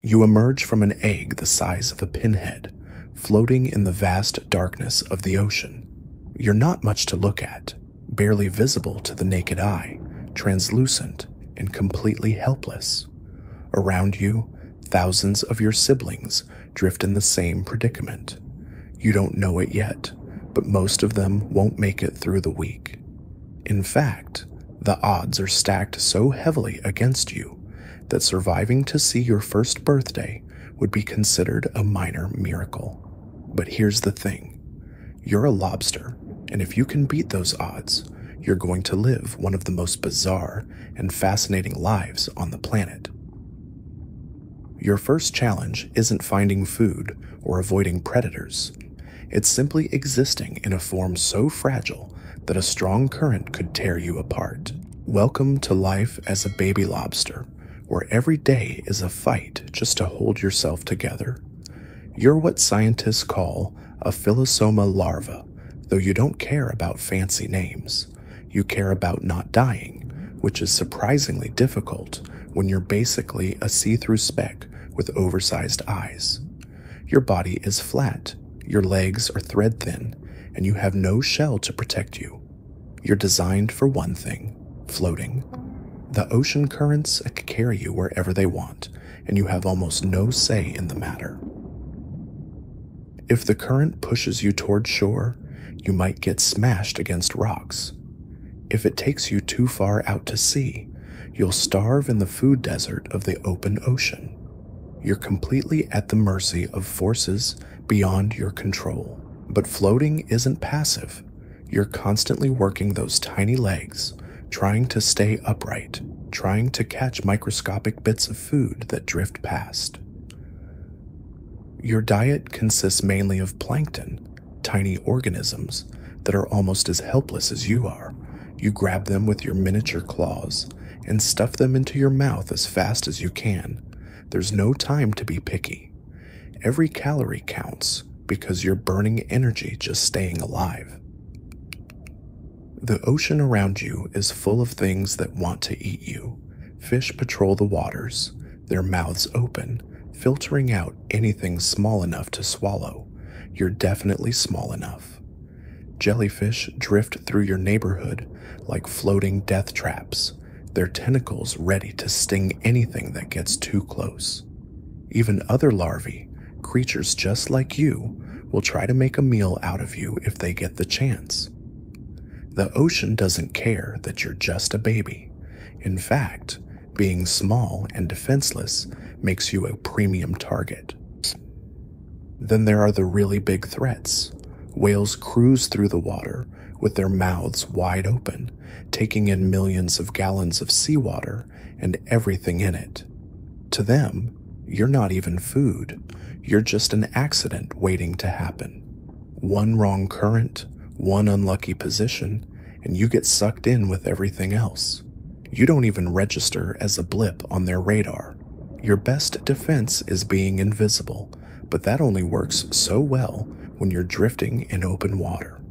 You emerge from an egg the size of a pinhead, floating in the vast darkness of the ocean. You're not much to look at, barely visible to the naked eye, translucent and completely helpless. Around you, thousands of your siblings drift in the same predicament. You don't know it yet, but most of them won't make it through the week. In fact, the odds are stacked so heavily against you that surviving to see your first birthday would be considered a minor miracle. But here's the thing. You're a lobster, and if you can beat those odds, you're going to live one of the most bizarre and fascinating lives on the planet. Your first challenge isn't finding food or avoiding predators. It's simply existing in a form so fragile that a strong current could tear you apart. Welcome to life as a baby lobster, where every day is a fight just to hold yourself together. You're what scientists call a philosoma larva, though you don't care about fancy names. You care about not dying, which is surprisingly difficult when you're basically a see-through speck with oversized eyes. Your body is flat, your legs are thread thin, and you have no shell to protect you. You're designed for one thing: floating. The ocean currents carry you wherever they want, and you have almost no say in the matter. If the current pushes you toward shore, you might get smashed against rocks. If it takes you too far out to sea, you'll starve in the food desert of the open ocean. You're completely at the mercy of forces beyond your control. But floating isn't passive. You're constantly working those tiny legs, trying to stay upright, trying to catch microscopic bits of food that drift past. Your diet consists mainly of plankton, tiny organisms that are almost as helpless as you are. You grab them with your miniature claws and stuff them into your mouth as fast as you can. There's no time to be picky. Every calorie counts because you're burning energy just staying alive. The ocean around you is full of things that want to eat you. Fish patrol the waters, their mouths open, filtering out anything small enough to swallow. You're definitely small enough. Jellyfish drift through your neighborhood like floating death traps, their tentacles ready to sting anything that gets too close. Even other larvae, creatures just like you, will try to make a meal out of you if they get the chance. The ocean doesn't care that you're just a baby. In fact, being small and defenseless makes you a premium target. Then there are the really big threats. Whales cruise through the water with their mouths wide open, taking in millions of gallons of seawater and everything in it. To them, you're not even food. You're just an accident waiting to happen. One wrong current, one unlucky position, and you get sucked in with everything else. You don't even register as a blip on their radar. Your best defense is being invisible, but that only works so well when you're drifting in open water.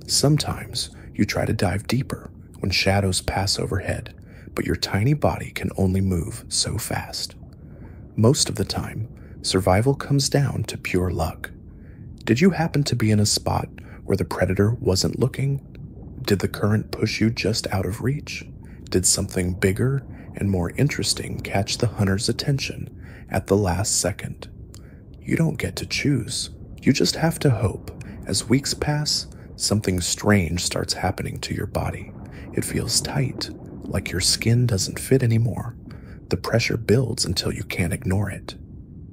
Sometimes you try to dive deeper when shadows pass overhead, but your tiny body can only move so fast. Most of the time, survival comes down to pure luck. Did you happen to be in a spot where the predator wasn't looking? Did the current push you just out of reach? Did something bigger and more interesting catch the hunter's attention at the last second? You don't get to choose. You just have to hope. As weeks pass, something strange starts happening to your body. It feels tight, like your skin doesn't fit anymore. The pressure builds until you can't ignore it.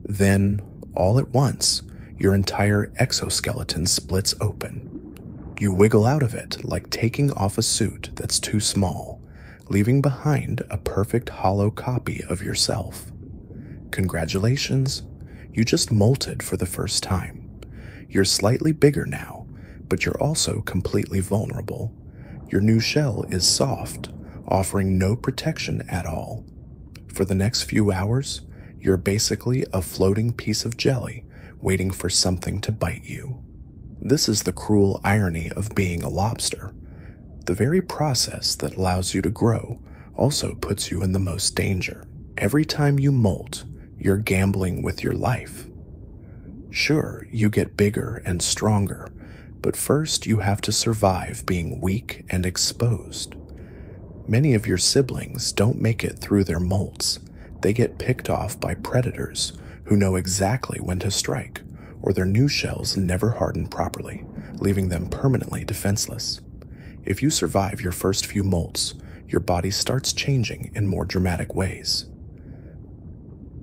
Then, all at once, your entire exoskeleton splits open. You wiggle out of it like taking off a suit that's too small, leaving behind a perfect hollow copy of yourself. Congratulations, you just molted for the first time. You're slightly bigger now, but you're also completely vulnerable. Your new shell is soft, offering no protection at all. For the next few hours, you're basically a floating piece of jelly waiting for something to bite you. This is the cruel irony of being a lobster. The very process that allows you to grow also puts you in the most danger. Every time you molt, You're gambling with your life. Sure, you get bigger and stronger, but first you have to survive being weak and exposed. Many of your siblings don't make it through their molts. They get picked off by predators who know exactly when to strike, or their new shells never harden properly, leaving them permanently defenseless. If you survive your first few molts, your body starts changing in more dramatic ways.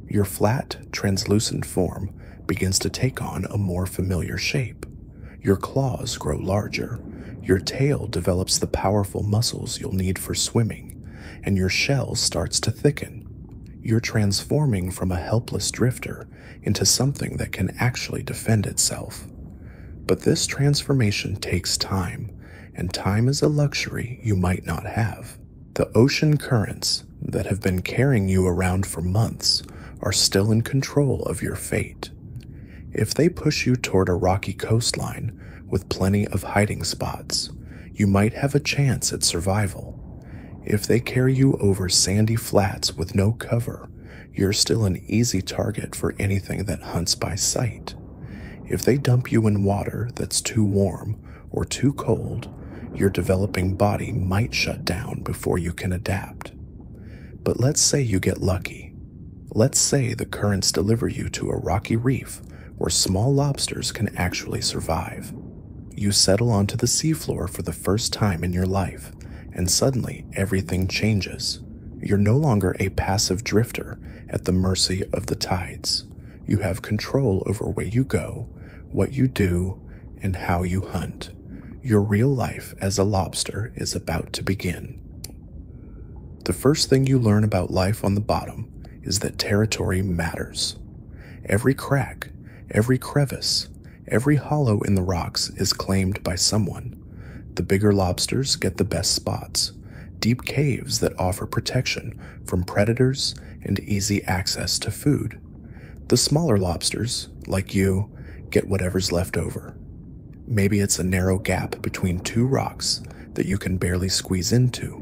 Your flat, translucent form begins to take on a more familiar shape. Your claws grow larger, your tail develops the powerful muscles you'll need for swimming, and your shell starts to thicken. You're transforming from a helpless drifter into something that can actually defend itself. But this transformation takes time, and time is a luxury you might not have. The ocean currents that have been carrying you around for months are still in control of your fate. If they push you toward a rocky coastline with plenty of hiding spots, you might have a chance at survival. If they carry you over sandy flats with no cover, you're still an easy target for anything that hunts by sight. If they dump you in water that's too warm or too cold, your developing body might shut down before you can adapt. But let's say you get lucky. Let's say the currents deliver you to a rocky reef where small lobsters can actually survive. You settle onto the seafloor for the first time in your life, and suddenly everything changes. You're no longer a passive drifter at the mercy of the tides. You have control over where you go, what you do, and how you hunt. Your real life as a lobster is about to begin. The first thing you learn about life on the bottom is that territory matters. Every crack, every crevice, every hollow in the rocks is claimed by someone. The bigger lobsters get the best spots, deep caves that offer protection from predators and easy access to food. The smaller lobsters, like you, get whatever's left over. Maybe it's a narrow gap between two rocks that you can barely squeeze into.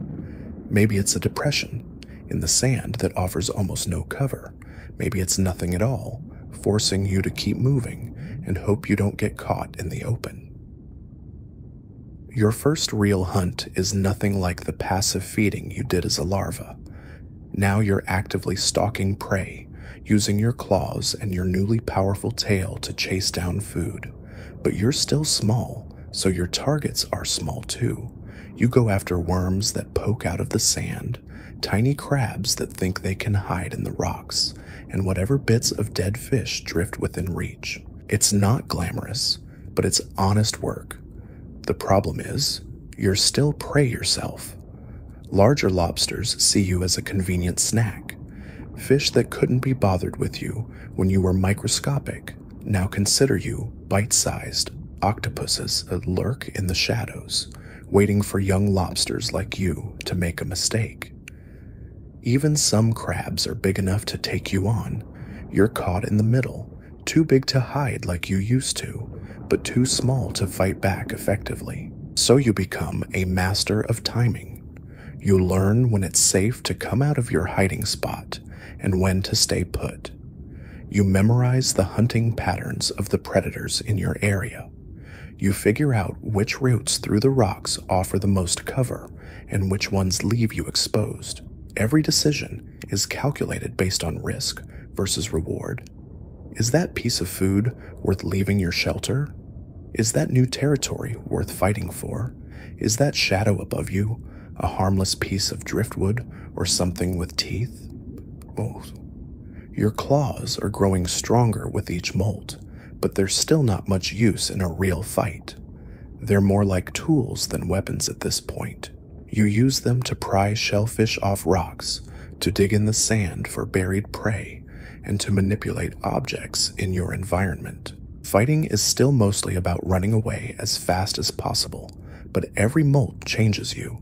Maybe it's a depression in the sand that offers almost no cover. Maybe it's nothing at all, forcing you to keep moving and hope you don't get caught in the open. Your first real hunt is nothing like the passive feeding you did as a larva. Now you're actively stalking prey, using your claws and your newly powerful tail to chase down food. But you're still small, so your targets are small too. You go after worms that poke out of the sand, tiny crabs that think they can hide in the rocks, and whatever bits of dead fish drift within reach. It's not glamorous, but it's honest work. The problem is, you're still prey yourself. Larger lobsters see you as a convenient snack. Fish that couldn't be bothered with you when you were microscopic now consider you bite-sized octopuses that lurk in the shadows, waiting for young lobsters like you to make a mistake. Even some crabs are big enough to take you on. You're caught in the middle, too big to hide like you used to, but too small to fight back effectively. So you become a master of timing. You learn when it's safe to come out of your hiding spot and when to stay put. You memorize the hunting patterns of the predators in your area. You figure out which routes through the rocks offer the most cover and which ones leave you exposed. Every decision is calculated based on risk versus reward. Is that piece of food worth leaving your shelter? Is that new territory worth fighting for? Is that shadow above you a harmless piece of driftwood or something with teeth? Oh, your claws are growing stronger with each molt, but there's still not much use in a real fight. They're more like tools than weapons at this point. You use them to pry shellfish off rocks, to dig in the sand for buried prey, and to manipulate objects in your environment. Fighting is still mostly about running away as fast as possible, but every molt changes you.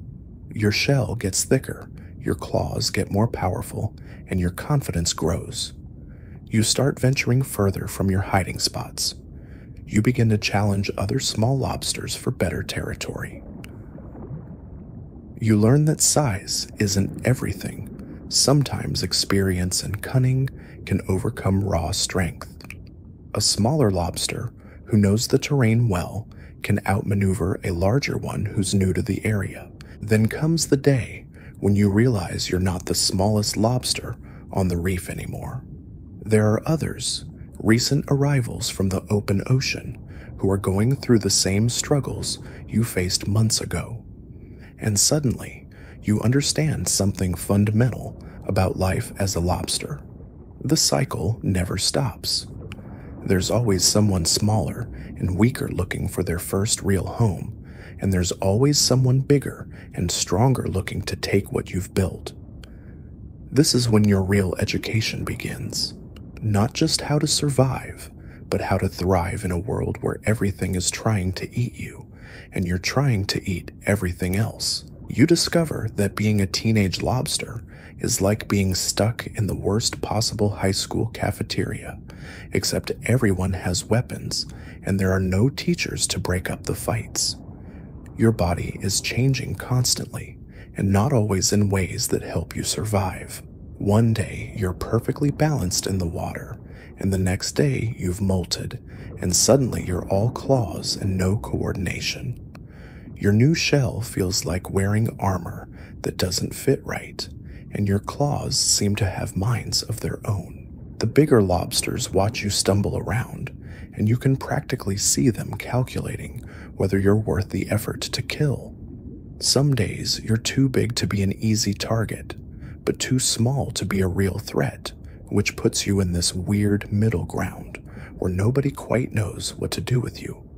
Your shell gets thicker, your claws get more powerful, and your confidence grows. You start venturing further from your hiding spots. You begin to challenge other small lobsters for better territory. You learn that size isn't everything. Sometimes experience and cunning can overcome raw strength. A smaller lobster who knows the terrain well can outmaneuver a larger one who's new to the area. Then comes the day when you realize you're not the smallest lobster on the reef anymore. There are others, recent arrivals from the open ocean, who are going through the same struggles you faced months ago. And suddenly, you understand something fundamental about life as a lobster. The cycle never stops. There's always someone smaller and weaker looking for their first real home, and there's always someone bigger and stronger looking to take what you've built. This is when your real education begins. Not just how to survive, but how to thrive in a world where everything is trying to eat you, and you're trying to eat everything else. You discover that being a teenage lobster is like being stuck in the worst possible high school cafeteria, except everyone has weapons and there are no teachers to break up the fights. Your body is changing constantly, and not always in ways that help you survive. One day you're perfectly balanced in the water, and the next day you've molted, and suddenly you're all claws and no coordination. Your new shell feels like wearing armor that doesn't fit right, and your claws seem to have minds of their own. The bigger lobsters watch you stumble around, and you can practically see them calculating whether you're worth the effort to kill. Some days you're too big to be an easy target, but too small to be a real threat, which puts you in this weird middle ground where nobody quite knows what to do with you.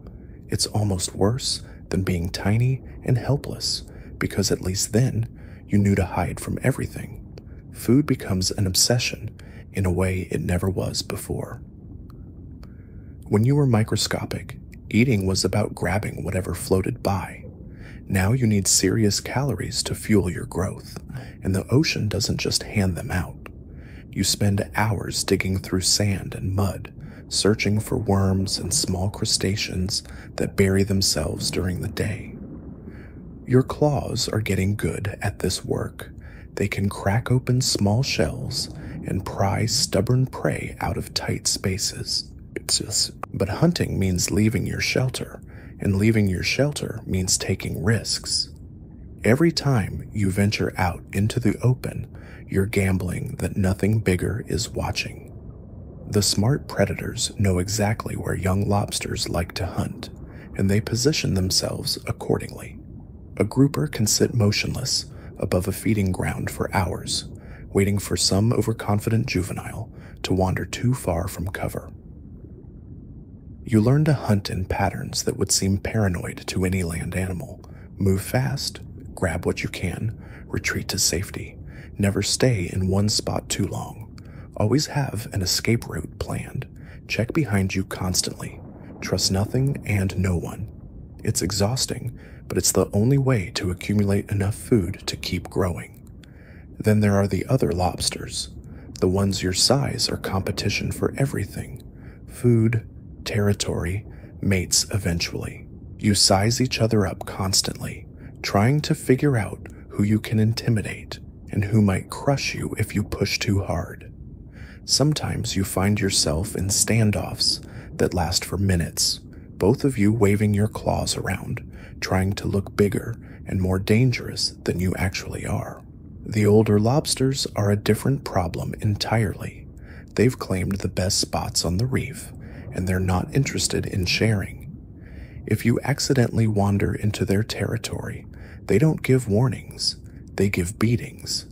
It's almost worse than being tiny and helpless, because at least then you knew to hide from everything. Food becomes an obsession in a way it never was before. When you were microscopic, eating was about grabbing whatever floated by. Now you need serious calories to fuel your growth, and the ocean doesn't just hand them out. You spend hours digging through sand and mud, searching for worms and small crustaceans that bury themselves during the day. Your claws are getting good at this work. They can crack open small shells and pry stubborn prey out of tight spaces. But hunting means leaving your shelter, and leaving your shelter means taking risks. Every time you venture out into the open, you're gambling that nothing bigger is watching. The smart predators know exactly where young lobsters like to hunt, and they position themselves accordingly. A grouper can sit motionless above a feeding ground for hours, waiting for some overconfident juvenile to wander too far from cover. You learn to hunt in patterns that would seem paranoid to any land animal. Move fast, grab what you can, retreat to safety. Never stay in one spot too long. Always have an escape route planned. Check behind you constantly. Trust nothing and no one. It's exhausting, but it's the only way to accumulate enough food to keep growing. Then there are the other lobsters. The ones your size are competition for everything. Food, territory, mates eventually. You size each other up constantly, trying to figure out who you can intimidate and who might crush you if you push too hard. Sometimes you find yourself in standoffs that last for minutes, both of you waving your claws around, trying to look bigger and more dangerous than you actually are. The older lobsters are a different problem entirely. They've claimed the best spots on the reef, and they're not interested in sharing. If you accidentally wander into their territory, they don't give warnings, they give beatings.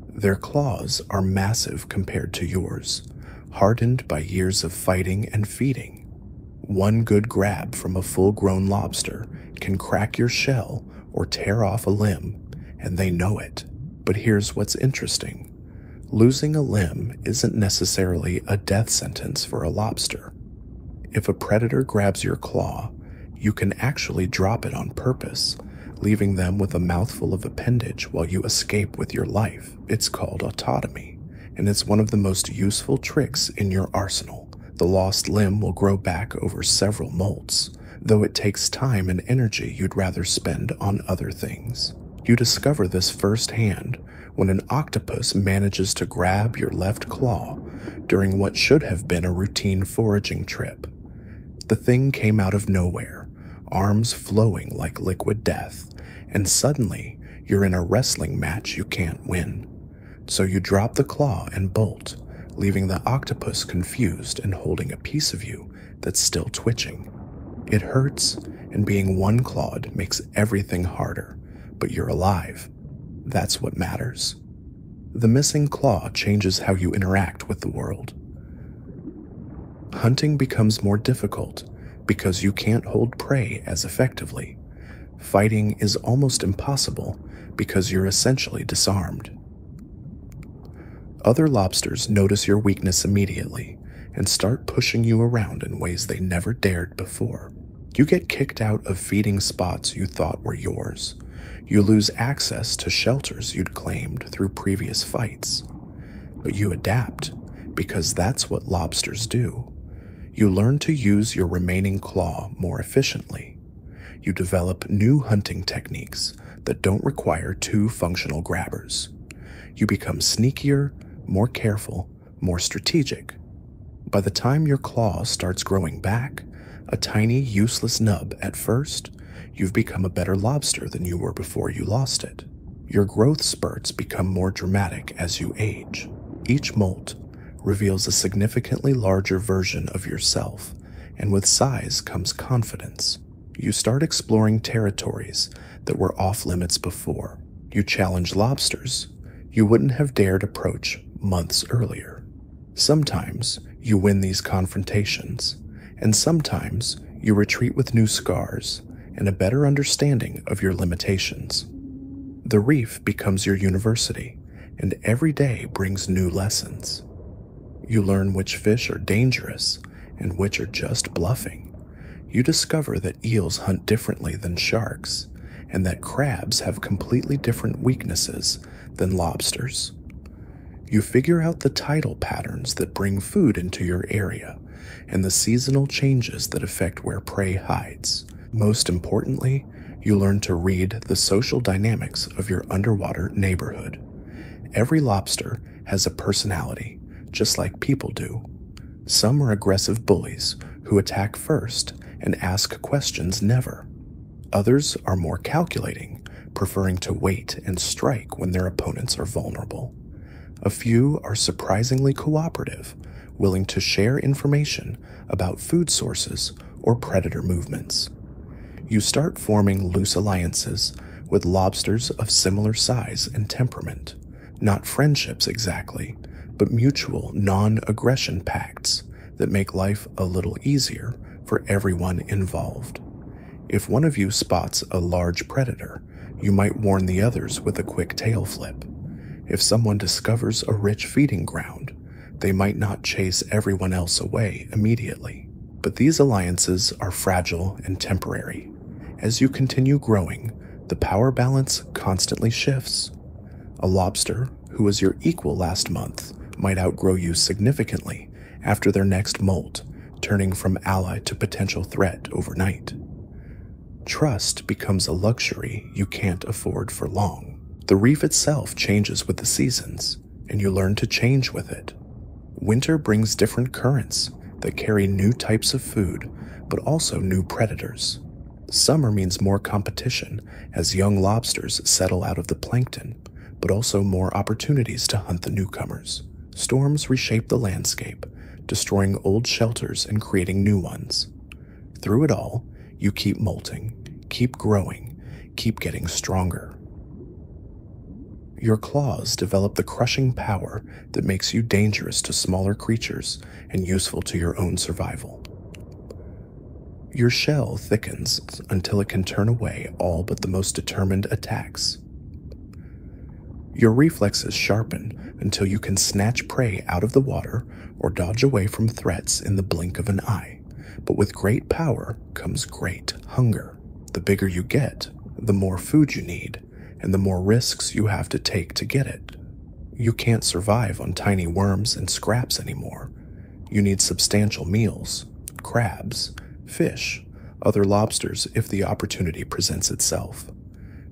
Their claws are massive compared to yours, hardened by years of fighting and feeding. One good grab from a full-grown lobster can crack your shell or tear off a limb, and they know it. But here's what's interesting. Losing a limb isn't necessarily a death sentence for a lobster. If a predator grabs your claw, you can actually drop it on purpose, leaving them with a mouthful of appendage while you escape with your life. It's called autotomy, and it's one of the most useful tricks in your arsenal. The lost limb will grow back over several molts, though it takes time and energy you'd rather spend on other things. You discover this firsthand when an octopus manages to grab your left claw during what should have been a routine foraging trip. The thing came out of nowhere, arms flowing like liquid death, and suddenly you're in a wrestling match you can't win. So you drop the claw and bolt, leaving the octopus confused and holding a piece of you that's still twitching. It hurts, and being one-clawed makes everything harder, but you're alive. That's what matters. The missing claw changes how you interact with the world. Hunting becomes more difficult because you can't hold prey as effectively. Fighting is almost impossible because you're essentially disarmed. Other lobsters notice your weakness immediately and start pushing you around in ways they never dared before. You get kicked out of feeding spots you thought were yours. You lose access to shelters you'd claimed through previous fights. But you adapt, because that's what lobsters do. You learn to use your remaining claw more efficiently. You develop new hunting techniques that don't require two functional grabbers. You become sneakier, more careful, more strategic. By the time your claw starts growing back, a tiny, useless nub at first, you've become a better lobster than you were before you lost it. Your growth spurts become more dramatic as you age. Each molt reveals a significantly larger version of yourself, and with size comes confidence. You start exploring territories that were off limits before. You challenge lobsters you wouldn't have dared approach months earlier. Sometimes you win these confrontations, and sometimes you retreat with new scars and a better understanding of your limitations. The reef becomes your university, and every day brings new lessons. You learn which fish are dangerous and which are just bluffing. You discover that eels hunt differently than sharks, and that crabs have completely different weaknesses than lobsters. You figure out the tidal patterns that bring food into your area, and the seasonal changes that affect where prey hides. Most importantly, you learn to read the social dynamics of your underwater neighborhood. Every lobster has a personality, just like people do. Some are aggressive bullies who attack first and ask questions never. Others are more calculating, preferring to wait and strike when their opponents are vulnerable. A few are surprisingly cooperative, willing to share information about food sources or predator movements. You start forming loose alliances with lobsters of similar size and temperament. Not friendships exactly, but mutual non-aggression pacts that make life a little easier for everyone involved. If one of you spots a large predator, you might warn the others with a quick tail flip. If someone discovers a rich feeding ground, they might not chase everyone else away immediately. But these alliances are fragile and temporary. As you continue growing, the power balance constantly shifts. A lobster who was your equal last month might outgrow you significantly after their next molt, turning from ally to potential threat overnight. Trust becomes a luxury you can't afford for long. The reef itself changes with the seasons, and you learn to change with it. Winter brings different currents that carry new types of food, but also new predators. Summer means more competition as young lobsters settle out of the plankton, but also more opportunities to hunt the newcomers. Storms reshape the landscape, destroying old shelters and creating new ones. Through it all, you keep molting, keep growing, keep getting stronger. Your claws develop the crushing power that makes you dangerous to smaller creatures and useful to your own survival. Your shell thickens until it can turn away all but the most determined attacks. Your reflexes sharpen until you can snatch prey out of the water or dodge away from threats in the blink of an eye. But with great power comes great hunger. The bigger you get, the more food you need, and the more risks you have to take to get it. You can't survive on tiny worms and scraps anymore. You need substantial meals, crabs, fish, other lobsters if the opportunity presents itself.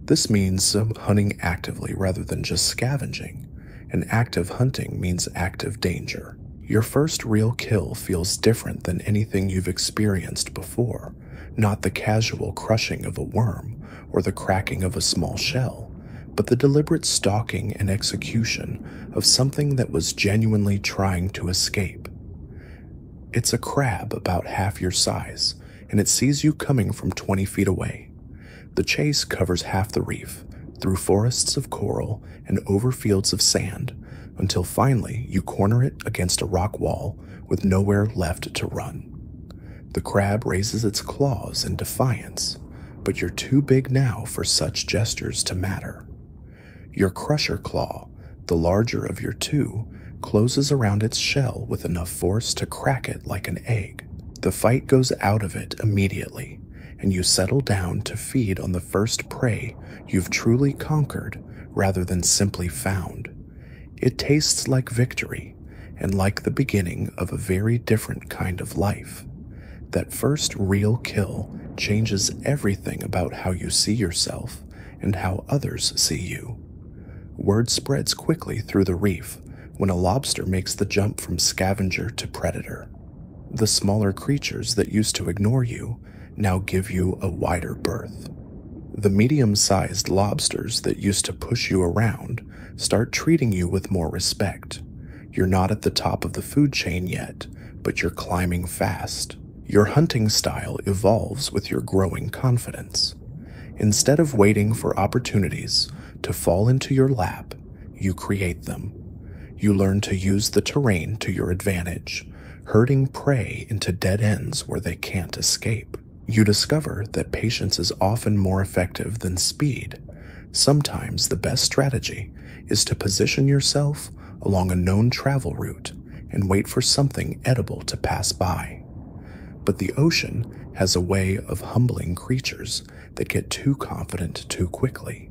This means hunting actively rather than just scavenging, and active hunting means active danger. Your first real kill feels different than anything you've experienced before, not the casual crushing of a worm or the cracking of a small shell, but the deliberate stalking and execution of something that was genuinely trying to escape. It's a crab about half your size, and it sees you coming from 20 feet away. The chase covers half the reef, through forests of coral and over fields of sand, until finally you corner it against a rock wall with nowhere left to run. The crab raises its claws in defiance, but you're too big now for such gestures to matter. Your crusher claw, the larger of your two, closes around its shell with enough force to crack it like an egg. The fight goes out of it immediately, and you settle down to feed on the first prey you've truly conquered rather than simply found. It tastes like victory, and like the beginning of a very different kind of life. That first real kill changes everything about how you see yourself and how others see you. Word spreads quickly through the reef when a lobster makes the jump from scavenger to predator. The smaller creatures that used to ignore you now give you a wider berth. The medium-sized lobsters that used to push you around start treating you with more respect. You're not at the top of the food chain yet, but you're climbing fast. Your hunting style evolves with your growing confidence. Instead of waiting for opportunities to fall into your lap, you create them. You learn to use the terrain to your advantage, herding prey into dead ends where they can't escape. You discover that patience is often more effective than speed. Sometimes the best strategy is to position yourself along a known travel route and wait for something edible to pass by. But the ocean has a way of humbling creatures that get too confident too quickly.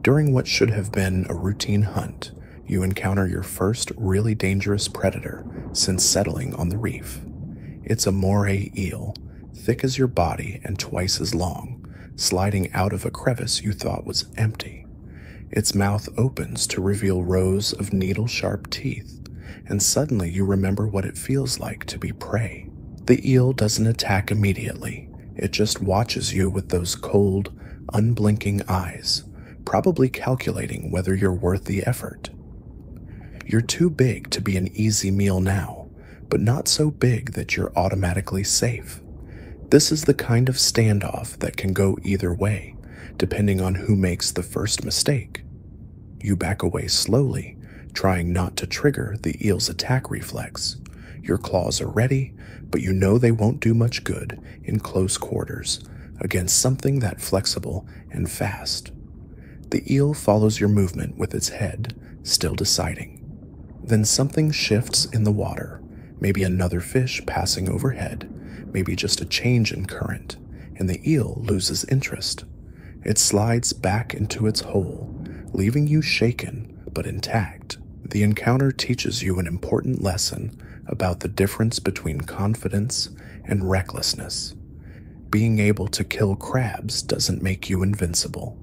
During what should have been a routine hunt, you encounter your first really dangerous predator since settling on the reef. It's a moray eel, thick as your body and twice as long, sliding out of a crevice you thought was empty. Its mouth opens to reveal rows of needle-sharp teeth, and suddenly you remember what it feels like to be prey. The eel doesn't attack immediately. It just watches you with those cold, unblinking eyes, probably calculating whether you're worth the effort. You're too big to be an easy meal now, but not so big that you're automatically safe. This is the kind of standoff that can go either way, depending on who makes the first mistake. You back away slowly, trying not to trigger the eel's attack reflex. Your claws are ready, but you know they won't do much good in close quarters against something that flexible and fast. The eel follows your movement with its head, still deciding. Then something shifts in the water, maybe another fish passing overhead, maybe just a change in current, and the eel loses interest. It slides back into its hole, leaving you shaken but intact. The encounter teaches you an important lesson about the difference between confidence and recklessness. Being able to kill crabs doesn't make you invincible.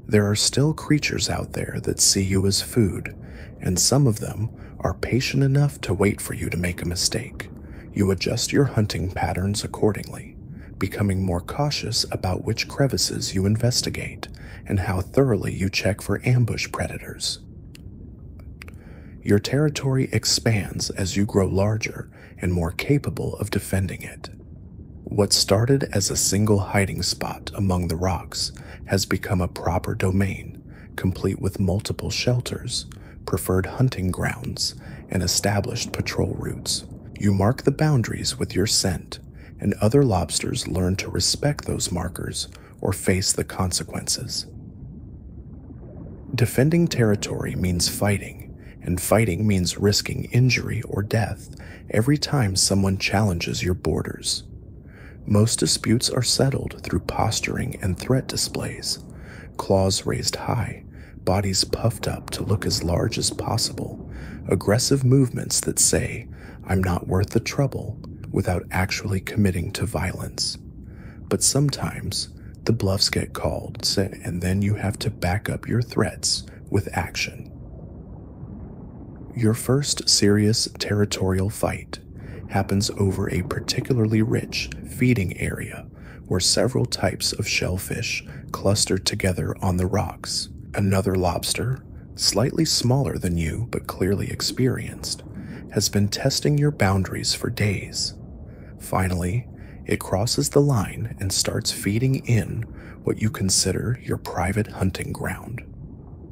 There are still creatures out there that see you as food, and some of them are patient enough to wait for you to make a mistake. You adjust your hunting patterns accordingly, becoming more cautious about which crevices you investigate and how thoroughly you check for ambush predators. Your territory expands as you grow larger and more capable of defending it. What started as a single hiding spot among the rocks has become a proper domain, complete with multiple shelters, preferred hunting grounds, and established patrol routes. You mark the boundaries with your scent, and other lobsters learn to respect those markers or face the consequences. Defending territory means fighting, and fighting means risking injury or death every time someone challenges your borders. Most disputes are settled through posturing and threat displays, claws raised high, bodies puffed up to look as large as possible, aggressive movements that say, "I'm not worth the trouble," without actually committing to violence. But sometimes, The bluffs get called, and then you have to back up your threats with action. Your first serious territorial fight happens over a particularly rich feeding area where several types of shellfish cluster together on the rocks. Another lobster, slightly smaller than you but clearly experienced, has been testing your boundaries for days. Finally, it crosses the line and starts feeding in what you consider your private hunting ground.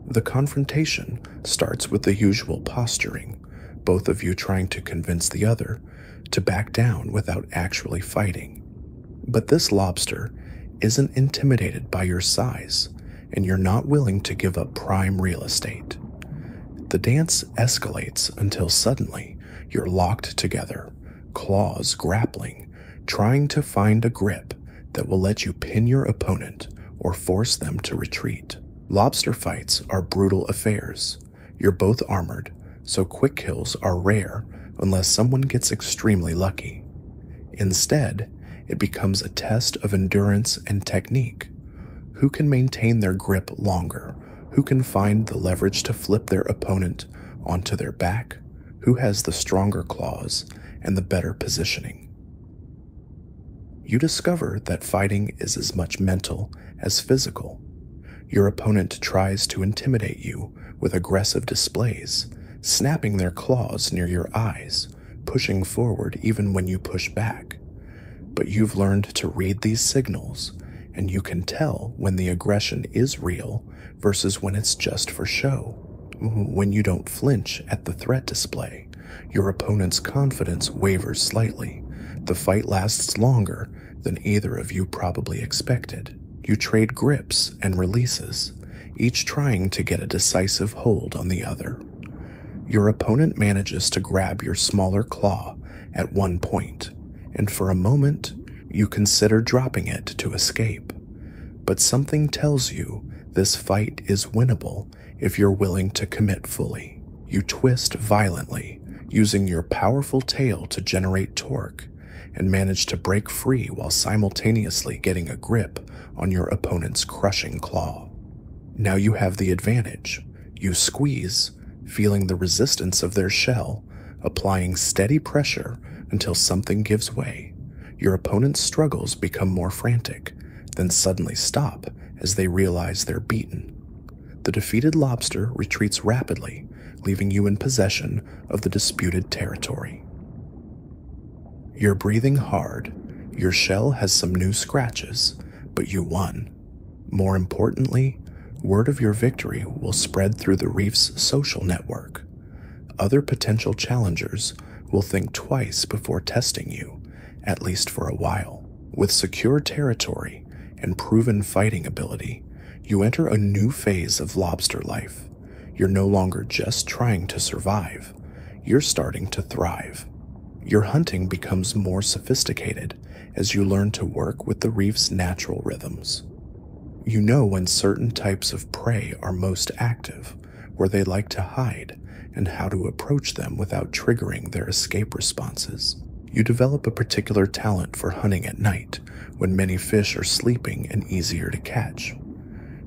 The confrontation starts with the usual posturing, both of you trying to convince the other to back down without actually fighting. But this lobster isn't intimidated by your size, and you're not willing to give up prime real estate. The dance escalates until suddenly you're locked together, claws grappling, trying to find a grip that will let you pin your opponent or force them to retreat. Lobster fights are brutal affairs. You're both armored, so quick kills are rare unless someone gets extremely lucky. Instead, it becomes a test of endurance and technique. Who can maintain their grip longer? Who can find the leverage to flip their opponent onto their back? Who has the stronger claws and the better positioning? You discover that fighting is as much mental as physical. Your opponent tries to intimidate you with aggressive displays, snapping their claws near your eyes, pushing forward even when you push back. But you've learned to read these signals, and you can tell when the aggression is real versus when it's just for show. When you don't flinch at the threat display, your opponent's confidence wavers slightly. The fight lasts longer than either of you probably expected. You trade grips and releases, each trying to get a decisive hold on the other. Your opponent manages to grab your smaller claw at one point, and for a moment, you consider dropping it to escape. But something tells you this fight is winnable if you're willing to commit fully. You twist violently, using your powerful tail to generate torque, and manage to break free while simultaneously getting a grip on your opponent's crushing claw. Now you have the advantage. You squeeze, feeling the resistance of their shell, applying steady pressure until something gives way. Your opponent's struggles become more frantic, then suddenly stop as they realize they're beaten. The defeated lobster retreats rapidly, leaving you in possession of the disputed territory. You're breathing hard. Your shell has some new scratches, but you won. More importantly, word of your victory will spread through the reef's social network. Other potential challengers will think twice before testing you, at least for a while. With secure territory and proven fighting ability, you enter a new phase of lobster life. You're no longer just trying to survive. You're starting to thrive. Your hunting becomes more sophisticated as you learn to work with the reef's natural rhythms. You know when certain types of prey are most active, where they like to hide, and how to approach them without triggering their escape responses. You develop a particular talent for hunting at night, when many fish are sleeping and easier to catch.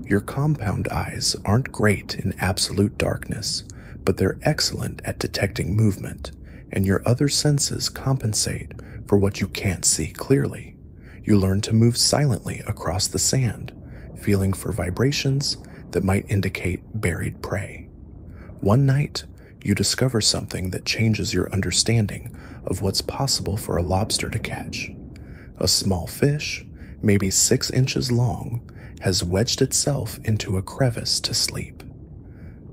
Your compound eyes aren't great in absolute darkness, but they're excellent at detecting movement, and your other senses compensate for what you can't see clearly. You learn to move silently across the sand, feeling for vibrations that might indicate buried prey. One night, you discover something that changes your understanding of what's possible for a lobster to catch. A small fish, maybe 6 inches long, has wedged itself into a crevice to sleep.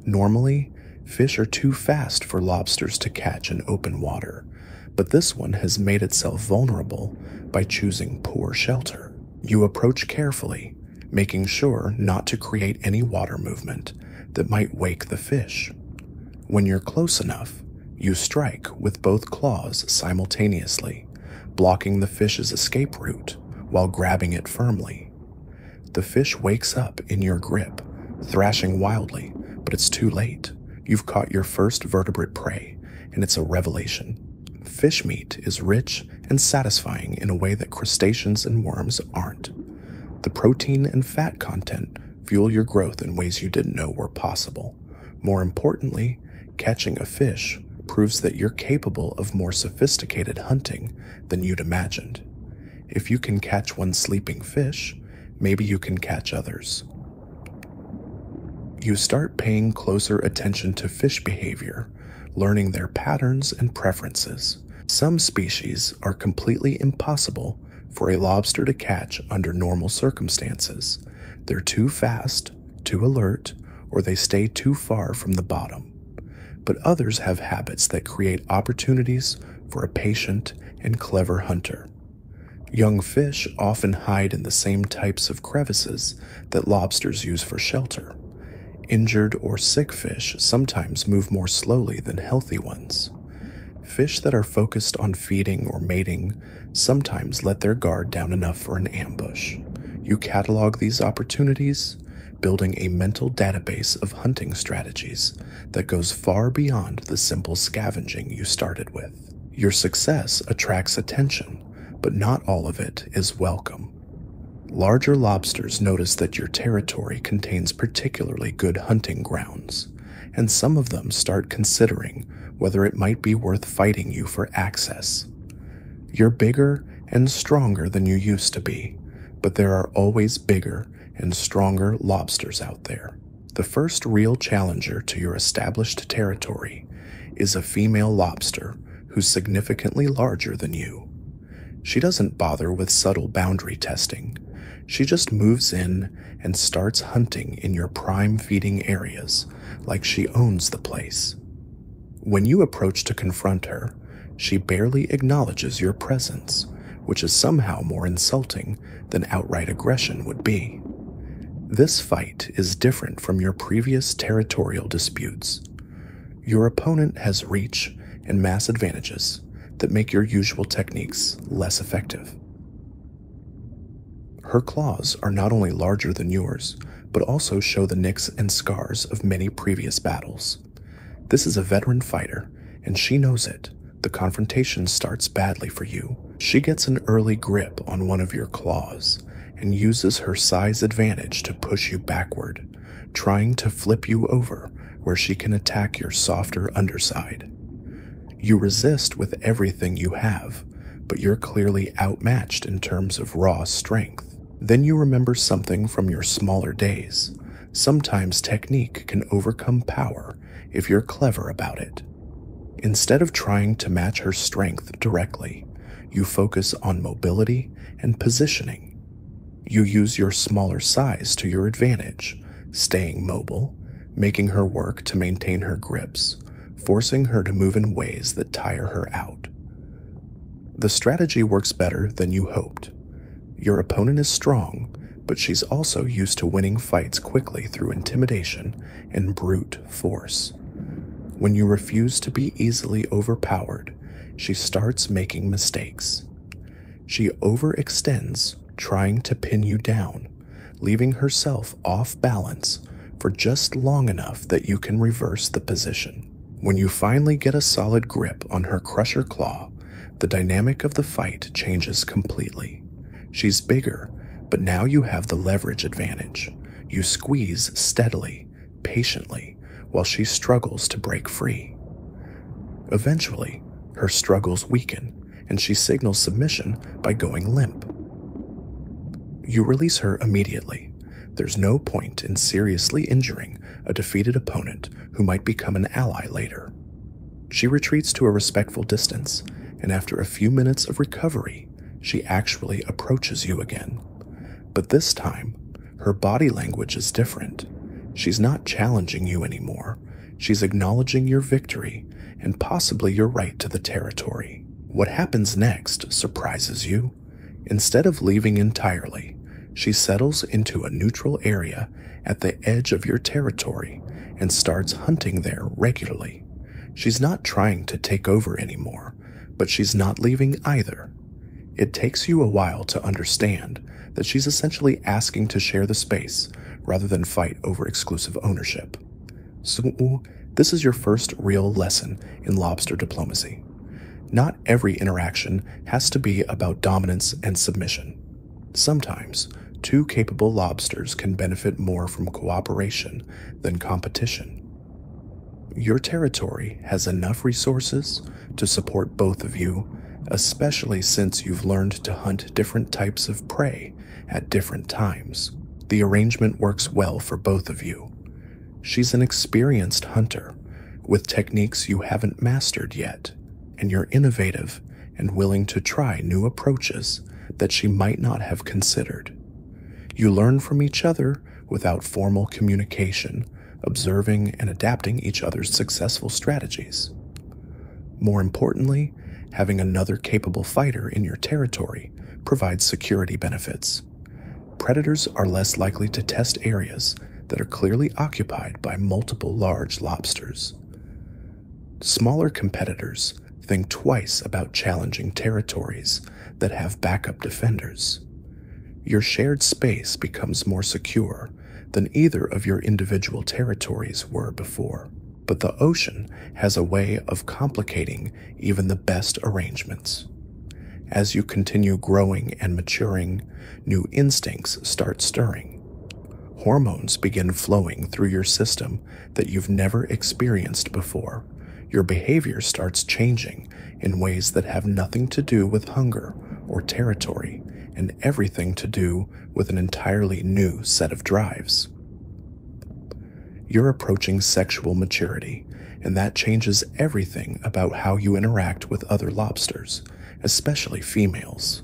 Normally, fish are too fast for lobsters to catch in open water, but this one has made itself vulnerable by choosing poor shelter. You approach carefully, making sure not to create any water movement that might wake the fish. When you're close enough, you strike with both claws simultaneously, blocking the fish's escape route while grabbing it firmly. The fish wakes up in your grip, thrashing wildly, but it's too late. You've caught your first vertebrate prey, and it's a revelation. Fish meat is rich and satisfying in a way that crustaceans and worms aren't. The protein and fat content fuel your growth in ways you didn't know were possible. More importantly, catching a fish proves that you're capable of more sophisticated hunting than you'd imagined. If you can catch one sleeping fish, maybe you can catch others. You start paying closer attention to fish behavior, learning their patterns and preferences. Some species are completely impossible for a lobster to catch under normal circumstances. They're too fast, too alert, or they stay too far from the bottom. But others have habits that create opportunities for a patient and clever hunter. Young fish often hide in the same types of crevices that lobsters use for shelter. Injured or sick fish sometimes move more slowly than healthy ones. Fish that are focused on feeding or mating sometimes let their guard down enough for an ambush. You catalog these opportunities, building a mental database of hunting strategies that goes far beyond the simple scavenging you started with. Your success attracts attention, but not all of it is welcome. Larger lobsters notice that your territory contains particularly good hunting grounds, and some of them start considering whether it might be worth fighting you for access. You're bigger and stronger than you used to be, but there are always bigger and stronger lobsters out there. The first real challenger to your established territory is a female lobster who's significantly larger than you. She doesn't bother with subtle boundary testing. She just moves in and starts hunting in your prime feeding areas like she owns the place. When you approach to confront her, she barely acknowledges your presence, which is somehow more insulting than outright aggression would be. This fight is different from your previous territorial disputes. Your opponent has reach and mass advantages that make your usual techniques less effective. Her claws are not only larger than yours, but also show the nicks and scars of many previous battles. This is a veteran fighter, and she knows it. The confrontation starts badly for you. She gets an early grip on one of your claws and uses her size advantage to push you backward, trying to flip you over where she can attack your softer underside. You resist with everything you have, but you're clearly outmatched in terms of raw strength. Then you remember something from your smaller days. Sometimes technique can overcome power if you're clever about it. Instead of trying to match her strength directly, you focus on mobility and positioning. You use your smaller size to your advantage, staying mobile, making her work to maintain her grips, forcing her to move in ways that tire her out. The strategy works better than you hoped. Your opponent is strong, but she's also used to winning fights quickly through intimidation and brute force. When you refuse to be easily overpowered, she starts making mistakes. She overextends, trying to pin you down, leaving herself off balance for just long enough that you can reverse the position. When you finally get a solid grip on her crusher claw, the dynamic of the fight changes completely. She's bigger, but now you have the leverage advantage. You squeeze steadily, patiently, while she struggles to break free. Eventually, her struggles weaken, and she signals submission by going limp. You release her immediately. There's no point in seriously injuring a defeated opponent who might become an ally later. She retreats to a respectful distance, and after a few minutes of recovery, she actually approaches you again. But this time, her body language is different. She's not challenging you anymore. She's acknowledging your victory and possibly your right to the territory. What happens next surprises you. Instead of leaving entirely, she settles into a neutral area at the edge of your territory and starts hunting there regularly. She's not trying to take over anymore, but she's not leaving either. It takes you a while to understand that she's essentially asking to share the space rather than fight over exclusive ownership. So, this is your first real lesson in lobster diplomacy. Not every interaction has to be about dominance and submission. Sometimes, Two capable lobsters can benefit more from cooperation than competition. Your territory has enough resources to support both of you, especially since you've learned to hunt different types of prey at different times. The arrangement works well for both of you. She's an experienced hunter with techniques you haven't mastered yet, and you're innovative and willing to try new approaches that she might not have considered. You learn from each other without formal communication, observing and adapting each other's successful strategies. More importantly, having another capable fighter in your territory provides security benefits. Predators are less likely to test areas that are clearly occupied by multiple large lobsters. Smaller competitors think twice about challenging territories that have backup defenders. Your shared space becomes more secure than either of your individual territories were before. But the ocean has a way of complicating even the best arrangements. As you continue growing and maturing, new instincts start stirring. Hormones begin flowing through your system that you've never experienced before. Your behavior starts changing in ways that have nothing to do with hunger or territory, and everything to do with an entirely new set of drives. You're approaching sexual maturity, and that changes everything about how you interact with other lobsters, especially females.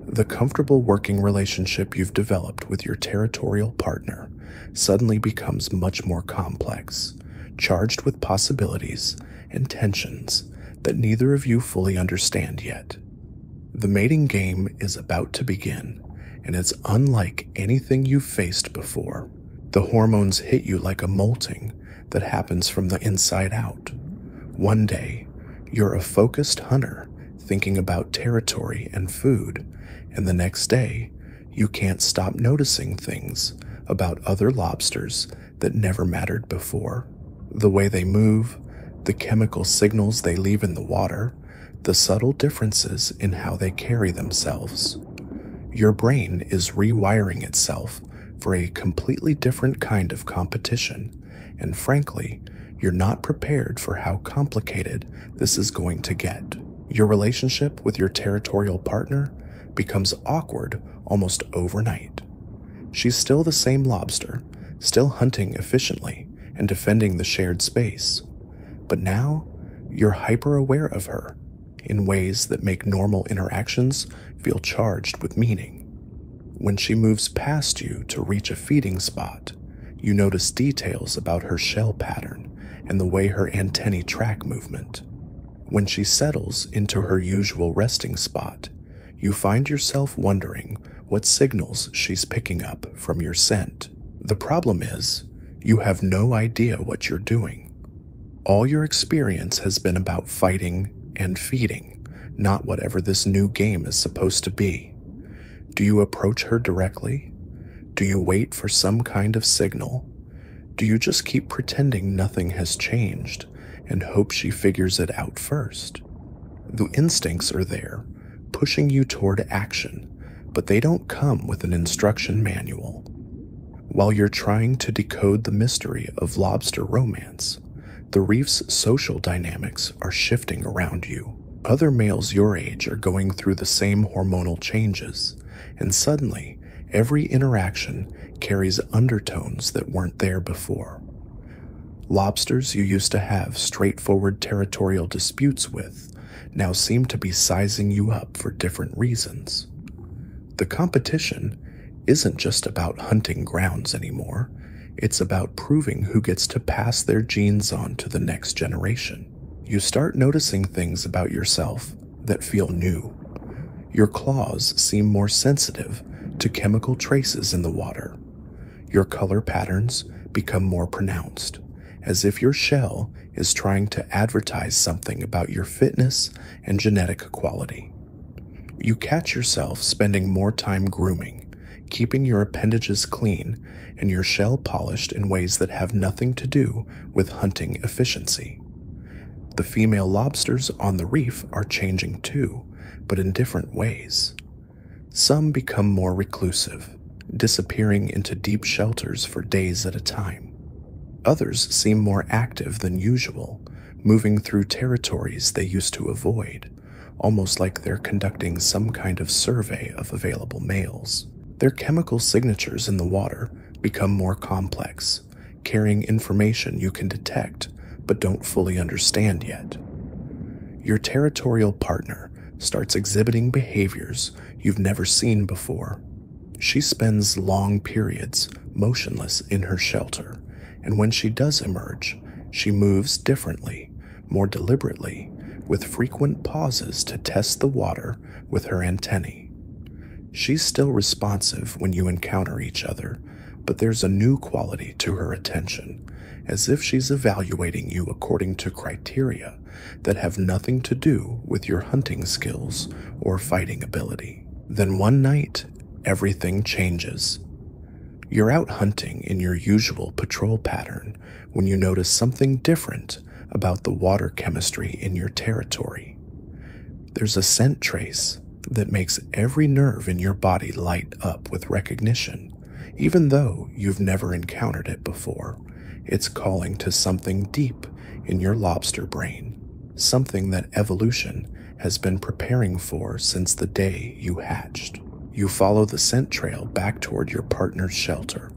The comfortable working relationship you've developed with your territorial partner suddenly becomes much more complex, charged with possibilities and tensions that neither of you fully understand yet. The mating game is about to begin, and it's unlike anything you've faced before. The hormones hit you like a molting that happens from the inside out. One day, you're a focused hunter thinking about territory and food, and the next day, you can't stop noticing things about other lobsters that never mattered before. The way they move, the chemical signals they leave in the water, the subtle differences in how they carry themselves. Your brain is rewiring itself for a completely different kind of competition, and frankly, you're not prepared for how complicated this is going to get. Your relationship with your territorial partner becomes awkward almost overnight. She's still the same lobster, still hunting efficiently and defending the shared space, but now you're hyper-aware of her in ways that make normal interactions feel charged with meaning. When she moves past you to reach a feeding spot, you notice details about her shell pattern and the way her antennae track movement. When she settles into her usual resting spot, you find yourself wondering what signals she's picking up from your scent. The problem is, you have no idea what you're doing. All your experience has been about fighting and feeding, not whatever this new game is supposed to be. Do you approach her directly? Do you wait for some kind of signal? Do you just keep pretending nothing has changed and hope she figures it out first? The instincts are there, pushing you toward action, but they don't come with an instruction manual. While you're trying to decode the mystery of lobster romance, the reef's social dynamics are shifting around you. Other males your age are going through the same hormonal changes, and suddenly, every interaction carries undertones that weren't there before. Lobsters you used to have straightforward territorial disputes with now seem to be sizing you up for different reasons. The competition isn't just about hunting grounds anymore. It's about proving who gets to pass their genes on to the next generation. You start noticing things about yourself that feel new. Your claws seem more sensitive to chemical traces in the water. Your color patterns become more pronounced, as if your shell is trying to advertise something about your fitness and genetic quality. You catch yourself spending more time grooming, keeping your appendages clean and your shell polished in ways that have nothing to do with hunting efficiency. The female lobsters on the reef are changing too, but in different ways. Some become more reclusive, disappearing into deep shelters for days at a time. Others seem more active than usual, moving through territories they used to avoid, almost like they're conducting some kind of survey of available males. Their chemical signatures in the water become more complex, carrying information you can detect but don't fully understand yet. Your territorial partner starts exhibiting behaviors you've never seen before. She spends long periods motionless in her shelter, and when she does emerge, she moves differently, more deliberately, with frequent pauses to test the water with her antennae. She's still responsive when you encounter each other, but there's a new quality to her attention, as if she's evaluating you according to criteria that have nothing to do with your hunting skills or fighting ability. Then one night, everything changes. You're out hunting in your usual patrol pattern when you notice something different about the water chemistry in your territory. There's a scent trace that makes every nerve in your body light up with recognition, even though you've never encountered it before. It's calling to something deep in your lobster brain, something that evolution has been preparing for since the day you hatched. You follow the scent trail back toward your partner's shelter,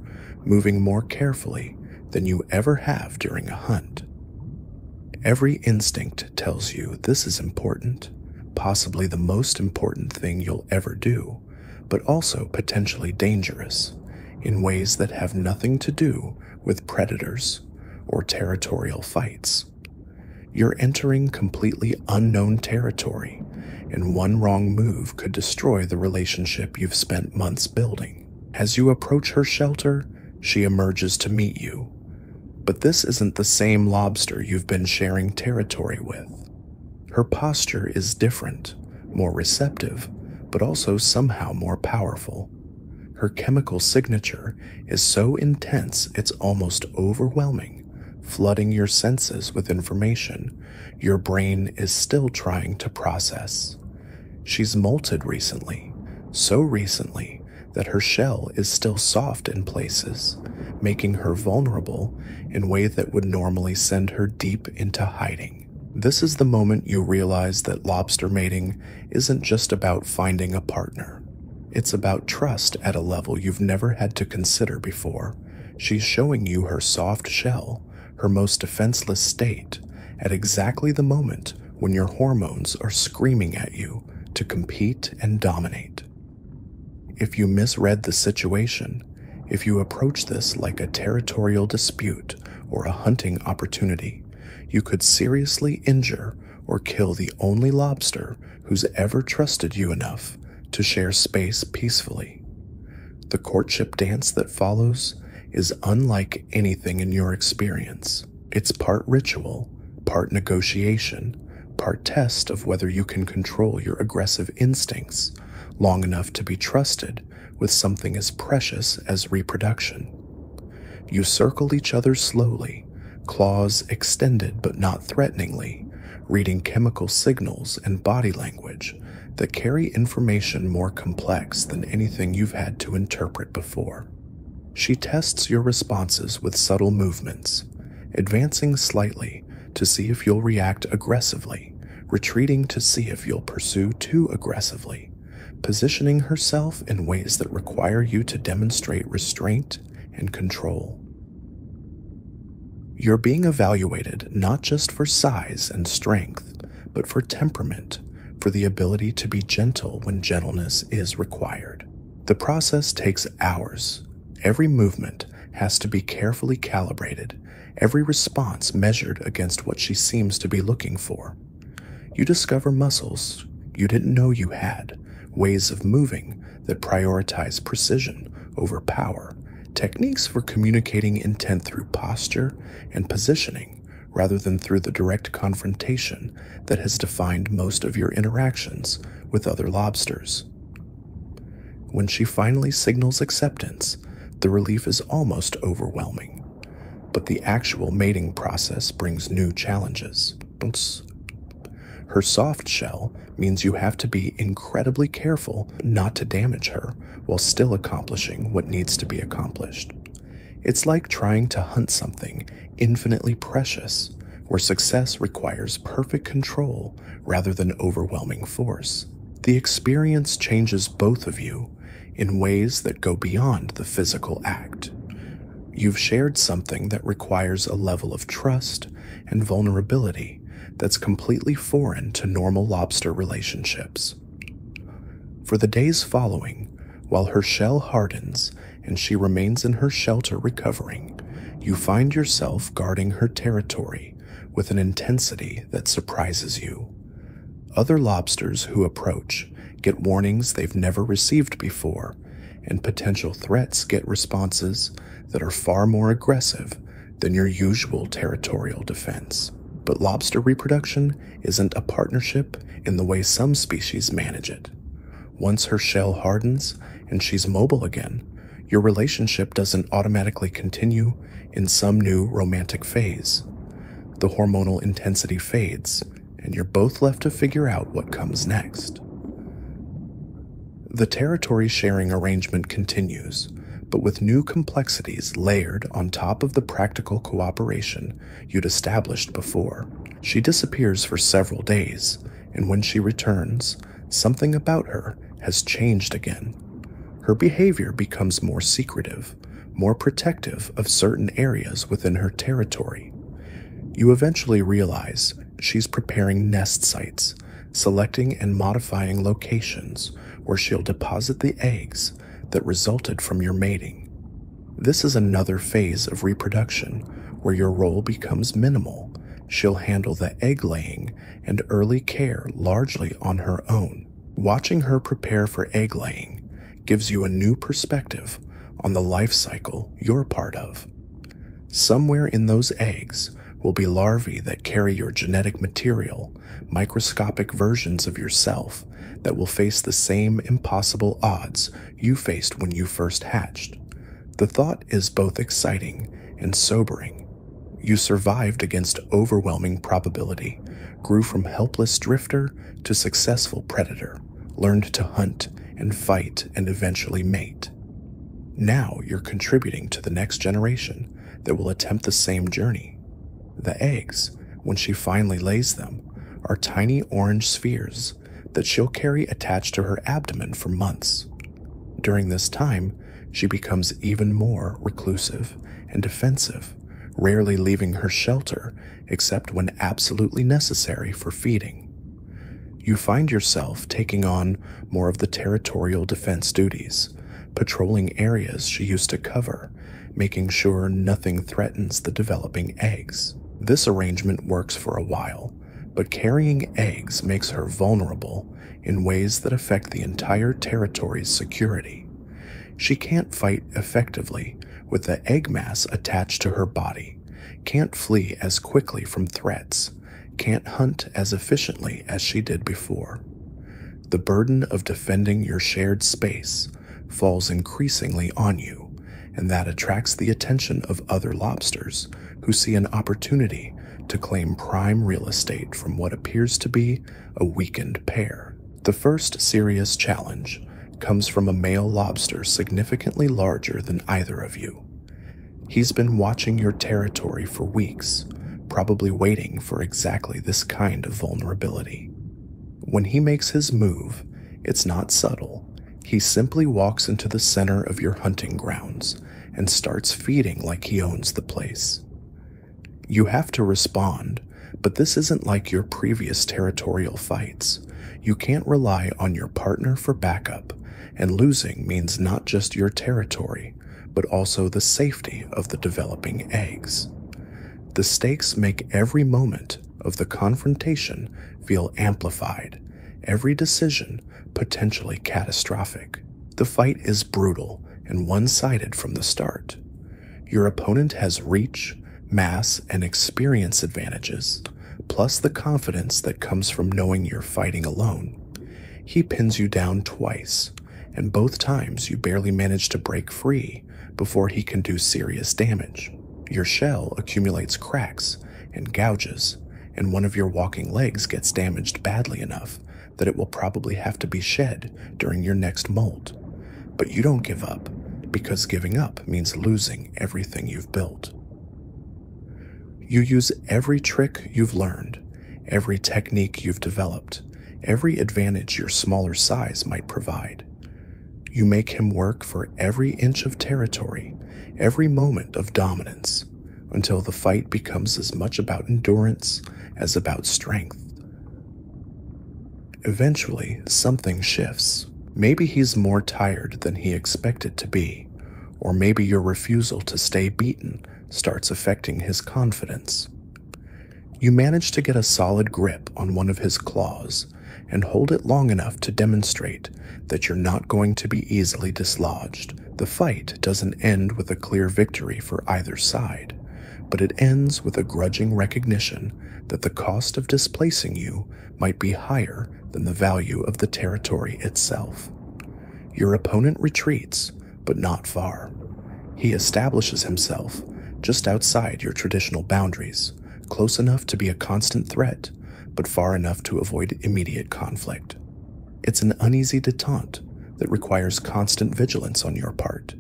moving more carefully than you ever have during a hunt. Every instinct tells you this is important, possibly the most important thing you'll ever do, but also potentially dangerous, in ways that have nothing to do with predators or territorial fights. You're entering completely unknown territory, and one wrong move could destroy the relationship you've spent months building. As you approach her shelter, she emerges to meet you. But this isn't the same lobster you've been sharing territory with. Her posture is different, more receptive, but also somehow more powerful. Her chemical signature is so intense it's almost overwhelming, flooding your senses with information your brain is still trying to process. She's molted recently, so recently that her shell is still soft in places, making her vulnerable in a way that would normally send her deep into hiding. This is the moment you realize that lobster mating isn't just about finding a partner. It's about trust at a level you've never had to consider before. She's showing you her soft shell, her most defenseless state, at exactly the moment when your hormones are screaming at you to compete and dominate. If you misread the situation, if you approach this like a territorial dispute or a hunting opportunity, you could seriously injure or kill the only lobster who's ever trusted you enough to share space peacefully. The courtship dance that follows is unlike anything in your experience. It's part ritual, part negotiation, part test of whether you can control your aggressive instincts long enough to be trusted with something as precious as reproduction. You circle each other slowly, claws extended but not threateningly, reading chemical signals and body language that carry information more complex than anything you've had to interpret before. She tests your responses with subtle movements, advancing slightly to see if you'll react aggressively, retreating to see if you'll pursue too aggressively, positioning herself in ways that require you to demonstrate restraint and control. You're being evaluated not just for size and strength, but for temperament, for the ability to be gentle when gentleness is required. The process takes hours. Every movement has to be carefully calibrated, every response measured against what she seems to be looking for. You discover muscles you didn't know you had, ways of moving that prioritize precision over power, techniques for communicating intent through posture and positioning rather than through the direct confrontation that has defined most of your interactions with other lobsters. When she finally signals acceptance, the relief is almost overwhelming, but the actual mating process brings new challenges. Her soft shell means you have to be incredibly careful not to damage her while still accomplishing what needs to be accomplished. It's like trying to hunt something infinitely precious, where success requires perfect control rather than overwhelming force. The experience changes both of you in ways that go beyond the physical act. You've shared something that requires a level of trust and vulnerability that's completely foreign to normal lobster relationships. For the days following, while her shell hardens and she remains in her shelter recovering, you find yourself guarding her territory with an intensity that surprises you. Other lobsters who approach get warnings they've never received before, and potential threats get responses that are far more aggressive than your usual territorial defense. But lobster reproduction isn't a partnership in the way some species manage it. Once her shell hardens and she's mobile again, your relationship doesn't automatically continue in some new romantic phase. The hormonal intensity fades, and you're both left to figure out what comes next. The territory sharing arrangement continues, but with new complexities layered on top of the practical cooperation you'd established before. She disappears for several days, and when she returns, something about her has changed again. Her behavior becomes more secretive, more protective of certain areas within her territory. You eventually realize she's preparing nest sites, selecting and modifying locations where she'll deposit the eggs that resulted from your mating. This is another phase of reproduction where your role becomes minimal. She'll handle the egg laying and early care largely on her own. Watching her prepare for egg laying gives you a new perspective on the life cycle you're part of. Somewhere in those eggs will be larvae that carry your genetic material, microscopic versions of yourself that will face the same impossible odds you faced when you first hatched. The thought is both exciting and sobering. You survived against overwhelming probability, grew from helpless drifter to successful predator, learned to hunt and fight and eventually mate. Now you're contributing to the next generation that will attempt the same journey. The eggs, when she finally lays them, are tiny orange spheres that she'll carry attached to her abdomen for months. During this time, she becomes even more reclusive and defensive, rarely leaving her shelter except when absolutely necessary for feeding. You find yourself taking on more of the territorial defense duties, patrolling areas she used to cover, making sure nothing threatens the developing eggs. This arrangement works for a while, but carrying eggs makes her vulnerable in ways that affect the entire territory's security. She can't fight effectively with the egg mass attached to her body, can't flee as quickly from threats, can't hunt as efficiently as she did before. The burden of defending your shared space falls increasingly on you, and that attracts the attention of other lobsters who see an opportunity to claim prime real estate from what appears to be a weakened pair. The first serious challenge comes from a male lobster significantly larger than either of you. He's been watching your territory for weeks, probably waiting for exactly this kind of vulnerability. When he makes his move, it's not subtle. He simply walks into the center of your hunting grounds and starts feeding like he owns the place. You have to respond, but this isn't like your previous territorial fights. You can't rely on your partner for backup, and losing means not just your territory, but also the safety of the developing eggs. The stakes make every moment of the confrontation feel amplified, every decision potentially catastrophic. The fight is brutal and one-sided from the start. Your opponent has reach, mass, and experience advantages, plus the confidence that comes from knowing you're fighting alone. He pins you down twice, and both times you barely manage to break free before he can do serious damage. Your shell accumulates cracks and gouges, and one of your walking legs gets damaged badly enough that it will probably have to be shed during your next molt. But you don't give up, because giving up means losing everything you've built. You use every trick you've learned, every technique you've developed, every advantage your smaller size might provide. You make him work for every inch of territory, every moment of dominance, until the fight becomes as much about endurance as about strength. Eventually, something shifts. Maybe he's more tired than he expected to be, or maybe your refusal to stay beaten starts affecting his confidence. You manage to get a solid grip on one of his claws and hold it long enough to demonstrate that you're not going to be easily dislodged. The fight doesn't end with a clear victory for either side, but it ends with a grudging recognition that the cost of displacing you might be higher than the value of the territory itself. Your opponent retreats, but not far. He establishes himself just outside your traditional boundaries, close enough to be a constant threat, but far enough to avoid immediate conflict. It's an uneasy detente that requires constant vigilance on your part.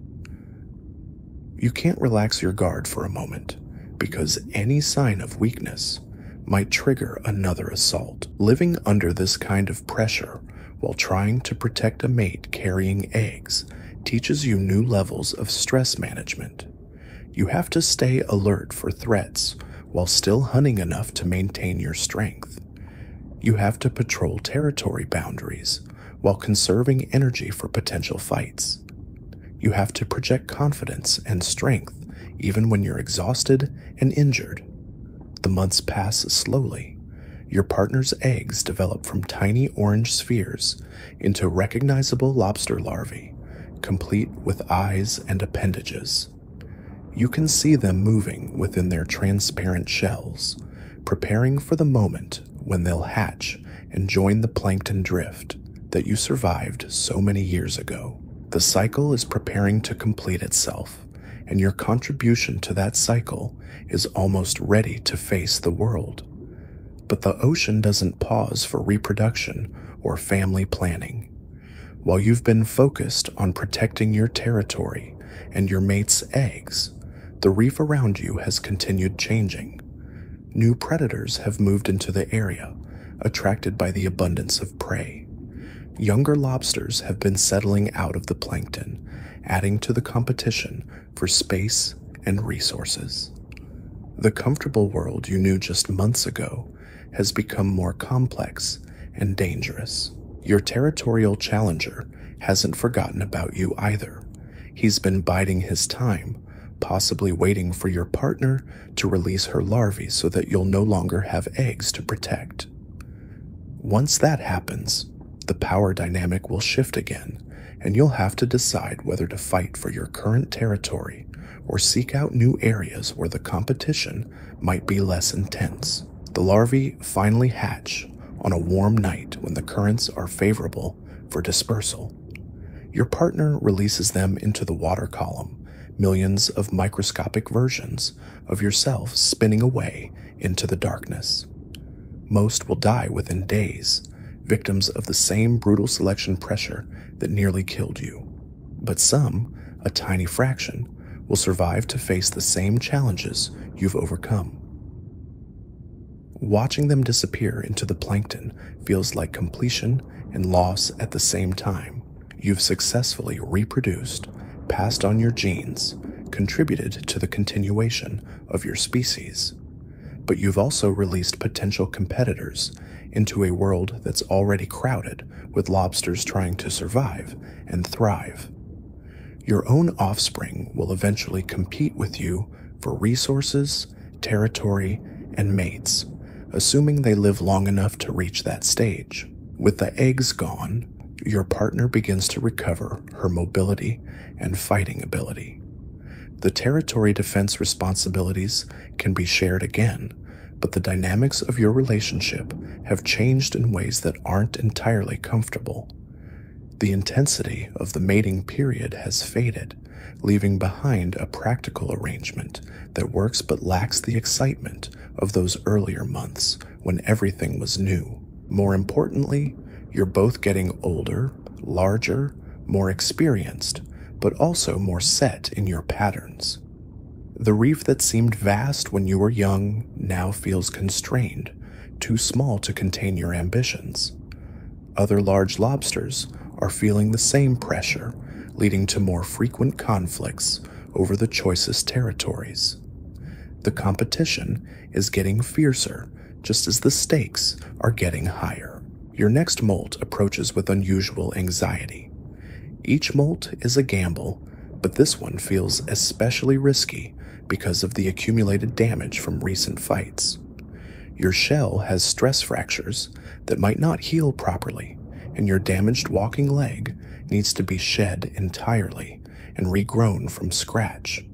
You can't relax your guard for a moment, because any sign of weakness might trigger another assault. Living under this kind of pressure while trying to protect a mate carrying eggs teaches you new levels of stress management. You have to stay alert for threats while still hunting enough to maintain your strength. You have to patrol territory boundaries while conserving energy for potential fights. You have to project confidence and strength even when you're exhausted and injured. The months pass slowly. Your partner's eggs develop from tiny orange spheres into recognizable lobster larvae, complete with eyes and appendages. You can see them moving within their transparent shells, preparing for the moment when they'll hatch and join the plankton drift that you survived so many years ago. The cycle is preparing to complete itself, and your contribution to that cycle is almost ready to face the world. But the ocean doesn't pause for reproduction or family planning. While you've been focused on protecting your territory and your mate's eggs, the reef around you has continued changing. New predators have moved into the area, attracted by the abundance of prey. Younger lobsters have been settling out of the plankton, adding to the competition for space and resources. The comfortable world you knew just months ago has become more complex and dangerous. Your territorial challenger hasn't forgotten about you either. He's been biding his time, possibly waiting for your partner to release her larvae so that you'll no longer have eggs to protect. Once that happens, the power dynamic will shift again, and you'll have to decide whether to fight for your current territory or seek out new areas where the competition might be less intense. The larvae finally hatch on a warm night when the currents are favorable for dispersal. Your partner releases them into the water column, millions of microscopic versions of yourself spinning away into the darkness. Most will die within days, victims of the same brutal selection pressure that nearly killed you. But some, a tiny fraction, will survive to face the same challenges you've overcome. Watching them disappear into the plankton feels like completion and loss at the same time. You've successfully reproduced, passed on your genes, contributed to the continuation of your species. But you've also released potential competitors into a world that's already crowded with lobsters trying to survive and thrive. Your own offspring will eventually compete with you for resources, territory, and mates, assuming they live long enough to reach that stage. With the eggs gone, your partner begins to recover her mobility and fighting ability. The territory defense responsibilities can be shared again, but the dynamics of your relationship have changed in ways that aren't entirely comfortable. The intensity of the mating period has faded, leaving behind a practical arrangement that works but lacks the excitement of those earlier months when everything was new. More importantly, you're both getting older, larger, more experienced, but also more set in your patterns. The reef that seemed vast when you were young now feels constrained, too small to contain your ambitions. Other large lobsters are feeling the same pressure, leading to more frequent conflicts over the choicest territories. The competition is getting fiercer, just as the stakes are getting higher. Your next molt approaches with unusual anxiety. Each molt is a gamble, but this one feels especially risky because of the accumulated damage from recent fights. Your shell has stress fractures that might not heal properly, and your damaged walking leg needs to be shed entirely and regrown from scratch.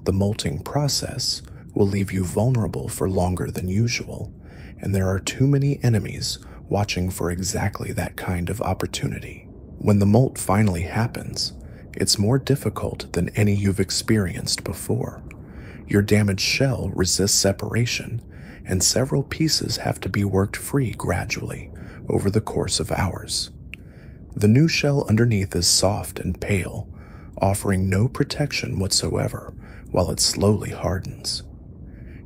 The molting process will leave you vulnerable for longer than usual, and there are too many enemies watching for exactly that kind of opportunity. When the molt finally happens, it's more difficult than any you've experienced before. Your damaged shell resists separation, and several pieces have to be worked free gradually over the course of hours. The new shell underneath is soft and pale, offering no protection whatsoever while it slowly hardens.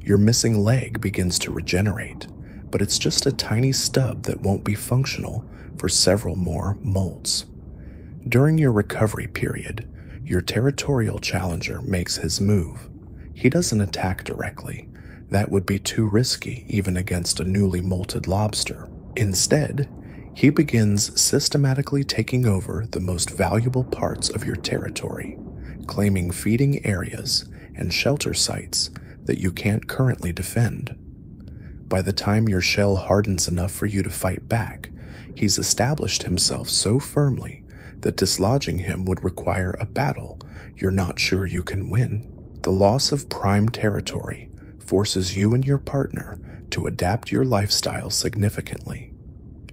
Your missing leg begins to regenerate, but it's just a tiny stub that won't be functional for several more molts. During your recovery period, your territorial challenger makes his move. He doesn't attack directly. That would be too risky even against a newly molted lobster. Instead, he begins systematically taking over the most valuable parts of your territory, claiming feeding areas and shelter sites that you can't currently defend. By the time your shell hardens enough for you to fight back, he's established himself so firmly that dislodging him would require a battle you're not sure you can win. The loss of prime territory forces you and your partner to adapt your lifestyle significantly.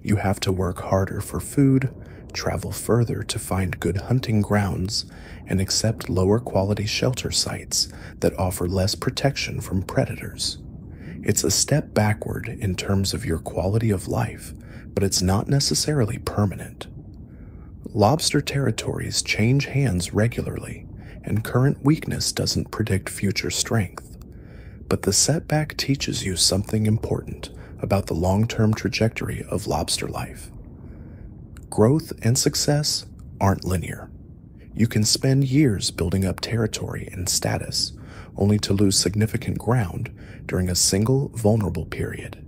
You have to work harder for food, travel further to find good hunting grounds, and accept lower quality shelter sites that offer less protection from predators. It's a step backward in terms of your quality of life, but it's not necessarily permanent. Lobster territories change hands regularly, and current weakness doesn't predict future strength. But the setback teaches you something important about the long-term trajectory of lobster life. Growth and success aren't linear. You can spend years building up territory and status, only to lose significant ground during a single vulnerable period.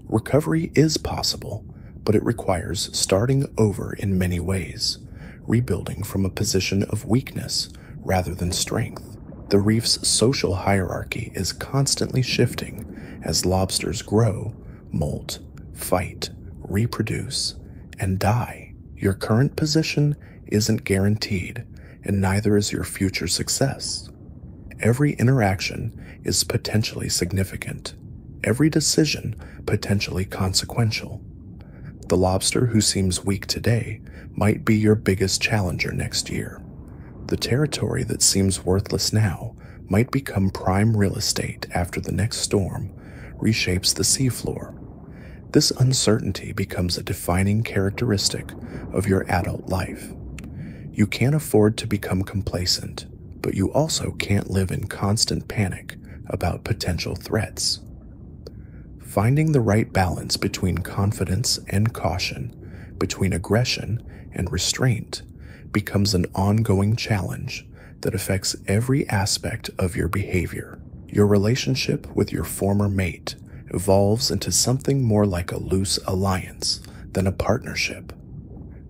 Recovery is possible, but it requires starting over in many ways, rebuilding from a position of weakness rather than strength. The reef's social hierarchy is constantly shifting as lobsters grow, molt, fight, reproduce, and die. Your current position isn't guaranteed, and neither is your future success. Every interaction is potentially significant, every decision potentially consequential. The lobster who seems weak today might be your biggest challenger next year. The territory that seems worthless now might become prime real estate after the next storm reshapes the seafloor. This uncertainty becomes a defining characteristic of your adult life. You can't afford to become complacent, but you also can't live in constant panic about potential threats. Finding the right balance between confidence and caution, between aggression and restraint, becomes an ongoing challenge that affects every aspect of your behavior. Your relationship with your former mate evolves into something more like a loose alliance than a partnership.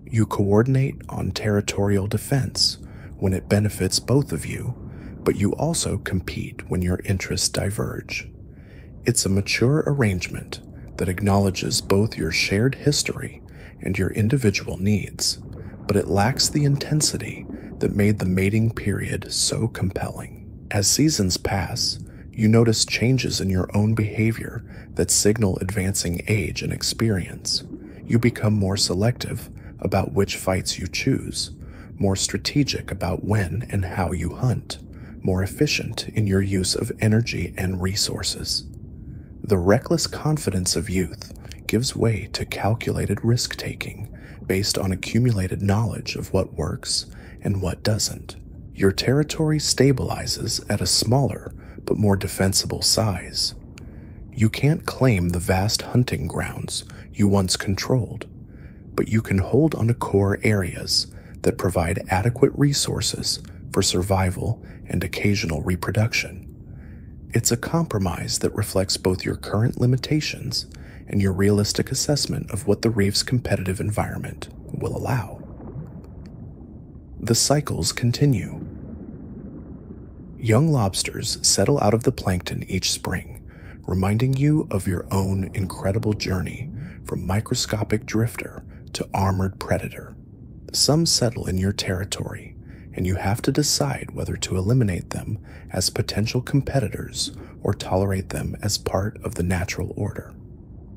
You coordinate on territorial defense when it benefits both of you, but you also compete when your interests diverge. It's a mature arrangement that acknowledges both your shared history and your individual needs, but it lacks the intensity that made the mating period so compelling. As seasons pass, you notice changes in your own behavior that signal advancing age and experience. You become more selective about which fights you choose, more strategic about when and how you hunt, more efficient in your use of energy and resources. The reckless confidence of youth gives way to calculated risk-taking based on accumulated knowledge of what works and what doesn't. Your territory stabilizes at a smaller but more defensible size. You can't claim the vast hunting grounds you once controlled, but you can hold onto core areas that provide adequate resources for survival and occasional reproduction. It's a compromise that reflects both your current limitations and your realistic assessment of what the reef's competitive environment will allow. The cycles continue. Young lobsters settle out of the plankton each spring, reminding you of your own incredible journey from microscopic drifter to armored predator. Some settle in your territory, and you have to decide whether to eliminate them as potential competitors or tolerate them as part of the natural order.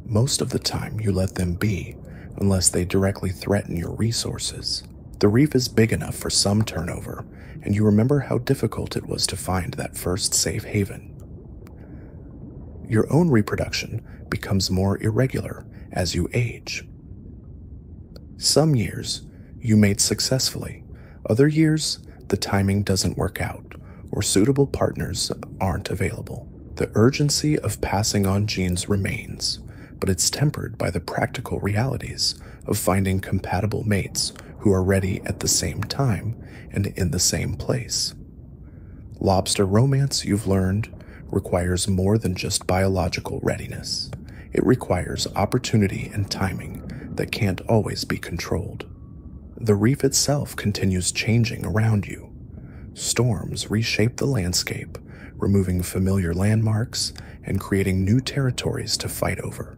Most of the time, you let them be, unless they directly threaten your resources. The reef is big enough for some turnover, and you remember how difficult it was to find that first safe haven. Your own reproduction becomes more irregular as you age. Some years, you mate successfully. Other years, the timing doesn't work out, or suitable partners aren't available. The urgency of passing on genes remains, but it's tempered by the practical realities of finding compatible mates who are ready at the same time and in the same place. Lobster romance, you've learned, requires more than just biological readiness. It requires opportunity and timing that can't always be controlled. The reef itself continues changing around you. Storms reshape the landscape, removing familiar landmarks and creating new territories to fight over.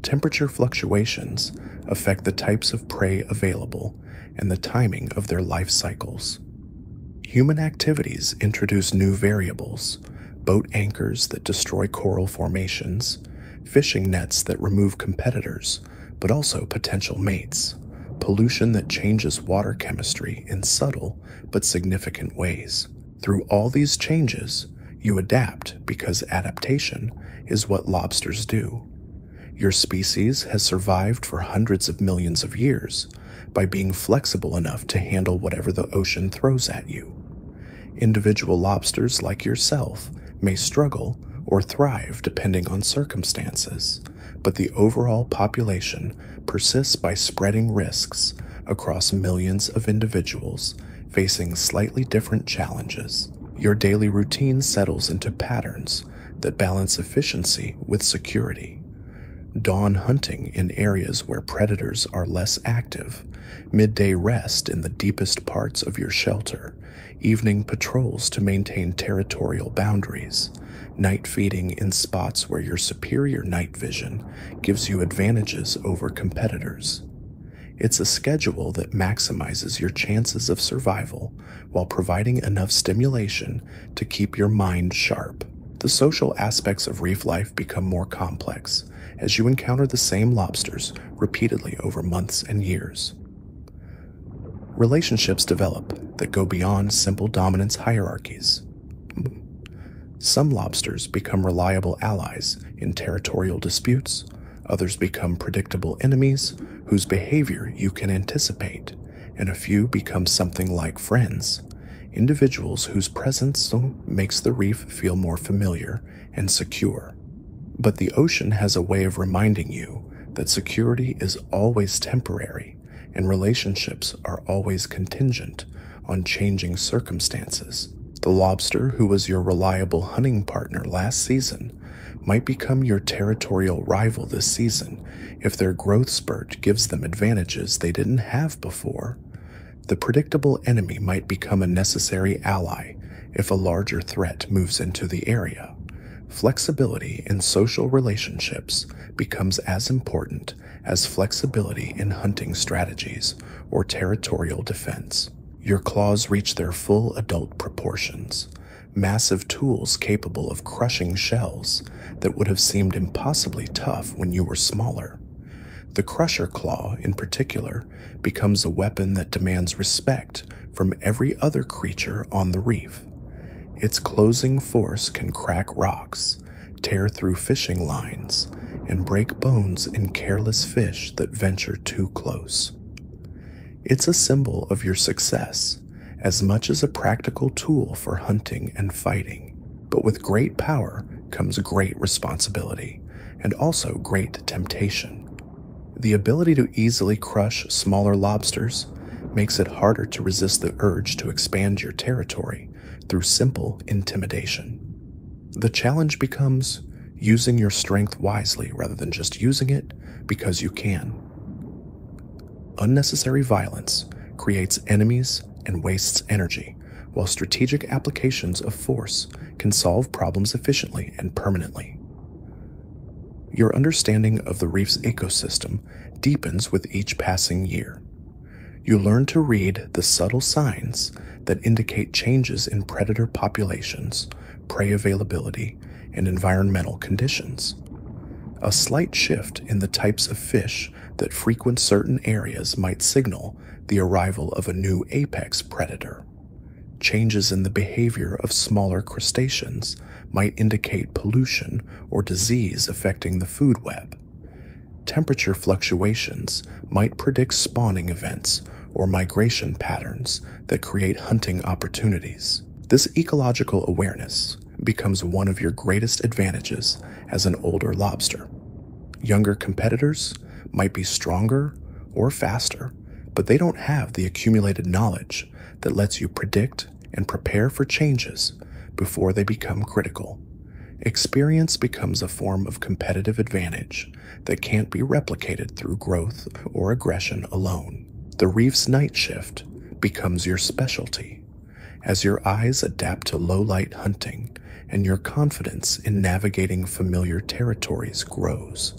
Temperature fluctuations affect the types of prey available and the timing of their life cycles. Human activities introduce new variables: boat anchors that destroy coral formations, fishing nets that remove competitors, but also potential mates, pollution that changes water chemistry in subtle but significant ways. Through all these changes, you adapt because adaptation is what lobsters do. Your species has survived for hundreds of millions of years by being flexible enough to handle whatever the ocean throws at you. Individual lobsters like yourself may struggle or thrive depending on circumstances, but the overall population persists by spreading risks across millions of individuals facing slightly different challenges. Your daily routine settles into patterns that balance efficiency with security. Dawn hunting in areas where predators are less active, midday rest in the deepest parts of your shelter, evening patrols to maintain territorial boundaries, night feeding in spots where your superior night vision gives you advantages over competitors. It's a schedule that maximizes your chances of survival while providing enough stimulation to keep your mind sharp. The social aspects of reef life become more complex as you encounter the same lobsters repeatedly over months and years. Relationships develop that go beyond simple dominance hierarchies. Some lobsters become reliable allies in territorial disputes, others become predictable enemies whose behavior you can anticipate, and a few become something like friends, individuals whose presence makes the reef feel more familiar and secure. But the ocean has a way of reminding you that security is always temporary and relationships are always contingent on changing circumstances. The lobster who was your reliable hunting partner last season might become your territorial rival this season if their growth spurt gives them advantages they didn't have before. The predictable enemy might become a necessary ally if a larger threat moves into the area. Flexibility in social relationships becomes as important as flexibility in hunting strategies or territorial defense. Your claws reach their full adult proportions, massive tools capable of crushing shells that would have seemed impossibly tough when you were smaller. The crusher claw, in particular, becomes a weapon that demands respect from every other creature on the reef. Its closing force can crack rocks, tear through fishing lines, and break bones in careless fish that venture too close. It's a symbol of your success, as much as a practical tool for hunting and fighting. But with great power comes great responsibility, and also great temptation. The ability to easily crush smaller lobsters makes it harder to resist the urge to expand your territory through simple intimidation. The challenge becomes using your strength wisely rather than just using it because you can. Unnecessary violence creates enemies and wastes energy, while strategic applications of force can solve problems efficiently and permanently. Your understanding of the reef's ecosystem deepens with each passing year. You learn to read the subtle signs that indicate changes in predator populations, prey availability, and environmental conditions. A slight shift in the types of fish that frequent certain areas might signal the arrival of a new apex predator. Changes in the behavior of smaller crustaceans might indicate pollution or disease affecting the food web. Temperature fluctuations might predict spawning events or migration patterns that create hunting opportunities. This ecological awareness becomes one of your greatest advantages as an older lobster. Younger competitors might be stronger or faster, but they don't have the accumulated knowledge that lets you predict and prepare for changes before they become critical. Experience becomes a form of competitive advantage that can't be replicated through growth or aggression alone. The reef's night shift becomes your specialty, as your eyes adapt to low-light hunting and your confidence in navigating familiar territories grows.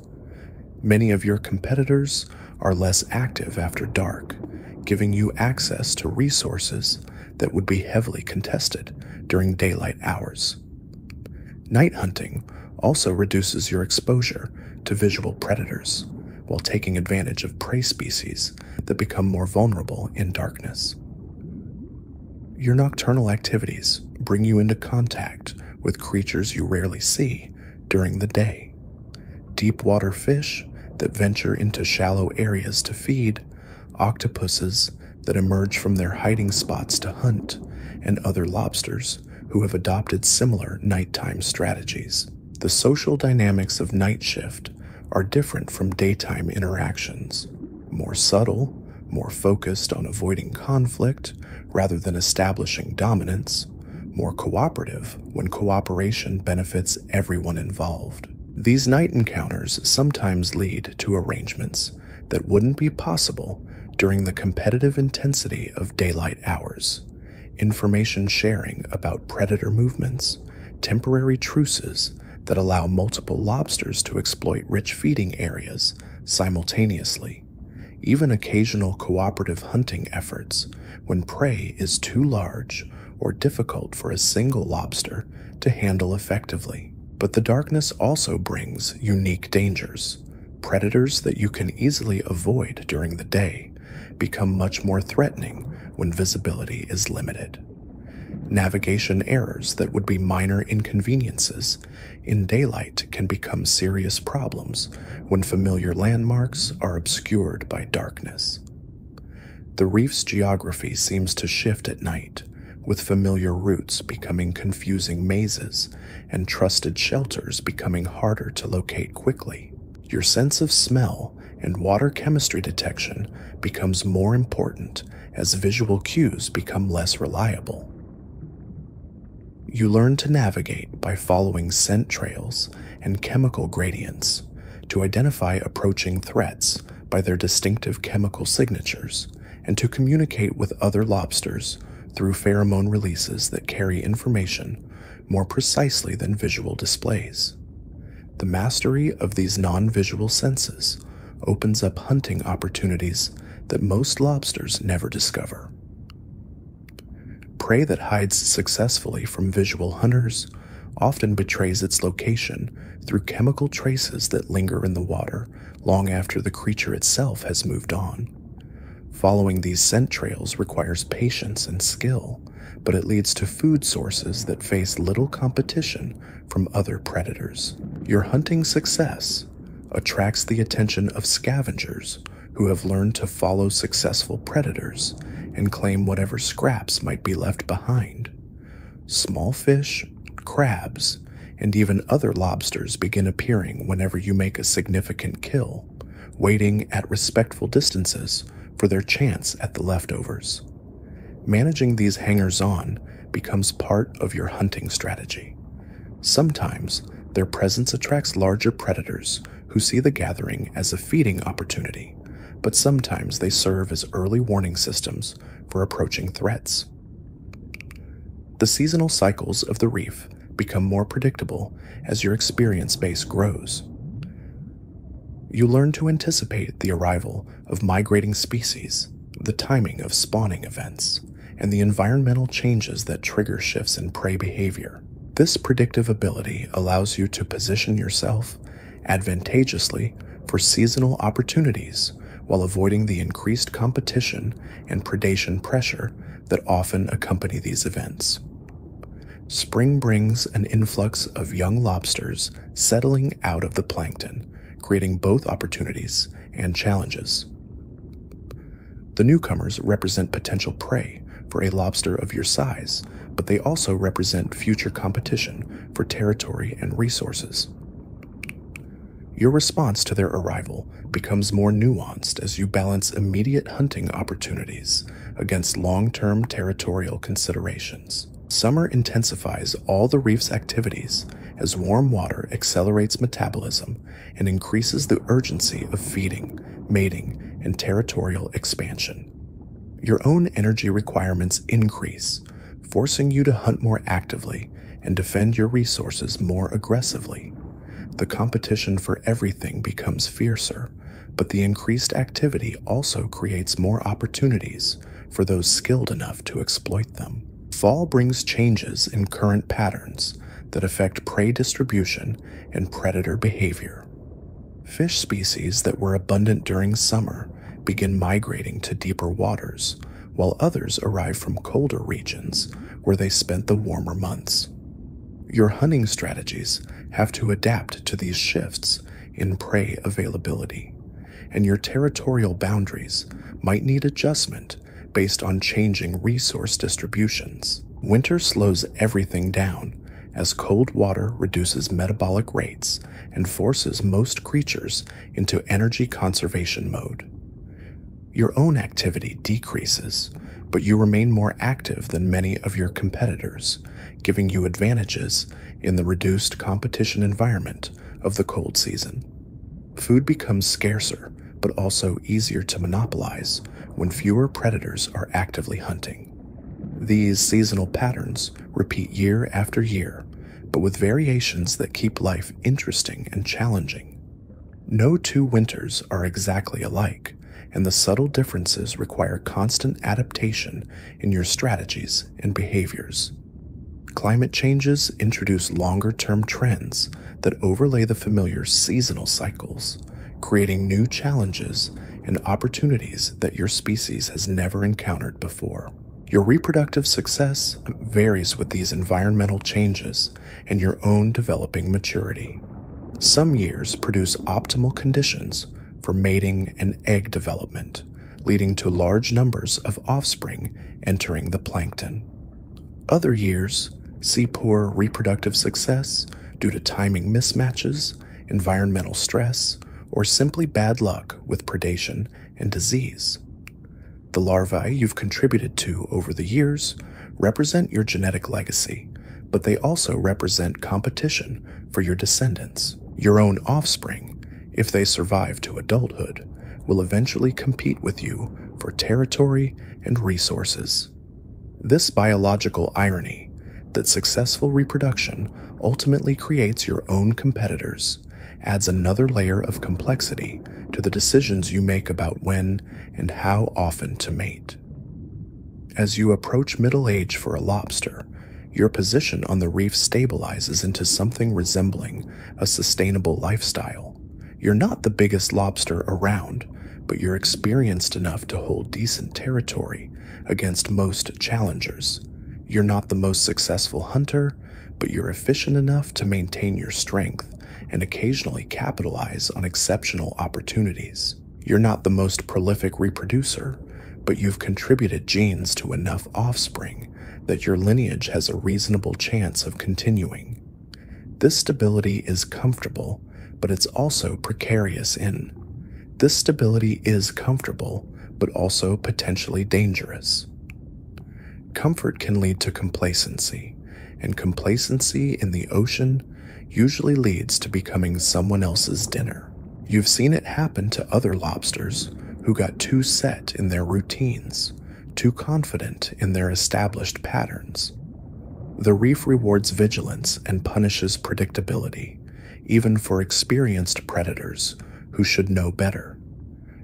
Many of your competitors are less active after dark, giving you access to resources that would be heavily contested during daylight hours. Night hunting also reduces your exposure to visual predators, while taking advantage of prey species that become more vulnerable in darkness. Your nocturnal activities bring you into contact with creatures you rarely see during the day. Deep water fish that venture into shallow areas to feed, octopuses that emerge from their hiding spots to hunt, and other lobsters who have adopted similar nighttime strategies. The social dynamics of night shift are different from daytime interactions, more subtle, more focused on avoiding conflict rather than establishing dominance, more cooperative when cooperation benefits everyone involved. These night encounters sometimes lead to arrangements that wouldn't be possible during the competitive intensity of daylight hours. Information sharing about predator movements, temporary truces that allow multiple lobsters to exploit rich feeding areas simultaneously, even occasional cooperative hunting efforts when prey is too large or difficult for a single lobster to handle effectively. But the darkness also brings unique dangers. Predators that you can easily avoid during the day become much more threatening when visibility is limited. Navigation errors that would be minor inconveniences in daylight can become serious problems when familiar landmarks are obscured by darkness. The reef's geography seems to shift at night, with familiar routes becoming confusing mazes and trusted shelters becoming harder to locate quickly. Your sense of smell and water chemistry detection becomes more important as visual cues become less reliable. You learn to navigate by following scent trails and chemical gradients to identify approaching threats by their distinctive chemical signatures and to communicate with other lobsters through pheromone releases that carry information more precisely than visual displays. The mastery of these non-visual senses opens up hunting opportunities that most lobsters never discover. Prey that hides successfully from visual hunters often betrays its location through chemical traces that linger in the water long after the creature itself has moved on. Following these scent trails requires patience and skill, but it leads to food sources that face little competition from other predators. Your hunting success attracts the attention of scavengers who have learned to follow successful predators and claim whatever scraps might be left behind. Small fish, crabs, and even other lobsters begin appearing whenever you make a significant kill, waiting at respectful distances for their chance at the leftovers. Managing these hangers-on becomes part of your hunting strategy. Sometimes their presence attracts larger predators who see the gathering as a feeding opportunity, but sometimes they serve as early warning systems for approaching threats. The seasonal cycles of the reef become more predictable as your experience base grows. You learn to anticipate the arrival of migrating species, the timing of spawning events, and the environmental changes that trigger shifts in prey behavior. This predictive ability allows you to position yourself advantageously for seasonal opportunities while avoiding the increased competition and predation pressure that often accompany these events. Spring brings an influx of young lobsters settling out of the plankton, creating both opportunities and challenges. The newcomers represent potential prey for a lobster of your size, but they also represent future competition for territory and resources. Your response to their arrival becomes more nuanced as you balance immediate hunting opportunities against long-term territorial considerations. Summer intensifies all the reef's activities as warm water accelerates metabolism and increases the urgency of feeding, mating, and territorial expansion. Your own energy requirements increase, forcing you to hunt more actively and defend your resources more aggressively. The competition for everything becomes fiercer, but the increased activity also creates more opportunities for those skilled enough to exploit them. Fall brings changes in current patterns that affect prey distribution and predator behavior. Fish species that were abundant during summer begin migrating to deeper waters, while others arrive from colder regions where they spent the warmer months. Your hunting strategies have to adapt to these shifts in prey availability, and your territorial boundaries might need adjustment based on changing resource distributions. Winter slows everything down as cold water reduces metabolic rates and forces most creatures into energy conservation mode. Your own activity decreases, but you remain more active than many of your competitors, giving you advantages in the reduced competition environment of the cold season. Food becomes scarcer, but also easier to monopolize when fewer predators are actively hunting. These seasonal patterns repeat year after year, but with variations that keep life interesting and challenging. No two winters are exactly alike, and the subtle differences require constant adaptation in your strategies and behaviors. Climate changes introduce longer-term trends that overlay the familiar seasonal cycles, creating new challenges and opportunities that your species has never encountered before. Your reproductive success varies with these environmental changes and your own developing maturity. Some years produce optimal conditions for mating and egg development, leading to large numbers of offspring entering the plankton. Other years see poor reproductive success due to timing mismatches, environmental stress, or simply bad luck with predation and disease. The larvae you've contributed to over the years represent your genetic legacy, but they also represent competition for your descendants. Your own offspring, if they survive to adulthood, will eventually compete with you for territory and resources. This biological irony that successful reproduction ultimately creates your own competitors adds another layer of complexity to the decisions you make about when and how often to mate. As you approach middle age for a lobster, Your position on the reef stabilizes into something resembling a sustainable lifestyle. You're not the biggest lobster around, but you're experienced enough to hold decent territory against most challengers. You're not the most successful hunter, but you're efficient enough to maintain your strength and occasionally capitalize on exceptional opportunities. You're not the most prolific reproducer, but you've contributed genes to enough offspring that your lineage has a reasonable chance of continuing. This stability is comfortable, but it's also precarious This stability is comfortable, but also potentially dangerous. Comfort can lead to complacency, and complacency in the ocean usually leads to becoming someone else's dinner. You've seen it happen to other lobsters who got too set in their routines, too confident in their established patterns. The reef rewards vigilance and punishes predictability, even for experienced predators who should know better.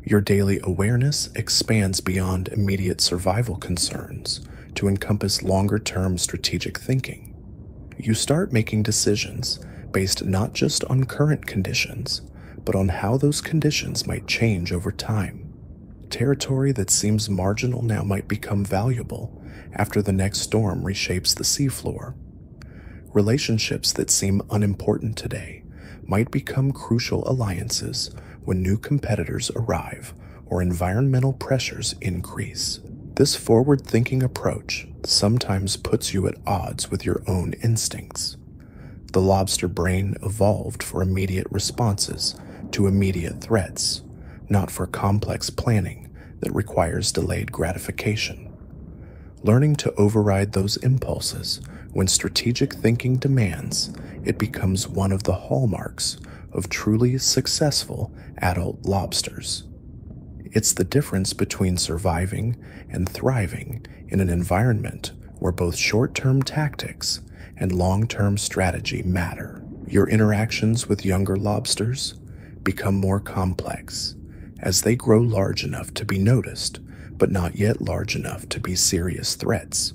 Your daily awareness expands beyond immediate survival concerns to encompass longer-term strategic thinking. You start making decisions based not just on current conditions, but on how those conditions might change over time. Territory that seems marginal now might become valuable after the next storm reshapes the seafloor. Relationships that seem unimportant today might become crucial alliances when new competitors arrive or environmental pressures increase. This forward-thinking approach sometimes puts you at odds with your own instincts. The lobster brain evolved for immediate responses to immediate threats, not for complex planning that requires delayed gratification. Learning to override those impulses when strategic thinking demands it becomes one of the hallmarks of truly successful adult lobsters. It's the difference between surviving and thriving in an environment where both short-term tactics and long-term strategy matter. Your interactions with younger lobsters become more complex as they grow large enough to be noticed, but not yet large enough to be serious threats.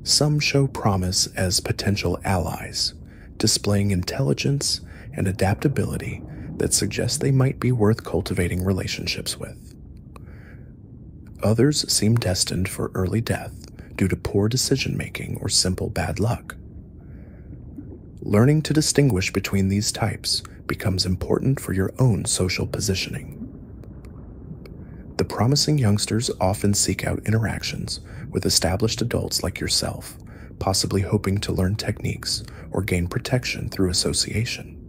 Some show promise as potential allies, displaying intelligence and adaptability that suggest they might be worth cultivating relationships with. Others seem destined for early death due to poor decision-making or simple bad luck. Learning to distinguish between these types becomes important for your own social positioning. The promising youngsters often seek out interactions with established adults like yourself, possibly hoping to learn techniques or gain protection through association.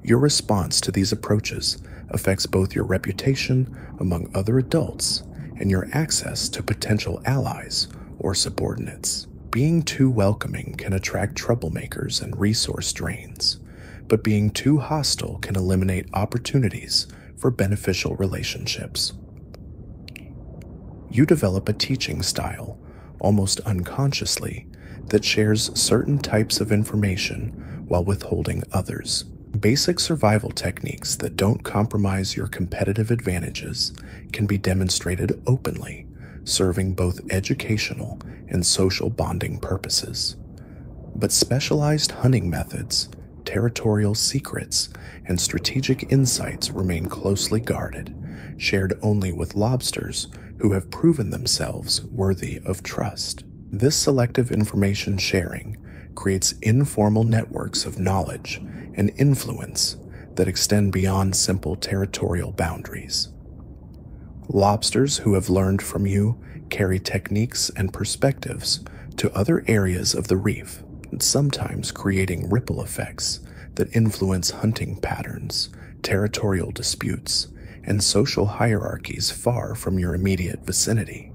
Your response to these approaches affects both your reputation among other adults and your access to potential allies or subordinates. Being too welcoming can attract troublemakers and resource drains, but being too hostile can eliminate opportunities for beneficial relationships. You develop a teaching style, almost unconsciously, that shares certain types of information while withholding others. Basic survival techniques that don't compromise your competitive advantages can be demonstrated openly, serving both educational and social bonding purposes. But specialized hunting methods, territorial secrets, and strategic insights remain closely guarded, shared only with lobsters who have proven themselves worthy of trust. This selective information sharing creates informal networks of knowledge and influence that extend beyond simple territorial boundaries. Lobsters who have learned from you carry techniques and perspectives to other areas of the reef, sometimes creating ripple effects that influence hunting patterns, territorial disputes, and social hierarchies far from your immediate vicinity.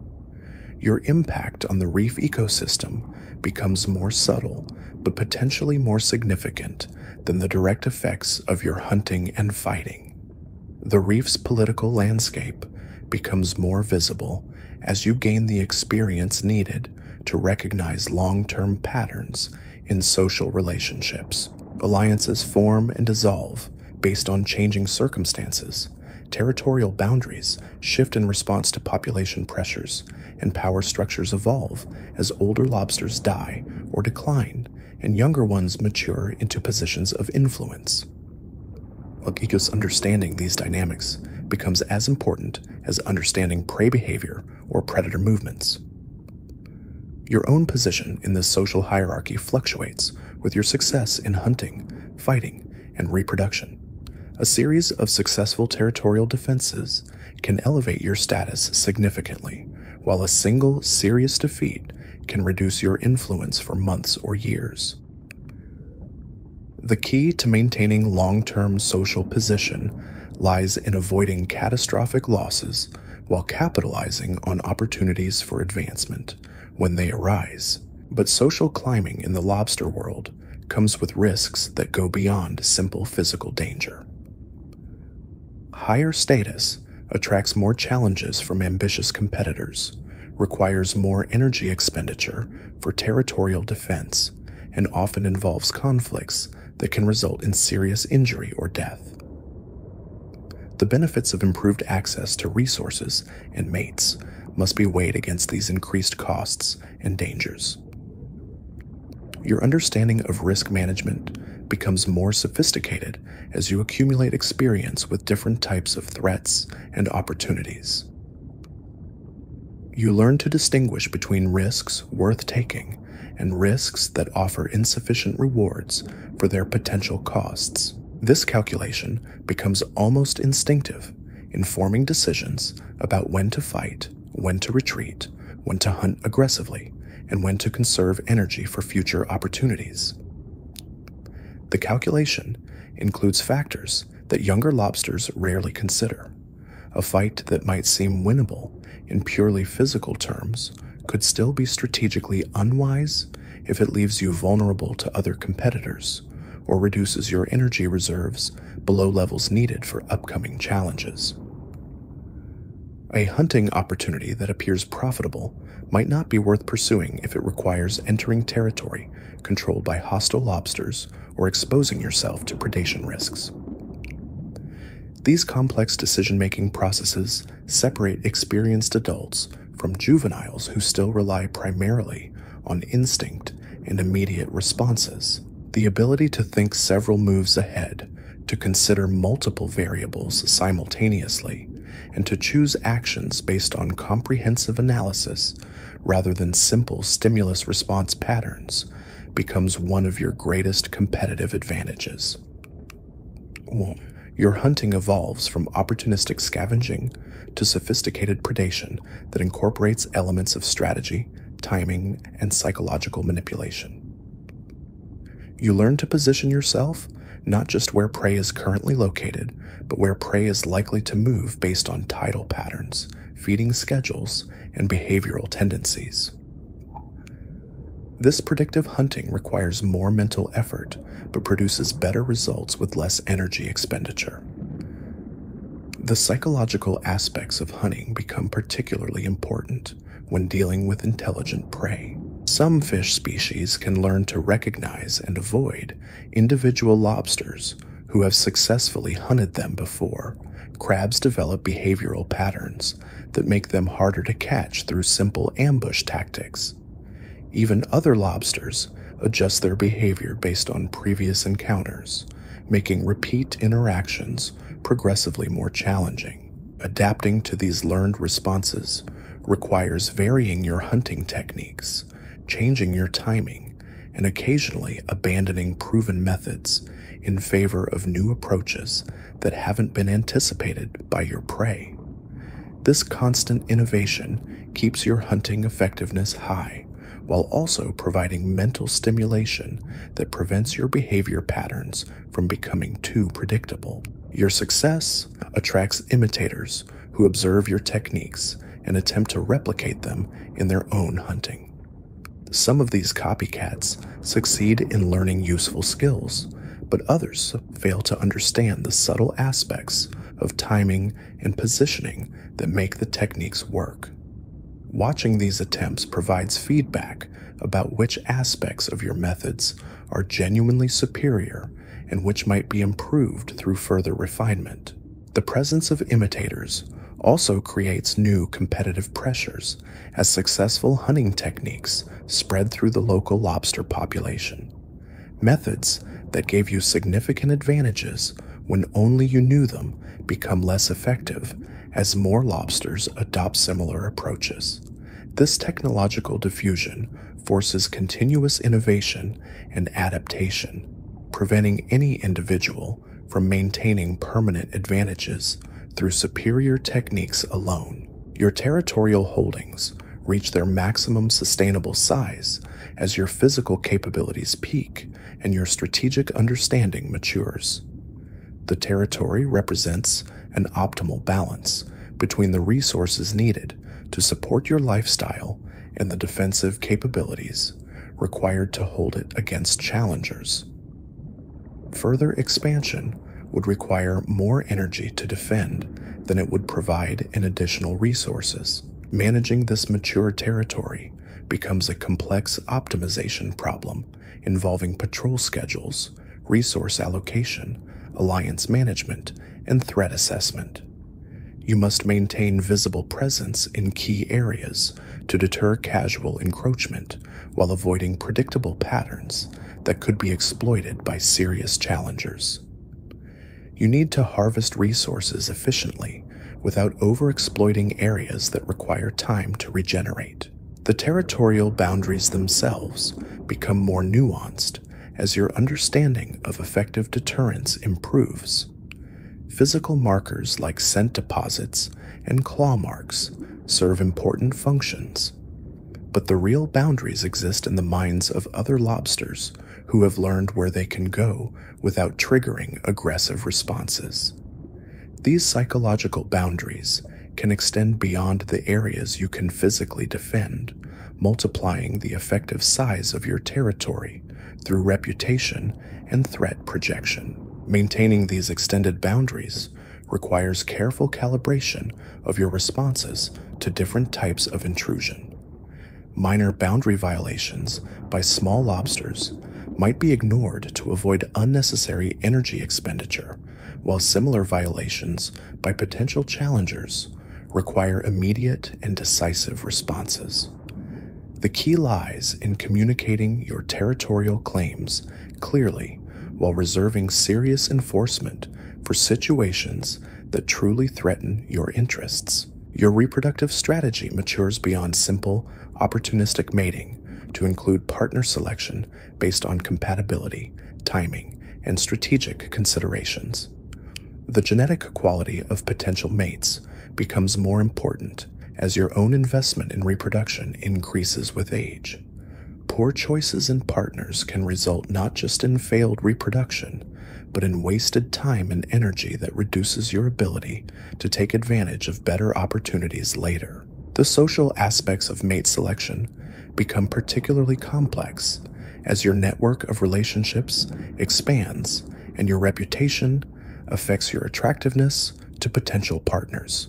Your impact on the reef ecosystem becomes more subtle but potentially more significant than the direct effects of your hunting and fighting. The reef's political landscape becomes more visible as you gain the experience needed to recognize long-term patterns in social relationships. Alliances form and dissolve based on changing circumstances, Territorial boundaries shift in response to population pressures, and power structures evolve as older lobsters die or decline and younger ones mature into positions of influence. Understanding these dynamics becomes as important as understanding prey behavior or predator movements. Your own position in this social hierarchy fluctuates with your success in hunting, fighting, and reproduction. A series of successful territorial defenses can elevate your status significantly, while a single serious defeat can reduce your influence for months or years. The key to maintaining long-term social position lies in avoiding catastrophic losses while capitalizing on opportunities for advancement when they arise. But social climbing in the lobster world comes with risks that go beyond simple physical danger. Higher status attracts more challenges from ambitious competitors, requires more energy expenditure for territorial defense, and often involves conflicts that can result in serious injury or death. The benefits of improved access to resources and mates must be weighed against these increased costs and dangers. Your understanding of risk management becomes more sophisticated as you accumulate experience with different types of threats and opportunities. You learn to distinguish between risks worth taking and risks that offer insufficient rewards for their potential costs. This calculation becomes almost instinctive, informing decisions about when to fight, when to retreat, when to hunt aggressively, and when to conserve energy for future opportunities. The calculation includes factors that younger lobsters rarely consider. A fight that might seem winnable in purely physical terms could still be strategically unwise if it leaves you vulnerable to other competitors or reduces your energy reserves below levels needed for upcoming challenges. A hunting opportunity that appears profitable might not be worth pursuing if it requires entering territory controlled by hostile lobsters or exposing yourself to predation risks. These complex decision-making processes separate experienced adults from juveniles who still rely primarily on instinct and immediate responses. The ability to think several moves ahead, to consider multiple variables simultaneously, and to choose actions based on comprehensive analysis rather than simple stimulus response patterns becomes one of your greatest competitive advantages. Your hunting evolves from opportunistic scavenging to sophisticated predation that incorporates elements of strategy, timing, and psychological manipulation. You learn to position yourself not just where prey is currently located, but where prey is likely to move based on tidal patterns, feeding schedules, and behavioral tendencies. This predictive hunting requires more mental effort, but produces better results with less energy expenditure. The psychological aspects of hunting become particularly important when dealing with intelligent prey. Some fish species can learn to recognize and avoid individual lobsters who have successfully hunted them before. Crabs develop behavioral patterns that make them harder to catch through simple ambush tactics. Even other lobsters adjust their behavior based on previous encounters, making repeat interactions progressively more challenging. Adapting to these learned responses requires varying your hunting techniques, changing your timing, and occasionally abandoning proven methods in favor of new approaches that haven't been anticipated by your prey. This constant innovation keeps your hunting effectiveness high, while also providing mental stimulation that prevents your behavior patterns from becoming too predictable. Your success attracts imitators who observe your techniques and attempt to replicate them in their own hunting. Some of these copycats succeed in learning useful skills, but others fail to understand the subtle aspects of timing and positioning that make the techniques work. Watching these attempts provides feedback about which aspects of your methods are genuinely superior and which might be improved through further refinement. The presence of imitators also creates new competitive pressures as successful hunting techniques spread through the local lobster population. Methods that gave you significant advantages when only you knew them become less effective as more lobsters adopt similar approaches. This technological diffusion forces continuous innovation and adaptation, preventing any individual from maintaining permanent advantages through superior techniques alone. Your territorial holdings reach their maximum sustainable size as your physical capabilities peak and your strategic understanding matures. The territory represents an optimal balance between the resources needed to support your lifestyle and the defensive capabilities required to hold it against challengers. Further expansion would require more energy to defend than it would provide in additional resources. Managing this mature territory becomes a complex optimization problem involving patrol schedules, resource allocation, alliance management, and threat assessment. You must maintain visible presence in key areas to deter casual encroachment while avoiding predictable patterns that could be exploited by serious challengers. You need to harvest resources efficiently without overexploiting areas that require time to regenerate. The territorial boundaries themselves become more nuanced as your understanding of effective deterrence improves. Physical markers like scent deposits and claw marks serve important functions, but the real boundaries exist in the minds of other lobsters who have learned where they can go without triggering aggressive responses. These psychological boundaries can extend beyond the areas you can physically defend, multiplying the effective size of your territory through reputation and threat projection. Maintaining these extended boundaries requires careful calibration of your responses to different types of intrusion. Minor boundary violations by small lobsters might be ignored to avoid unnecessary energy expenditure, while similar violations by potential challengers require immediate and decisive responses. The key lies in communicating your territorial claims clearly while reserving serious enforcement for situations that truly threaten your interests. Your reproductive strategy matures beyond simple, opportunistic mating to include partner selection based on compatibility, timing, and strategic considerations. The genetic quality of potential mates becomes more important as your own investment in reproduction increases with age. Poor choices in partners can result not just in failed reproduction, but in wasted time and energy that reduces your ability to take advantage of better opportunities later. The social aspects of mate selection become particularly complex as your network of relationships expands and your reputation affects your attractiveness to potential partners.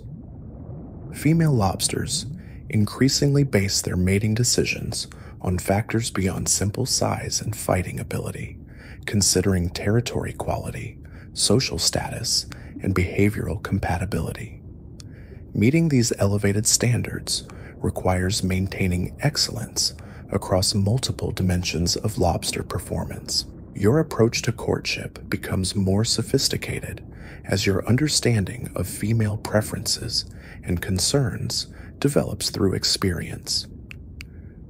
Female lobsters increasingly base their mating decisions on factors beyond simple size and fighting ability, considering territory quality, social status, and behavioral compatibility. Meeting these elevated standards requires maintaining excellence across multiple dimensions of lobster performance. Your approach to courtship becomes more sophisticated as your understanding of female preferences and concerns develops through experience.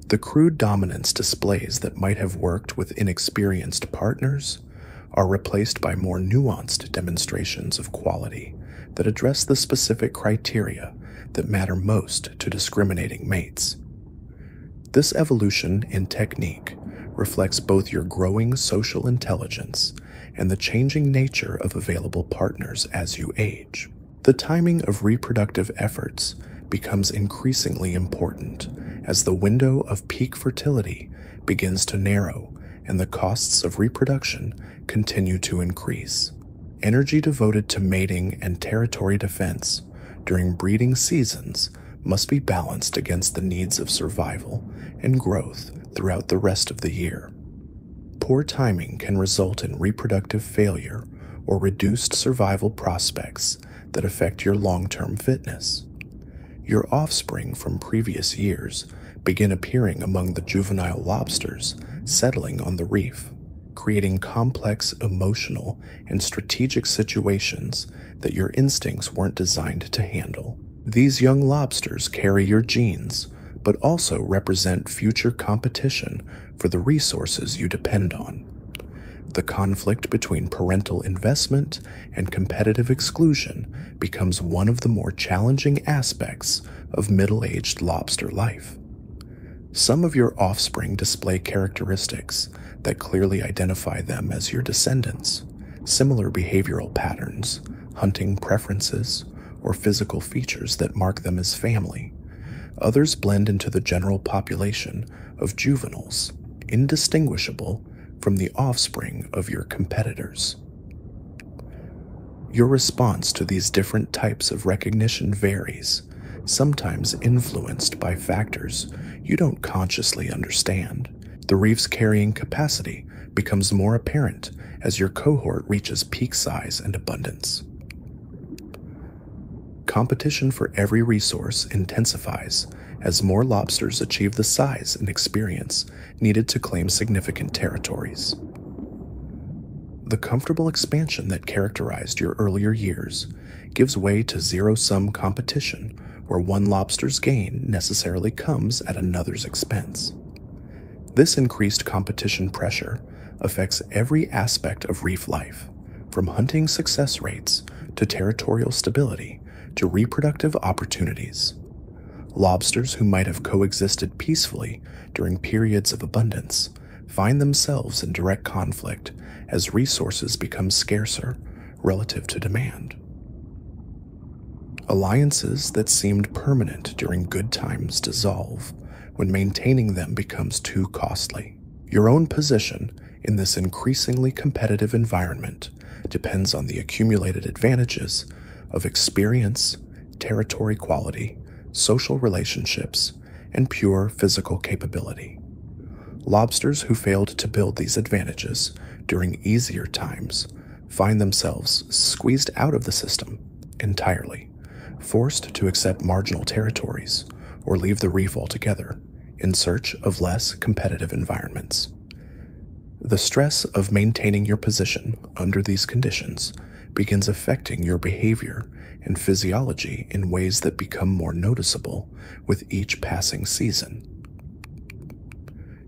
The crude dominance displays that might have worked with inexperienced partners are replaced by more nuanced demonstrations of quality that address the specific criteria that matter most to discriminating mates. This evolution in technique reflects both your growing social intelligence and the changing nature of available partners as you age. The timing of reproductive efforts becomes increasingly important as the window of peak fertility begins to narrow and the costs of reproduction continue to increase. Energy devoted to mating and territory defense during breeding seasons must be balanced against the needs of survival and growth throughout the rest of the year. Poor timing can result in reproductive failure or reduced survival prospects that affect your long-term fitness. Your offspring from previous years begin appearing among the juvenile lobsters settling on the reef, creating complex emotional and strategic situations that your instincts weren't designed to handle. These young lobsters carry your genes, but also represent future competition for the resources you depend on. The conflict between parental investment and competitive exclusion becomes one of the more challenging aspects of middle-aged lobster life. Some of your offspring display characteristics that clearly identify them as your descendants, similar behavioral patterns, hunting preferences, or physical features that mark them as family. Others blend into the general population of juveniles, indistinguishable from the offspring of your competitors. Your response to these different types of recognition varies, sometimes influenced by factors you don't consciously understand. The reef's carrying capacity becomes more apparent as your cohort reaches peak size and abundance. Competition for every resource intensifies as more lobsters achieve the size and experience needed to claim significant territories. The comfortable expansion that characterized your earlier years gives way to zero-sum competition, where one lobster's gain necessarily comes at another's expense. This increased competition pressure affects every aspect of reef life, from hunting success rates to territorial stability to reproductive opportunities. Lobsters who might have coexisted peacefully during periods of abundance find themselves in direct conflict as resources become scarcer relative to demand. Alliances that seemed permanent during good times dissolve when maintaining them becomes too costly. Your own position in this increasingly competitive environment depends on the accumulated advantages of experience, territory quality, social relationships, and pure physical capability. Lobsters who failed to build these advantages during easier times find themselves squeezed out of the system entirely, forced to accept marginal territories or leave the reef altogether in search of less competitive environments. The stress of maintaining your position under these conditions begins affecting your behavior and physiology in ways that become more noticeable with each passing season.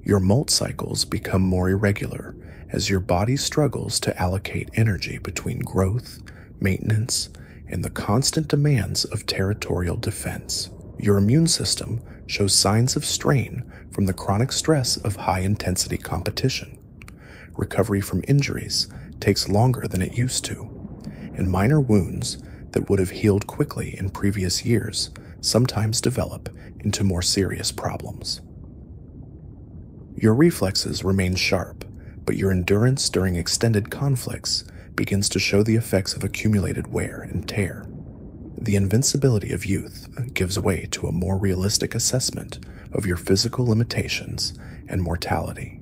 Your molt cycles become more irregular as your body struggles to allocate energy between growth, maintenance, and the constant demands of territorial defense. Your immune system shows signs of strain from the chronic stress of high-intensity competition. Recovery from injuries takes longer than it used to, and minor wounds that would have healed quickly in previous years sometimes develop into more serious problems. Your reflexes remain sharp, but your endurance during extended conflicts begins to show the effects of accumulated wear and tear. The invincibility of youth gives way to a more realistic assessment of your physical limitations and mortality,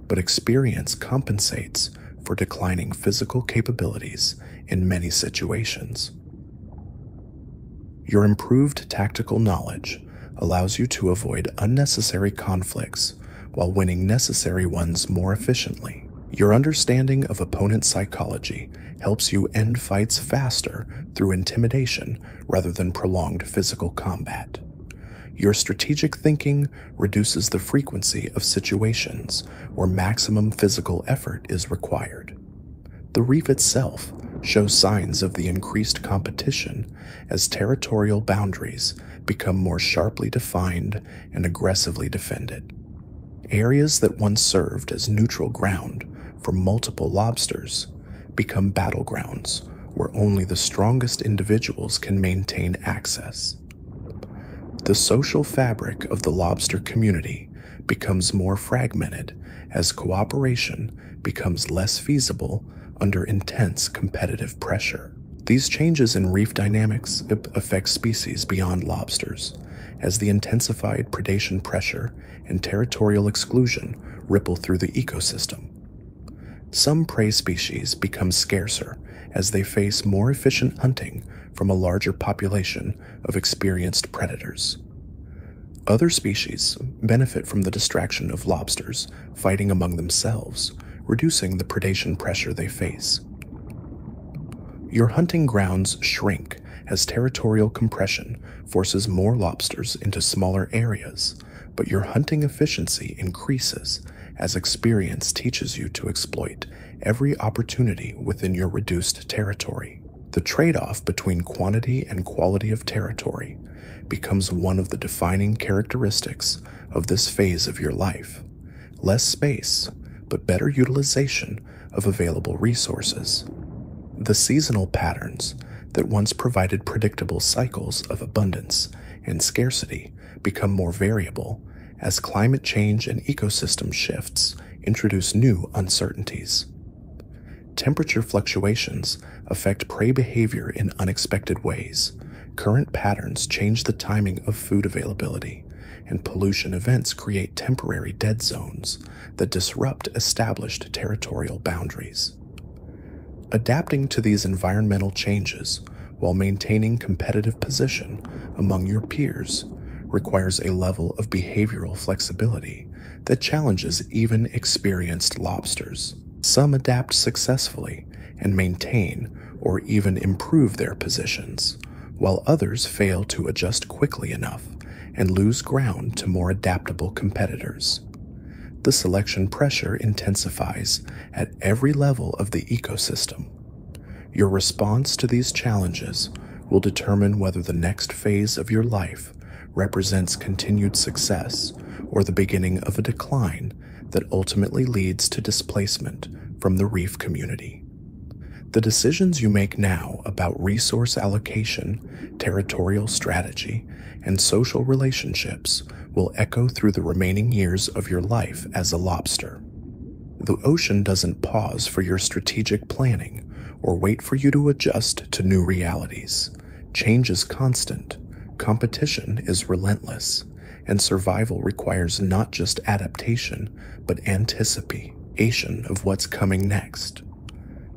but experience compensates for declining physical capabilities in many situations. Your improved tactical knowledge allows you to avoid unnecessary conflicts while winning necessary ones more efficiently. Your understanding of opponent psychology helps you end fights faster through intimidation rather than prolonged physical combat. Your strategic thinking reduces the frequency of situations where maximum physical effort is required. The reef itself shows signs of the increased competition as territorial boundaries become more sharply defined and aggressively defended. Areas that once served as neutral ground for multiple lobsters become battlegrounds where only the strongest individuals can maintain access. The social fabric of the lobster community becomes more fragmented as cooperation becomes less feasible under intense competitive pressure. These changes in reef dynamics affect species beyond lobsters, as the intensified predation pressure and territorial exclusion ripple through the ecosystem. Some prey species become scarcer as they face more efficient hunting from a larger population of experienced predators. Other species benefit from the distraction of lobsters fighting among themselves, reducing the predation pressure they face. Your hunting grounds shrink as territorial compression forces more lobsters into smaller areas, but your hunting efficiency increases as experience teaches you to exploit every opportunity within your reduced territory. The trade-off between quantity and quality of territory becomes one of the defining characteristics of this phase of your life. Less space, but better utilization of available resources. The seasonal patterns that once provided predictable cycles of abundance and scarcity become more variable as climate change and ecosystem shifts introduce new uncertainties. Temperature fluctuations affect prey behavior in unexpected ways. Current patterns change the timing of food availability, and pollution events create temporary dead zones that disrupt established territorial boundaries. Adapting to these environmental changes while maintaining competitive position among your peers requires a level of behavioral flexibility that challenges even experienced lobsters. Some adapt successfully and maintain or even improve their positions, while others fail to adjust quickly enough and lose ground to more adaptable competitors. The selection pressure intensifies at every level of the ecosystem. Your response to these challenges will determine whether the next phase of your life represents continued success or the beginning of a decline that ultimately leads to displacement from the reef community. The decisions you make now about resource allocation, territorial strategy, and social relationships will echo through the remaining years of your life as a lobster. The ocean doesn't pause for your strategic planning or wait for you to adjust to new realities. Change is constant, competition is relentless, and survival requires not just adaptation, but anticipation of what's coming next.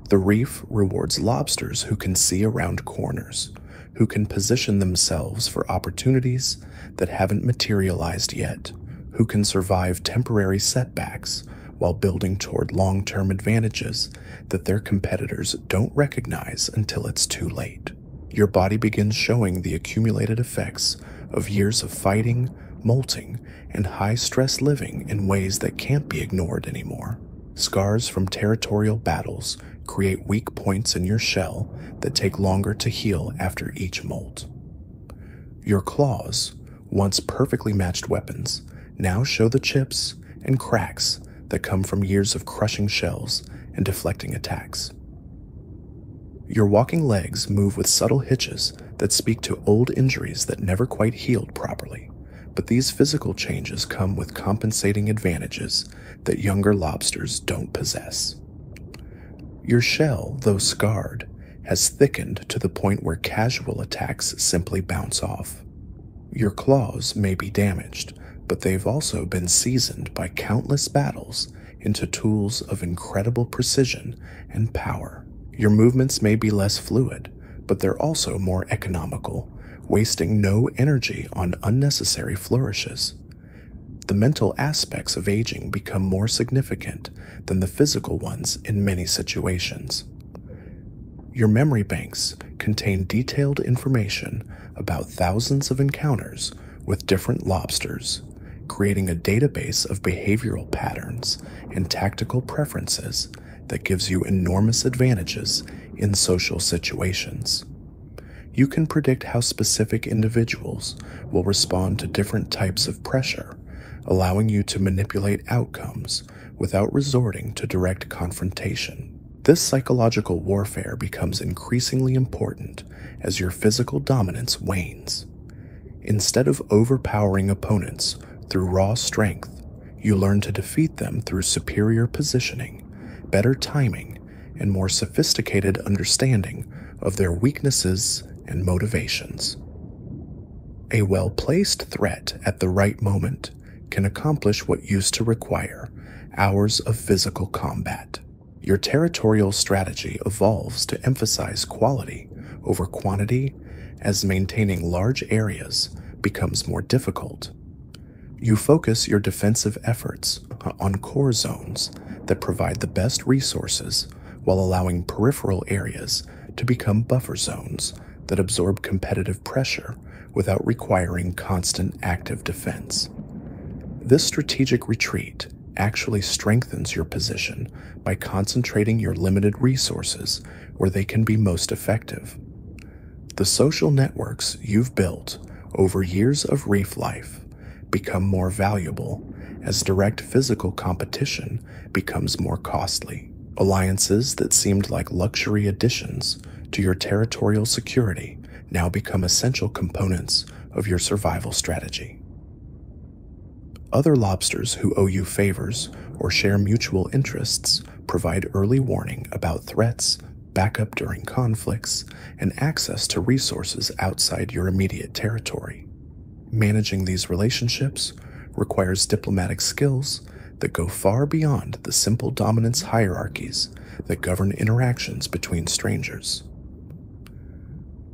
The reef rewards lobsters who can see around corners, who can position themselves for opportunities that haven't materialized yet, who can survive temporary setbacks while building toward long-term advantages that their competitors don't recognize until it's too late. Your body begins showing the accumulated effects of years of fighting, molting, and high-stress living in ways that can't be ignored anymore. Scars from territorial battles create weak points in your shell that take longer to heal after each molt. Your claws, once perfectly matched weapons, now show the chips and cracks that come from years of crushing shells and deflecting attacks. Your walking legs move with subtle hitches that speak to old injuries that never quite healed properly, but these physical changes come with compensating advantages that younger lobsters don't possess. Your shell, though scarred, has thickened to the point where casual attacks simply bounce off. Your claws may be damaged, but they've also been seasoned by countless battles into tools of incredible precision and power. Your movements may be less fluid, but they're also more economical, wasting no energy on unnecessary flourishes. The mental aspects of aging become more significant than the physical ones in many situations. Your memory banks contain detailed information about thousands of encounters with different lobsters, creating a database of behavioral patterns and tactical preferences that gives you enormous advantages in social situations. You can predict how specific individuals will respond to different types of pressure, allowing you to manipulate outcomes without resorting to direct confrontation. This psychological warfare becomes increasingly important as your physical dominance wanes. Instead of overpowering opponents through raw strength, you learn to defeat them through superior positioning, better timing, and more sophisticated understanding of their weaknesses and motivations. A well-placed threat at the right moment can accomplish what used to require hours of physical combat. Your territorial strategy evolves to emphasize quality over quantity as maintaining large areas becomes more difficult. You focus your defensive efforts on core zones that provide the best resources while allowing peripheral areas to become buffer zones that absorb competitive pressure without requiring constant active defense. This strategic retreat actually strengthens your position by concentrating your limited resources where they can be most effective. The social networks you've built over years of reef life become more valuable as direct physical competition becomes more costly. Alliances that seemed like luxury additions to your territorial security now become essential components of your survival strategy. Other lobsters who owe you favors or share mutual interests provide early warning about threats, backup during conflicts, and access to resources outside your immediate territory. Managing these relationships requires diplomatic skills that go far beyond the simple dominance hierarchies that govern interactions between strangers.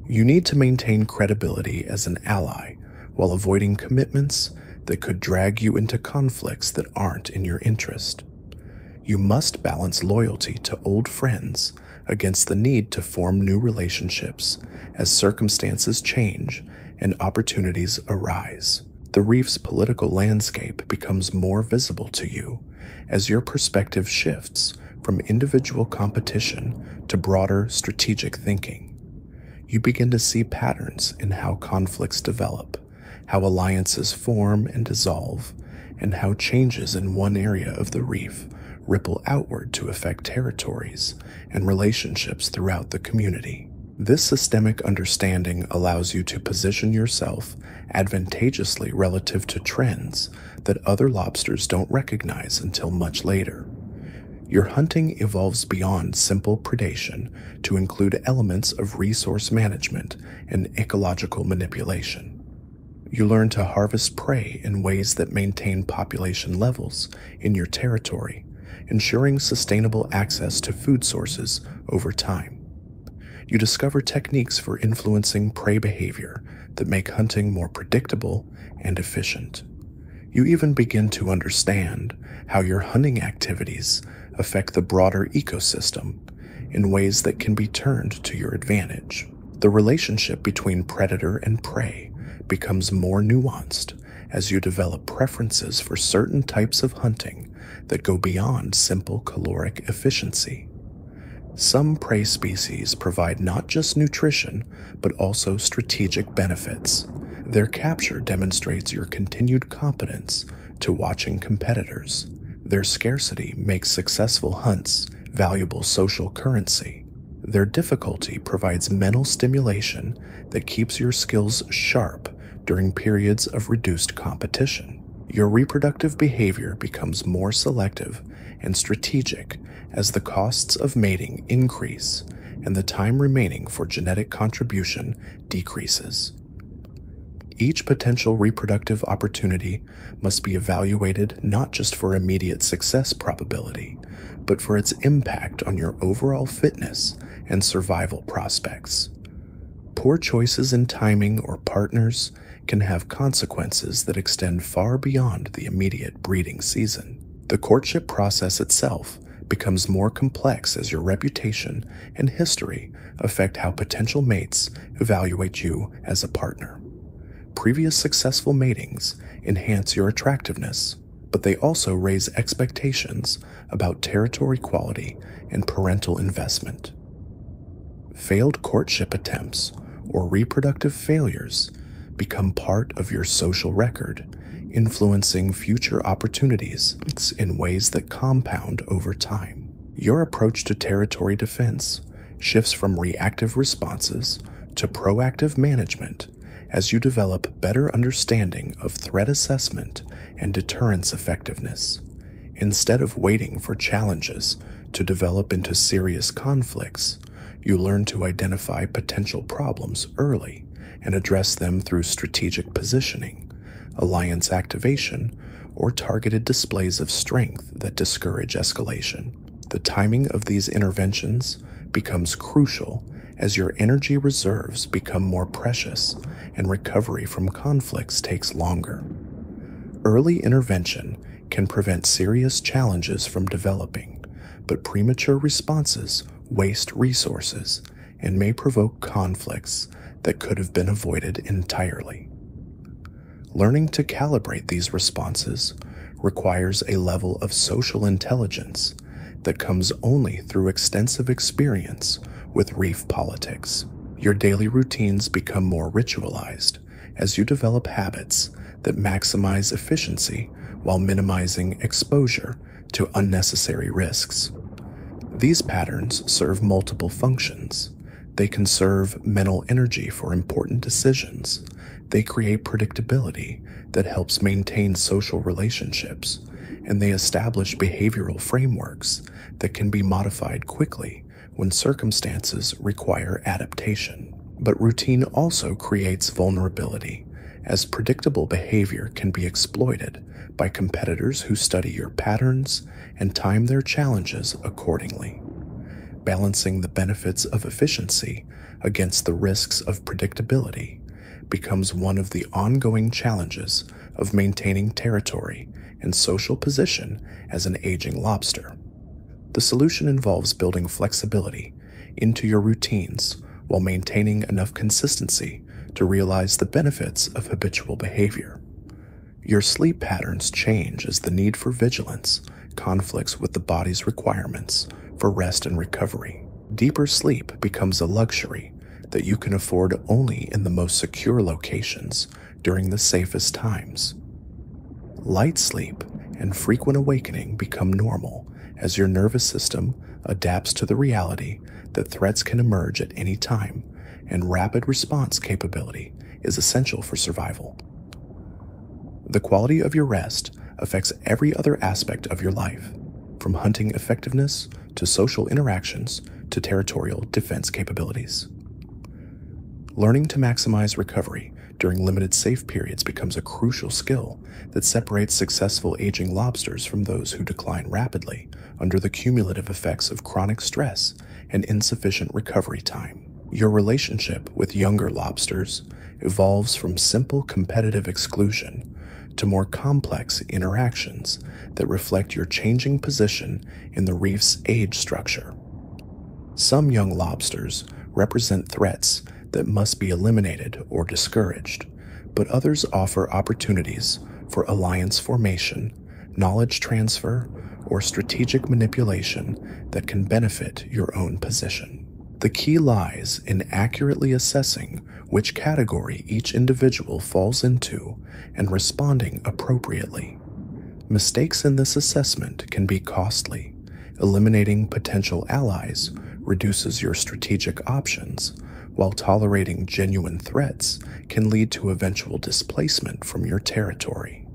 You need to maintain credibility as an ally while avoiding commitments that could drag you into conflicts that aren't in your interest. You must balance loyalty to old friends against the need to form new relationships as circumstances change and opportunities arise. The reef's political landscape becomes more visible to you as your perspective shifts from individual competition to broader strategic thinking. You begin to see patterns in how conflicts develop, how alliances form and dissolve, and how changes in one area of the reef ripple outward to affect territories and relationships throughout the community. This systemic understanding allows you to position yourself advantageously relative to trends that other lobsters don't recognize until much later. Your hunting evolves beyond simple predation to include elements of resource management and ecological manipulation. You learn to harvest prey in ways that maintain population levels in your territory, ensuring sustainable access to food sources over time. You discover techniques for influencing prey behavior that make hunting more predictable and efficient. You even begin to understand how your hunting activities affect the broader ecosystem in ways that can be turned to your advantage. The relationship between predator and prey becomes more nuanced as you develop preferences for certain types of hunting that go beyond simple caloric efficiency. Some prey species provide not just nutrition, but also strategic benefits. Their capture demonstrates your continued competence to watching competitors. Their scarcity makes successful hunts valuable social currency. Their difficulty provides mental stimulation that keeps your skills sharp during periods of reduced competition. Your reproductive behavior becomes more selective and strategic as the costs of mating increase and the time remaining for genetic contribution decreases. Each potential reproductive opportunity must be evaluated not just for immediate success probability, but for its impact on your overall fitness and survival prospects. Poor choices in timing or partners can have consequences that extend far beyond the immediate breeding season. The courtship process itself becomes more complex as your reputation and history affect how potential mates evaluate you as a partner. Previous successful matings enhance your attractiveness, but they also raise expectations about territory quality and parental investment. Failed courtship attempts or reproductive failures become part of your social record, influencing future opportunities in ways that compound over time. Your approach to territory defense shifts from reactive responses to proactive management as you develop better understanding of threat assessment and deterrence effectiveness. Instead of waiting for challenges to develop into serious conflicts, you learn to identify potential problems early and address them through strategic positioning, alliance activation, or targeted displays of strength that discourage escalation. The timing of these interventions becomes crucial as your energy reserves become more precious and recovery from conflicts takes longer. Early intervention can prevent serious challenges from developing, but premature responses waste resources and may provoke conflicts that could have been avoided entirely. Learning to calibrate these responses requires a level of social intelligence that comes only through extensive experience with reef politics. Your daily routines become more ritualized as you develop habits that maximize efficiency while minimizing exposure to unnecessary risks. These patterns serve multiple functions. They conserve mental energy for important decisions. They create predictability that helps maintain social relationships, and they establish behavioral frameworks that can be modified quickly when circumstances require adaptation. But routine also creates vulnerability, as predictable behavior can be exploited by competitors who study your patterns and time their challenges accordingly. Balancing the benefits of efficiency against the risks of predictability becomes one of the ongoing challenges of maintaining territory and social position as an aging lobster. The solution involves building flexibility into your routines while maintaining enough consistency to realize the benefits of habitual behavior. Your sleep patterns change as the need for vigilance conflicts with the body's requirements for rest and recovery. Deeper sleep becomes a luxury that you can afford only in the most secure locations during the safest times. Light sleep and frequent awakening become normal as your nervous system adapts to the reality that threats can emerge at any time, and rapid response capability is essential for survival. The quality of your rest affects every other aspect of your life, from hunting effectiveness to social interactions to territorial defense capabilities. Learning to maximize recovery during limited safe periods becomes a crucial skill that separates successful aging lobsters from those who decline rapidly under the cumulative effects of chronic stress and insufficient recovery time. Your relationship with younger lobsters evolves from simple competitive exclusion to more complex interactions that reflect your changing position in the reef's age structure. Some young lobsters represent threats that must be eliminated or discouraged, but others offer opportunities for alliance formation, knowledge transfer, or strategic manipulation that can benefit your own position. The key lies in accurately assessing which category each individual falls into and responding appropriately. Mistakes in this assessment can be costly. Eliminating potential allies reduces your strategic options, while tolerating genuine threats can lead to eventual displacement from your territory.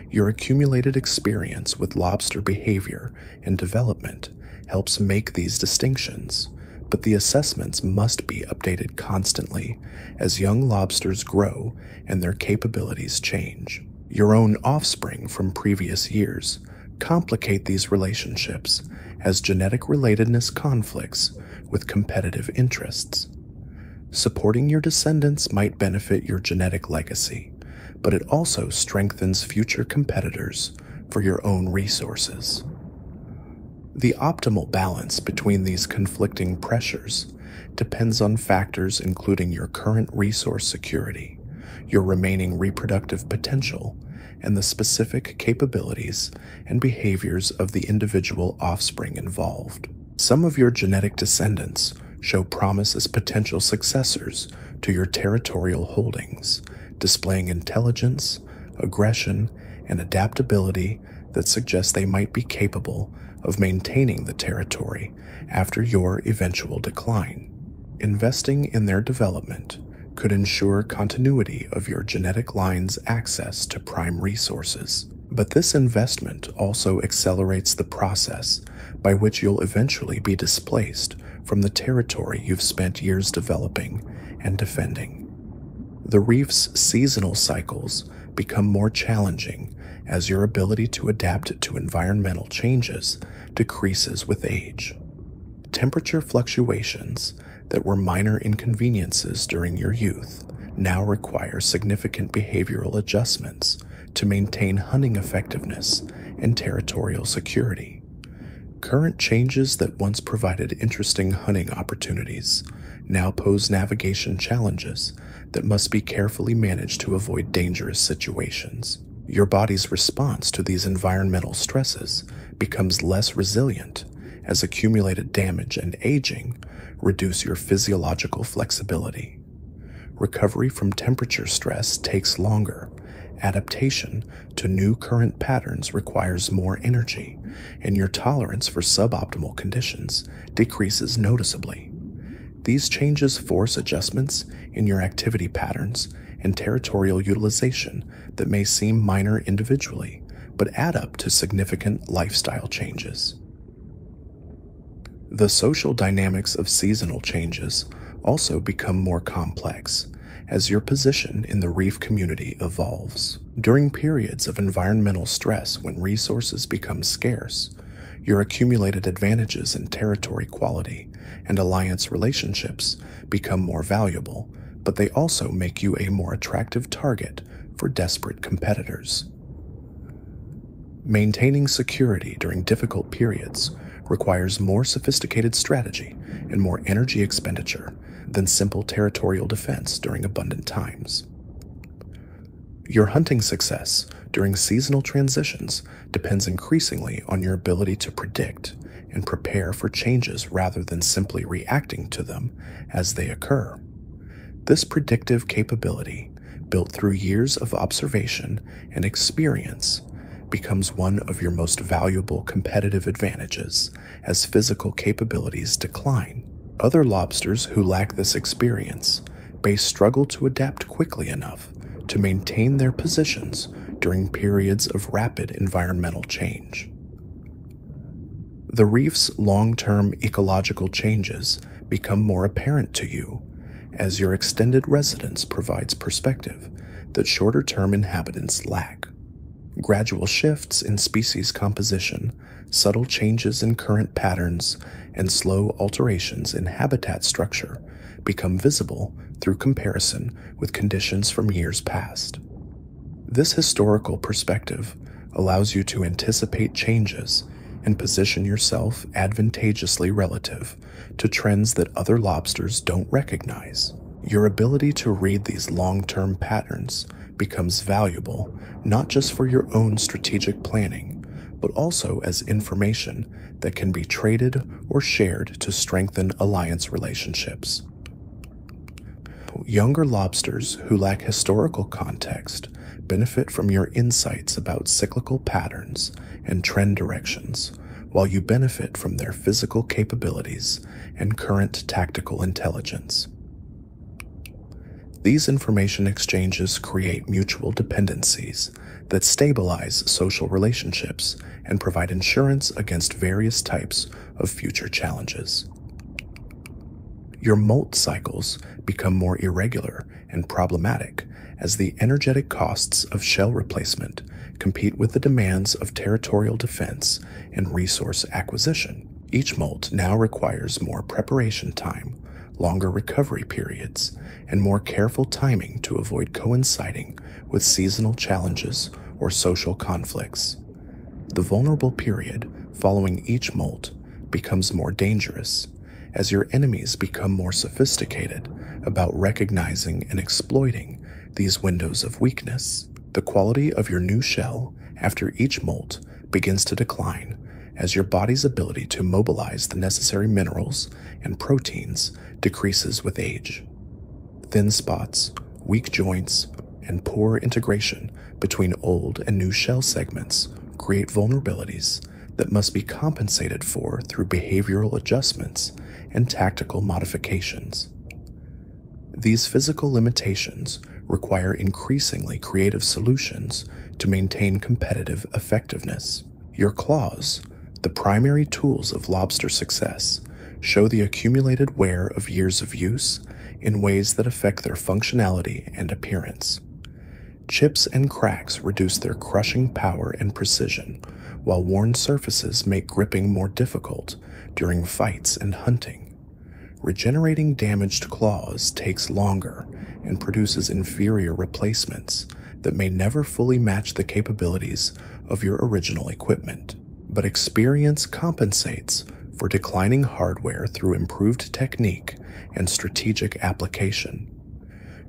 Your accumulated experience with lobster behavior and development helps make these distinctions, but the assessments must be updated constantly as young lobsters grow and their capabilities change. Your own offspring from previous years complicate these relationships as genetic relatedness conflicts with competitive interests. Supporting your descendants might benefit your genetic legacy, but it also strengthens future competitors for your own resources. The optimal balance between these conflicting pressures depends on factors including your current resource security, your remaining reproductive potential, and the specific capabilities and behaviors of the individual offspring involved. Some of your genetic descendants show promise as potential successors to your territorial holdings, displaying intelligence, aggression, and adaptability that suggest they might be capable of maintaining the territory after your eventual decline. Investing in their development could ensure continuity of your genetic line's access to prime resources, but this investment also accelerates the process by which you'll eventually be displaced from the territory you've spent years developing and defending. The reef's seasonal cycles become more challenging as your ability to adapt to environmental changes decreases with age. Temperature fluctuations that were minor inconveniences during your youth now require significant behavioral adjustments to maintain hunting effectiveness and territorial security. Current changes that once provided interesting hunting opportunities now pose navigation challenges that must be carefully managed to avoid dangerous situations. Your body's response to these environmental stresses becomes less resilient as accumulated damage and aging reduce your physiological flexibility. Recovery from temperature stress takes longer. Adaptation to new current patterns requires more energy, and your tolerance for suboptimal conditions decreases noticeably. These changes force adjustments in your activity patterns and territorial utilization that may seem minor individually, but add up to significant lifestyle changes. The social dynamics of seasonal changes also become more complex as your position in the reef community evolves. During periods of environmental stress when resources become scarce, your accumulated advantages in territory quality and alliance relationships become more valuable, but they also make you a more attractive target for desperate competitors. Maintaining security during difficult periods requires more sophisticated strategy and more energy expenditure than simple territorial defense during abundant times. Your hunting success during seasonal transitions depends increasingly on your ability to predict and prepare for changes rather than simply reacting to them as they occur. This predictive capability, built through years of observation and experience, becomes one of your most valuable competitive advantages as physical capabilities decline. Other lobsters who lack this experience may struggle to adapt quickly enough to maintain their positions during periods of rapid environmental change. The reef's long-term ecological changes become more apparent to you as your extended residence provides perspective that shorter-term inhabitants lack. Gradual shifts in species composition, subtle changes in current patterns, and slow alterations in habitat structure become visible through comparison with conditions from years past. This historical perspective allows you to anticipate changes and position yourself advantageously relative to trends that other lobsters don't recognize. Your ability to read these long-term patterns becomes valuable not just for your own strategic planning, but also as information that can be traded or shared to strengthen alliance relationships. Younger lobsters who lack historical context benefit from your insights about cyclical patterns and trend directions, while you benefit from their physical capabilities and current tactical intelligence. These information exchanges create mutual dependencies that stabilize social relationships and provide insurance against various types of future challenges. Your molt cycles become more irregular and problematic as the energetic costs of shell replacement compete with the demands of territorial defense and resource acquisition. Each molt now requires more preparation time, longer recovery periods, and more careful timing to avoid coinciding with seasonal challenges or social conflicts. The vulnerable period following each molt becomes more dangerous as your enemies become more sophisticated about recognizing and exploiting these windows of weakness. The quality of your new shell after each molt begins to decline as your body's ability to mobilize the necessary minerals and proteins decreases with age. Thin spots, weak joints, and poor integration between old and new shell segments create vulnerabilities that must be compensated for through behavioral adjustments and tactical modifications. These physical limitations require increasingly creative solutions to maintain competitive effectiveness. Your claws, the primary tools of lobster success, show the accumulated wear of years of use in ways that affect their functionality and appearance. Chips and cracks reduce their crushing power and precision, while worn surfaces make gripping more difficult during fights and hunting. Regenerating damaged claws takes longer and produces inferior replacements that may never fully match the capabilities of your original equipment. But experience compensates for declining hardware through improved technique and strategic application.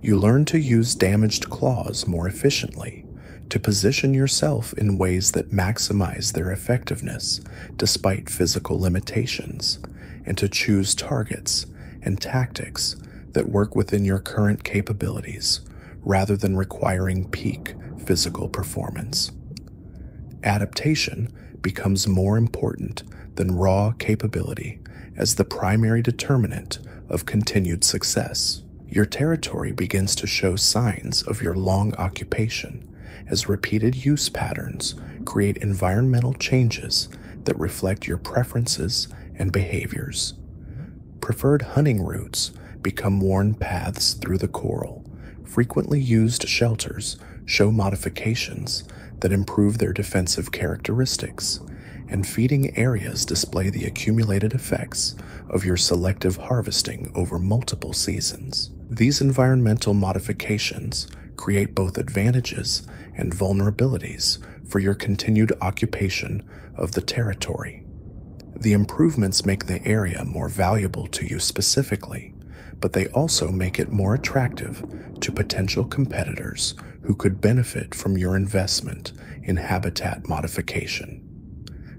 You learn to use damaged claws more efficiently, to position yourself in ways that maximize their effectiveness despite physical limitations, and to choose targets and tactics that work within your current capabilities rather than requiring peak physical performance. Adaptation becomes more important than raw capability as the primary determinant of continued success. Your territory begins to show signs of your long occupation as repeated use patterns create environmental changes that reflect your preferences and behaviors. Preferred hunting routes become worn paths through the coral. Frequently used shelters show modifications that improve their defensive characteristics, and feeding areas display the accumulated effects of your selective harvesting over multiple seasons. These environmental modifications create both advantages and vulnerabilities for your continued occupation of the territory. The improvements make the area more valuable to you specifically, but they also make it more attractive to potential competitors who could benefit from your investment in habitat modification.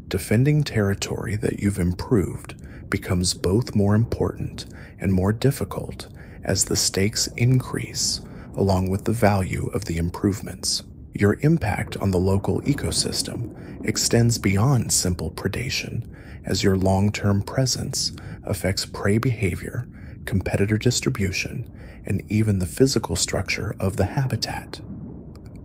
Defending territory that you've improved becomes both more important and more difficult as the stakes increase along with the value of the improvements. Your impact on the local ecosystem extends beyond simple predation as your long-term presence affects prey behavior, competitor distribution, and even the physical structure of the habitat.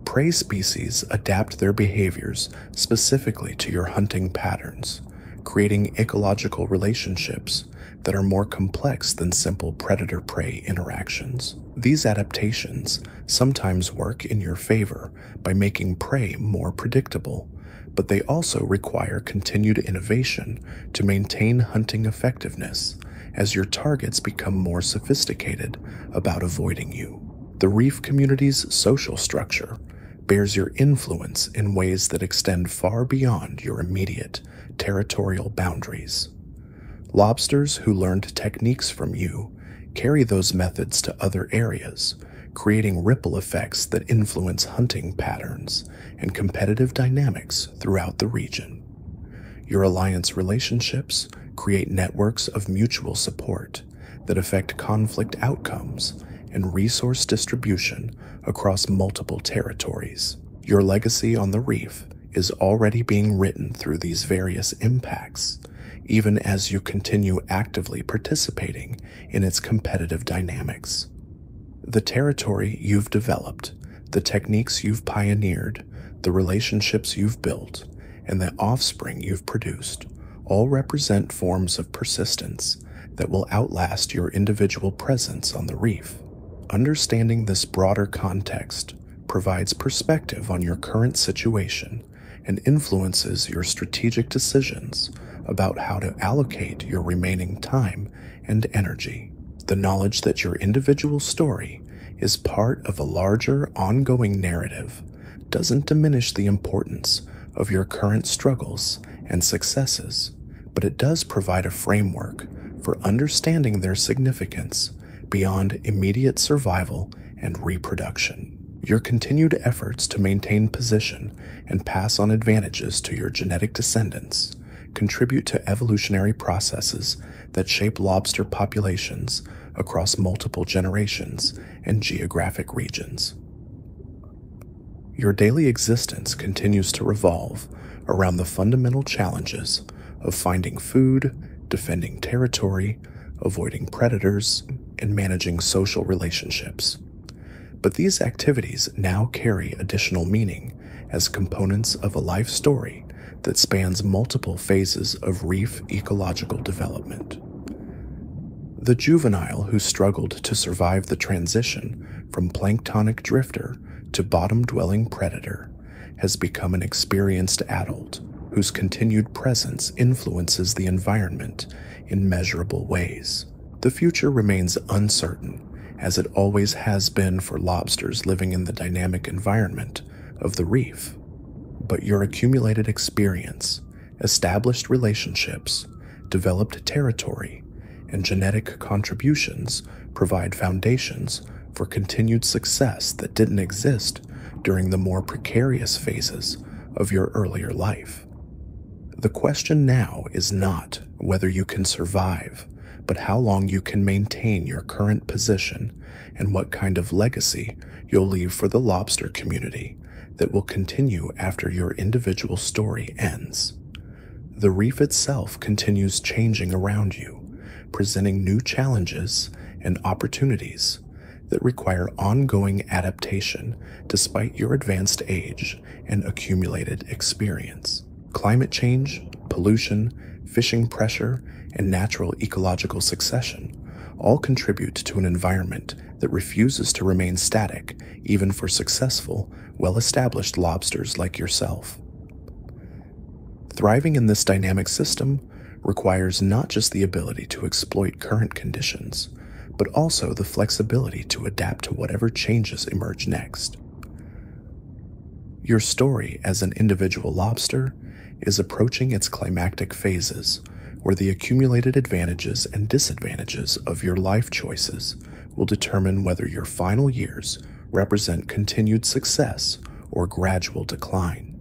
Prey species adapt their behaviors specifically to your hunting patterns, creating ecological relationships that are more complex than simple predator-prey interactions. These adaptations sometimes work in your favor by making prey more predictable, but they also require continued innovation to maintain hunting effectiveness as your targets become more sophisticated about avoiding you. The reef community's social structure bears your influence in ways that extend far beyond your immediate territorial boundaries. Lobsters who learned techniques from you carry those methods to other areas, creating ripple effects that influence hunting patterns and competitive dynamics throughout the region. Your alliance relationships create networks of mutual support that affect conflict outcomes and resource distribution across multiple territories. Your legacy on the reef is already being written through these various impacts, even as you continue actively participating in its competitive dynamics. The territory you've developed, the techniques you've pioneered, the relationships you've built, and the offspring you've produced all represent forms of persistence that will outlast your individual presence on the reef. Understanding this broader context provides perspective on your current situation and influences your strategic decisions about how to allocate your remaining time and energy. The knowledge that your individual story is part of a larger ongoing narrative doesn't diminish the importance of your current struggles and successes, but it does provide a framework for understanding their significance beyond immediate survival and reproduction. Your continued efforts to maintain position and pass on advantages to your genetic descendants contribute to evolutionary processes that shape lobster populations across multiple generations and geographic regions. Your daily existence continues to revolve around the fundamental challenges of finding food, defending territory, avoiding predators, and managing social relationships. But these activities now carry additional meaning as components of a life story that spans multiple phases of reef ecological development. The juvenile who struggled to survive the transition from planktonic drifter to bottom-dwelling predator has become an experienced adult whose continued presence influences the environment in measurable ways. The future remains uncertain, as it always has been for lobsters living in the dynamic environment of the reef. But your accumulated experience, established relationships, developed territory, and genetic contributions provide foundations for continued success that didn't exist during the more precarious phases of your earlier life. The question now is not whether you can survive, but how long you can maintain your current position and what kind of legacy you'll leave for the lobster community that will continue after your individual story ends. The reef itself continues changing around you, presenting new challenges and opportunities that require ongoing adaptation despite your advanced age and accumulated experience. Climate change, pollution, fishing pressure, and natural ecological succession all contribute to an environment that refuses to remain static, even for successful, well-established lobsters like yourself. Thriving in this dynamic system requires not just the ability to exploit current conditions, but also the flexibility to adapt to whatever changes emerge next. Your story as an individual lobster is approaching its climactic phases, where the accumulated advantages and disadvantages of your life choices will determine whether your final years represent continued success or gradual decline.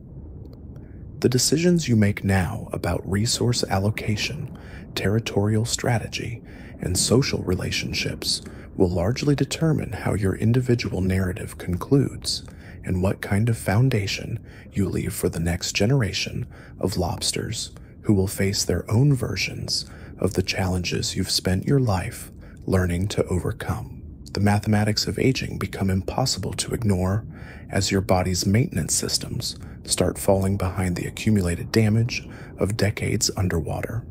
The decisions you make now about resource allocation, territorial strategy, and social relationships will largely determine how your individual narrative concludes and what kind of foundation you leave for the next generation of lobsters who will face their own versions of the challenges you've spent your life learning to overcome. The mathematics of aging become impossible to ignore as your body's maintenance systems start falling behind the accumulated damage of decades underwater.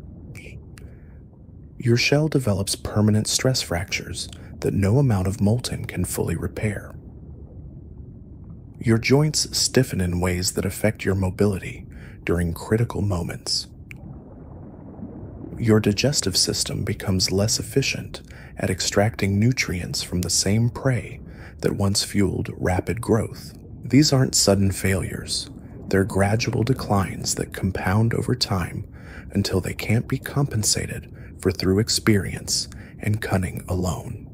Your shell develops permanent stress fractures that no amount of molten can fully repair. Your joints stiffen in ways that affect your mobility during critical moments. Your digestive system becomes less efficient at extracting nutrients from the same prey that once fueled rapid growth. These aren't sudden failures. They're gradual declines that compound over time until they can't be compensated for through experience and cunning alone.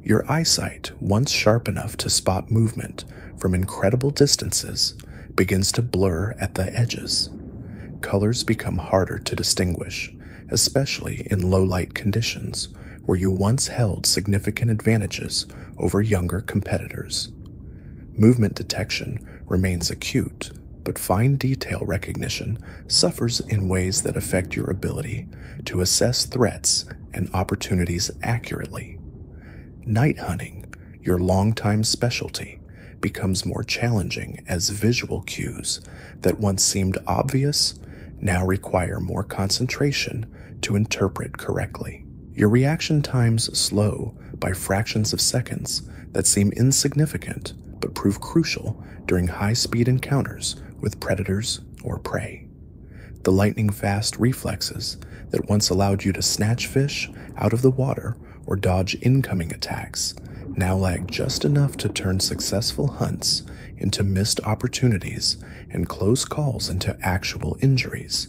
Your eyesight, once sharp enough to spot movement from incredible distances, begins to blur at the edges. Colors become harder to distinguish, especially in low-light conditions where you once held significant advantages over younger competitors. Movement detection remains acute, but fine detail recognition suffers in ways that affect your ability to assess threats and opportunities accurately. Night hunting, your longtime specialty, becomes more challenging as visual cues that once seemed obvious now require more concentration to interpret correctly. Your reaction times slow by fractions of seconds that seem insignificant but prove crucial during high-speed encounters with predators or prey. The lightning-fast reflexes that once allowed you to snatch fish out of the water or dodge incoming attacks now lag just enough to turn successful hunts into missed opportunities and close calls into actual injuries.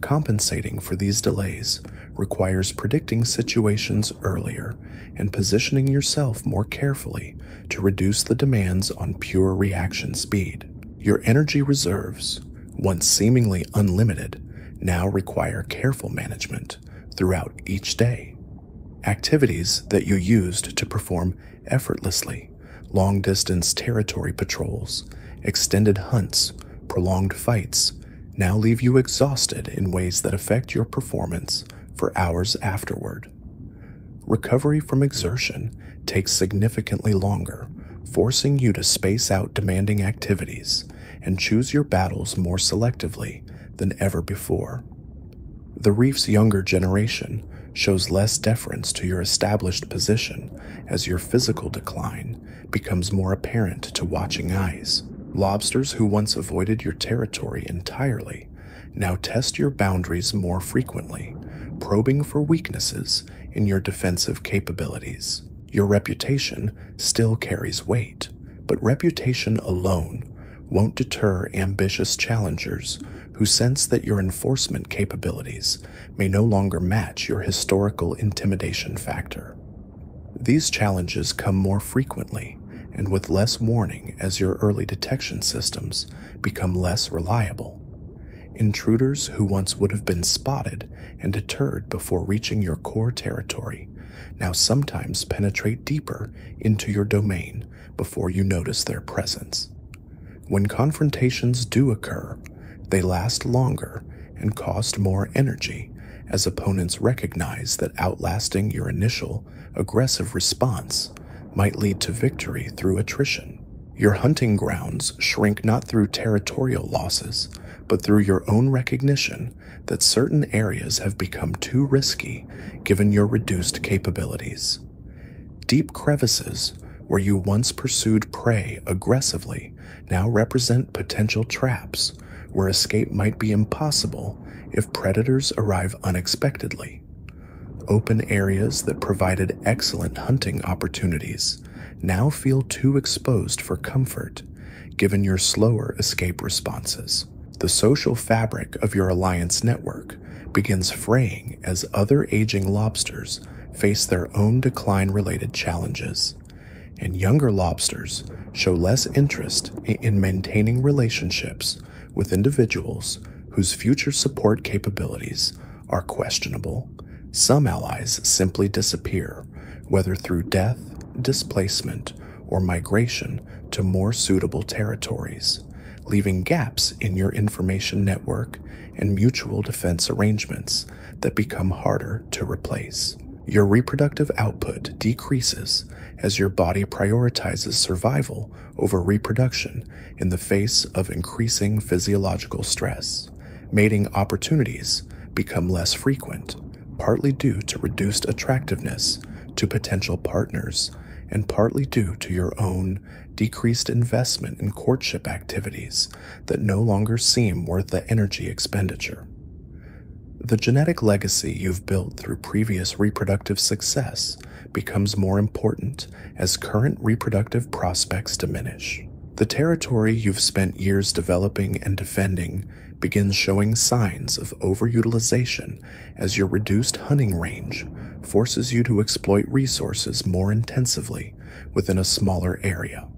Compensating for these delays requires predicting situations earlier and positioning yourself more carefully to reduce the demands on pure reaction speed. Your energy reserves, once seemingly unlimited, now require careful management throughout each day. Activities that you used to perform effortlessly, long-distance territory patrols, extended hunts, prolonged fights, now leave you exhausted in ways that affect your performance for hours afterward. Recovery from exertion takes significantly longer, forcing you to space out demanding activities and choose your battles more selectively than ever before. The reef's younger generation shows less deference to your established position as your physical decline becomes more apparent to watching eyes. Lobsters who once avoided your territory entirely now test your boundaries more frequently, probing for weaknesses in your defensive capabilities. Your reputation still carries weight, but reputation alone won't deter ambitious challengers who sense that your enforcement capabilities may no longer match your historical intimidation factor. These challenges come more frequently and with less warning as your early detection systems become less reliable. Intruders who once would have been spotted and deterred before reaching your core territory now sometimes penetrate deeper into your domain before you notice their presence. When confrontations do occur, they last longer and cost more energy as opponents recognize that outlasting your initial aggressive response might lead to victory through attrition. Your hunting grounds shrink not through territorial losses, but through your own recognition that certain areas have become too risky given your reduced capabilities. Deep crevices where you once pursued prey aggressively now represent potential traps where escape might be impossible if predators arrive unexpectedly. Open areas that provided excellent hunting opportunities now feel too exposed for comfort, given your slower escape responses. The social fabric of your alliance network begins fraying as other aging lobsters face their own decline-related challenges, and younger lobsters show less interest in maintaining relationships with individuals whose future support capabilities are questionable. Some allies simply disappear, whether through death, displacement, or migration to more suitable territories, leaving gaps in your information network and mutual defense arrangements that become harder to replace. Your reproductive output decreases as your body prioritizes survival over reproduction in the face of increasing physiological stress. Mating opportunities become less frequent, partly due to reduced attractiveness to potential partners, and partly due to your own decreased investment in courtship activities that no longer seem worth the energy expenditure. The genetic legacy you've built through previous reproductive success becomes more important as current reproductive prospects diminish. The territory you've spent years developing and defending begins showing signs of overutilization as your reduced hunting range forces you to exploit resources more intensively within a smaller area.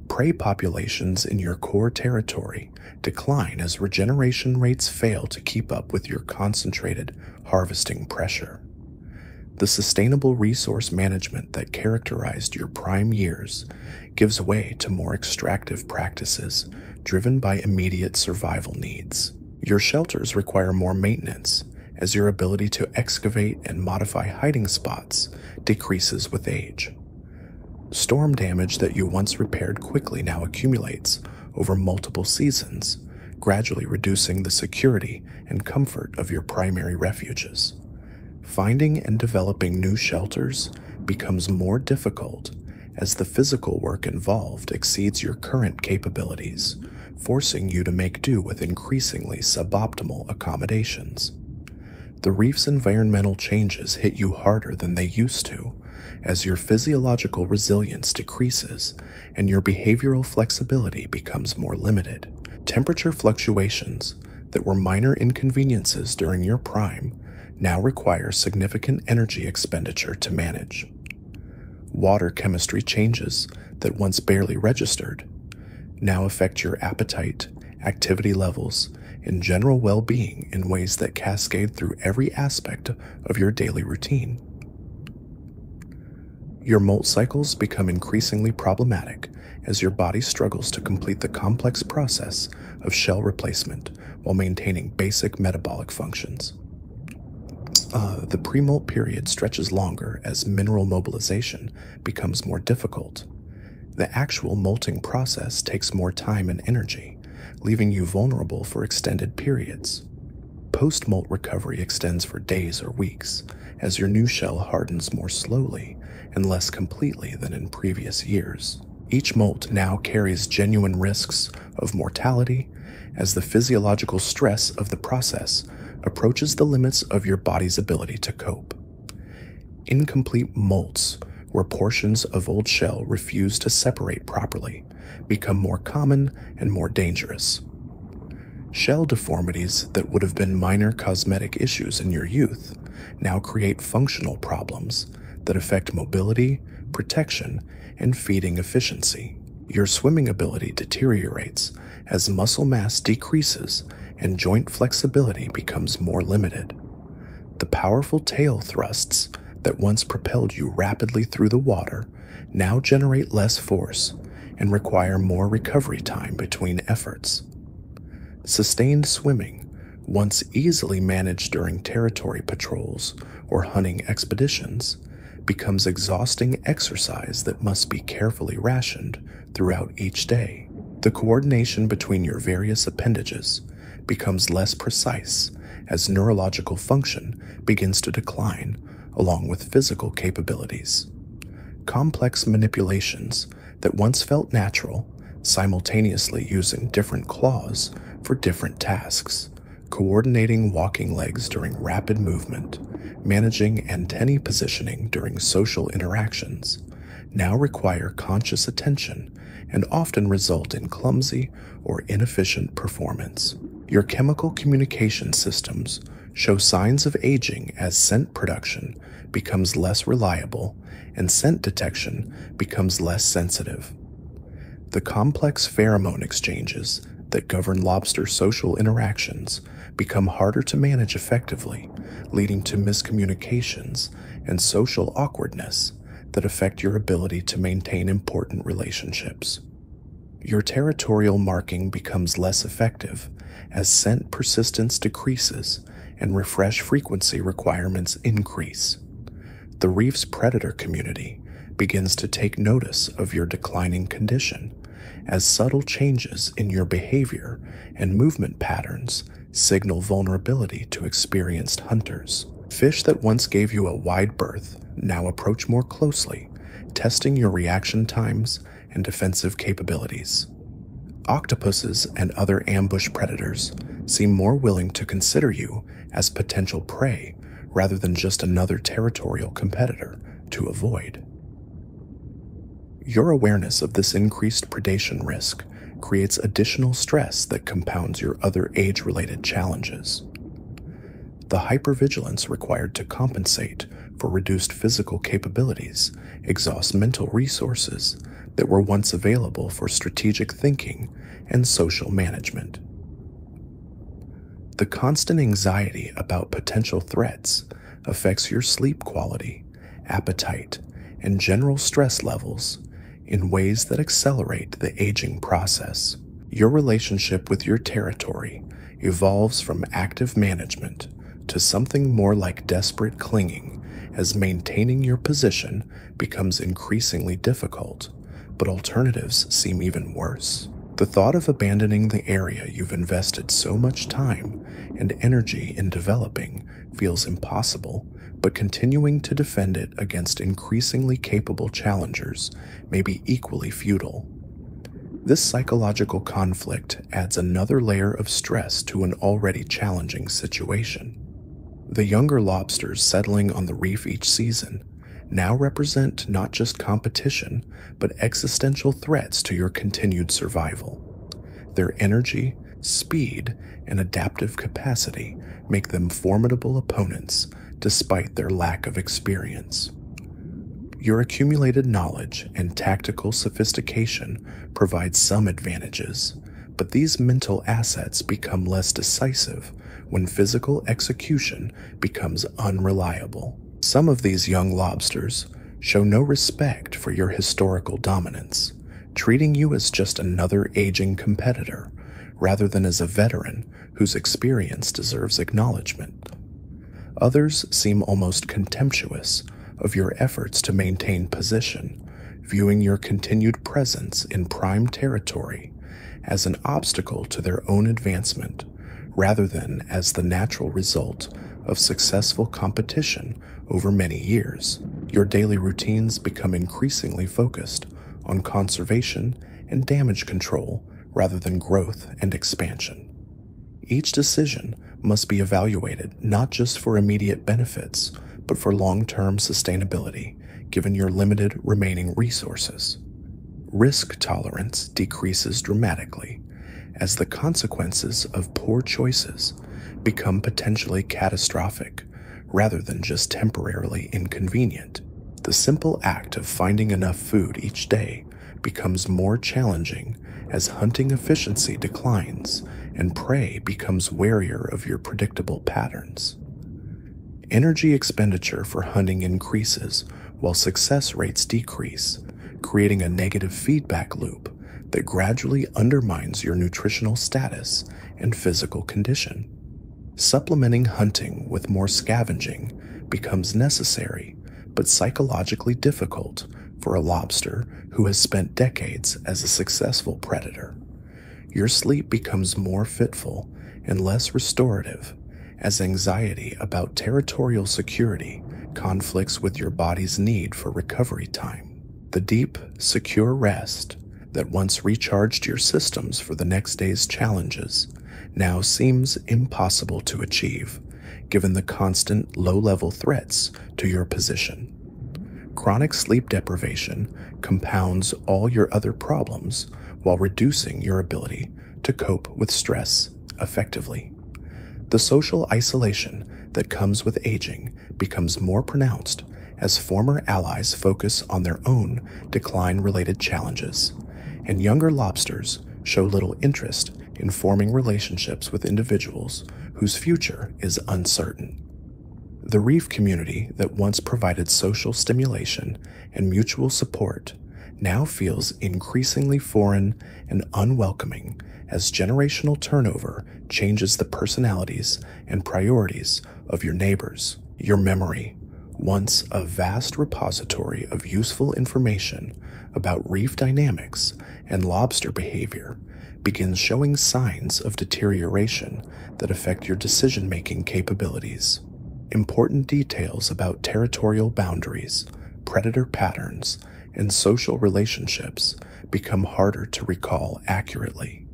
Prey populations in your core territory decline as regeneration rates fail to keep up with your concentrated harvesting pressure. The sustainable resource management that characterized your prime years gives way to more extractive practices driven by immediate survival needs. Your shelters require more maintenance as your ability to excavate and modify hiding spots decreases with age. Storm damage that you once repaired quickly now accumulates over multiple seasons, gradually reducing the security and comfort of your primary refuges. Finding and developing new shelters becomes more difficult as the physical work involved exceeds your current capabilities, forcing you to make do with increasingly suboptimal accommodations. The reef's environmental changes hit you harder than they used to, as your physiological resilience decreases and your behavioral flexibility becomes more limited. Temperature fluctuations that were minor inconveniences during your prime now require significant energy expenditure to manage. Water chemistry changes that once barely registered now affect your appetite, activity levels, and general well-being in ways that cascade through every aspect of your daily routine. Your molt cycles become increasingly problematic as your body struggles to complete the complex process of shell replacement while maintaining basic metabolic functions. The pre-molt period stretches longer as mineral mobilization becomes more difficult. The actual molting process takes more time and energy, leaving you vulnerable for extended periods. post-molt recovery extends for days or weeks, as your new shell hardens more slowly and less completely than in previous years. Each molt now carries genuine risks of mortality, as the physiological stress of the process approaches the limits of your body's ability to cope. Incomplete molts, where portions of old shell refuse to separate properly, become more common and more dangerous. Shell deformities that would have been minor cosmetic issues in your youth now create functional problems that affect mobility, protection, and feeding efficiency. Your swimming ability deteriorates as muscle mass decreases and joint flexibility becomes more limited. The powerful tail thrusts that once propelled you rapidly through the water now generate less force and require more recovery time between efforts. Sustained swimming, once easily managed during territory patrols or hunting expeditions, becomes exhausting exercise that must be carefully rationed throughout each day. The coordination between your various appendages becomes less precise as neurological function begins to decline along with physical capabilities. Complex manipulations that once felt natural, simultaneously using different claws for different tasks, coordinating walking legs during rapid movement, managing antennae positioning during social interactions, now require conscious attention and often result in clumsy or inefficient performance. Your chemical communication systems show signs of aging as scent production becomes less reliable and scent detection becomes less sensitive. The complex pheromone exchanges that govern lobster social interactions become harder to manage effectively, leading to miscommunications and social awkwardness that affect your ability to maintain important relationships. Your territorial marking becomes less effective as scent persistence decreases and refresh frequency requirements increase. The reef's predator community begins to take notice of your declining condition as subtle changes in your behavior and movement patterns signal vulnerability to experienced hunters. Fish that once gave you a wide berth now approach more closely, testing your reaction times and defensive capabilities. Octopuses and other ambush predators seem more willing to consider you as potential prey rather than just another territorial competitor to avoid. Your awareness of this increased predation risk creates additional stress that compounds your other age-related challenges. The hypervigilance required to compensate for reduced physical capabilities exhausts mental resources that were once available for strategic thinking and social management. The constant anxiety about potential threats affects your sleep quality, appetite, and general stress levels in ways that accelerate the aging process. Your relationship with your territory evolves from active management to something more like desperate clinging as maintaining your position becomes increasingly difficult, but alternatives seem even worse. The thought of abandoning the area you've invested so much time and energy in developing feels impossible, but continuing to defend it against increasingly capable challengers may be equally futile. This psychological conflict adds another layer of stress to an already challenging situation. The younger lobsters settling on the reef each season now represent not just competition, but existential threats to your continued survival. Their energy, speed, and adaptive capacity make them formidable opponents despite their lack of experience. Your accumulated knowledge and tactical sophistication provide some advantages, but these mental assets become less decisive when physical execution becomes unreliable. Some of these young lobsters show no respect for your historical dominance, treating you as just another aging competitor rather than as a veteran whose experience deserves acknowledgement. Others seem almost contemptuous of your efforts to maintain position, viewing your continued presence in prime territory as an obstacle to their own advancement rather than as the natural result of successful competition over many years. Your daily routines become increasingly focused on conservation and damage control rather than growth and expansion. Each decision must be evaluated not just for immediate benefits, but for long-term sustainability, given your limited remaining resources. Risk tolerance decreases dramatically as the consequences of poor choices become potentially catastrophic rather than just temporarily inconvenient. The simple act of finding enough food each day becomes more challenging as hunting efficiency declines and prey becomes warier of your predictable patterns. Energy expenditure for hunting increases while success rates decrease, creating a negative feedback loop that gradually undermines your nutritional status and physical condition. Supplementing hunting with more scavenging becomes necessary, but psychologically difficult for a lobster who has spent decades as a successful predator. Your sleep becomes more fitful and less restorative as anxiety about territorial security conflicts with your body's need for recovery time. The deep, secure rest that once recharged your systems for the next day's challenges now seems impossible to achieve, given the constant low-level threats to your position. Chronic sleep deprivation compounds all your other problems while reducing your ability to cope with stress effectively. The social isolation that comes with aging becomes more pronounced as former allies focus on their own decline-related challenges, and younger lobsters show little interest in forming relationships with individuals whose future is uncertain. The reef community that once provided social stimulation and mutual support now feels increasingly foreign and unwelcoming as generational turnover changes the personalities and priorities of your neighbors. Your memory, once a vast repository of useful information about reef dynamics and lobster behavior, begins showing signs of deterioration that affect your decision-making capabilities. Important details about territorial boundaries, predator patterns, and social relationships become harder to recall accurately.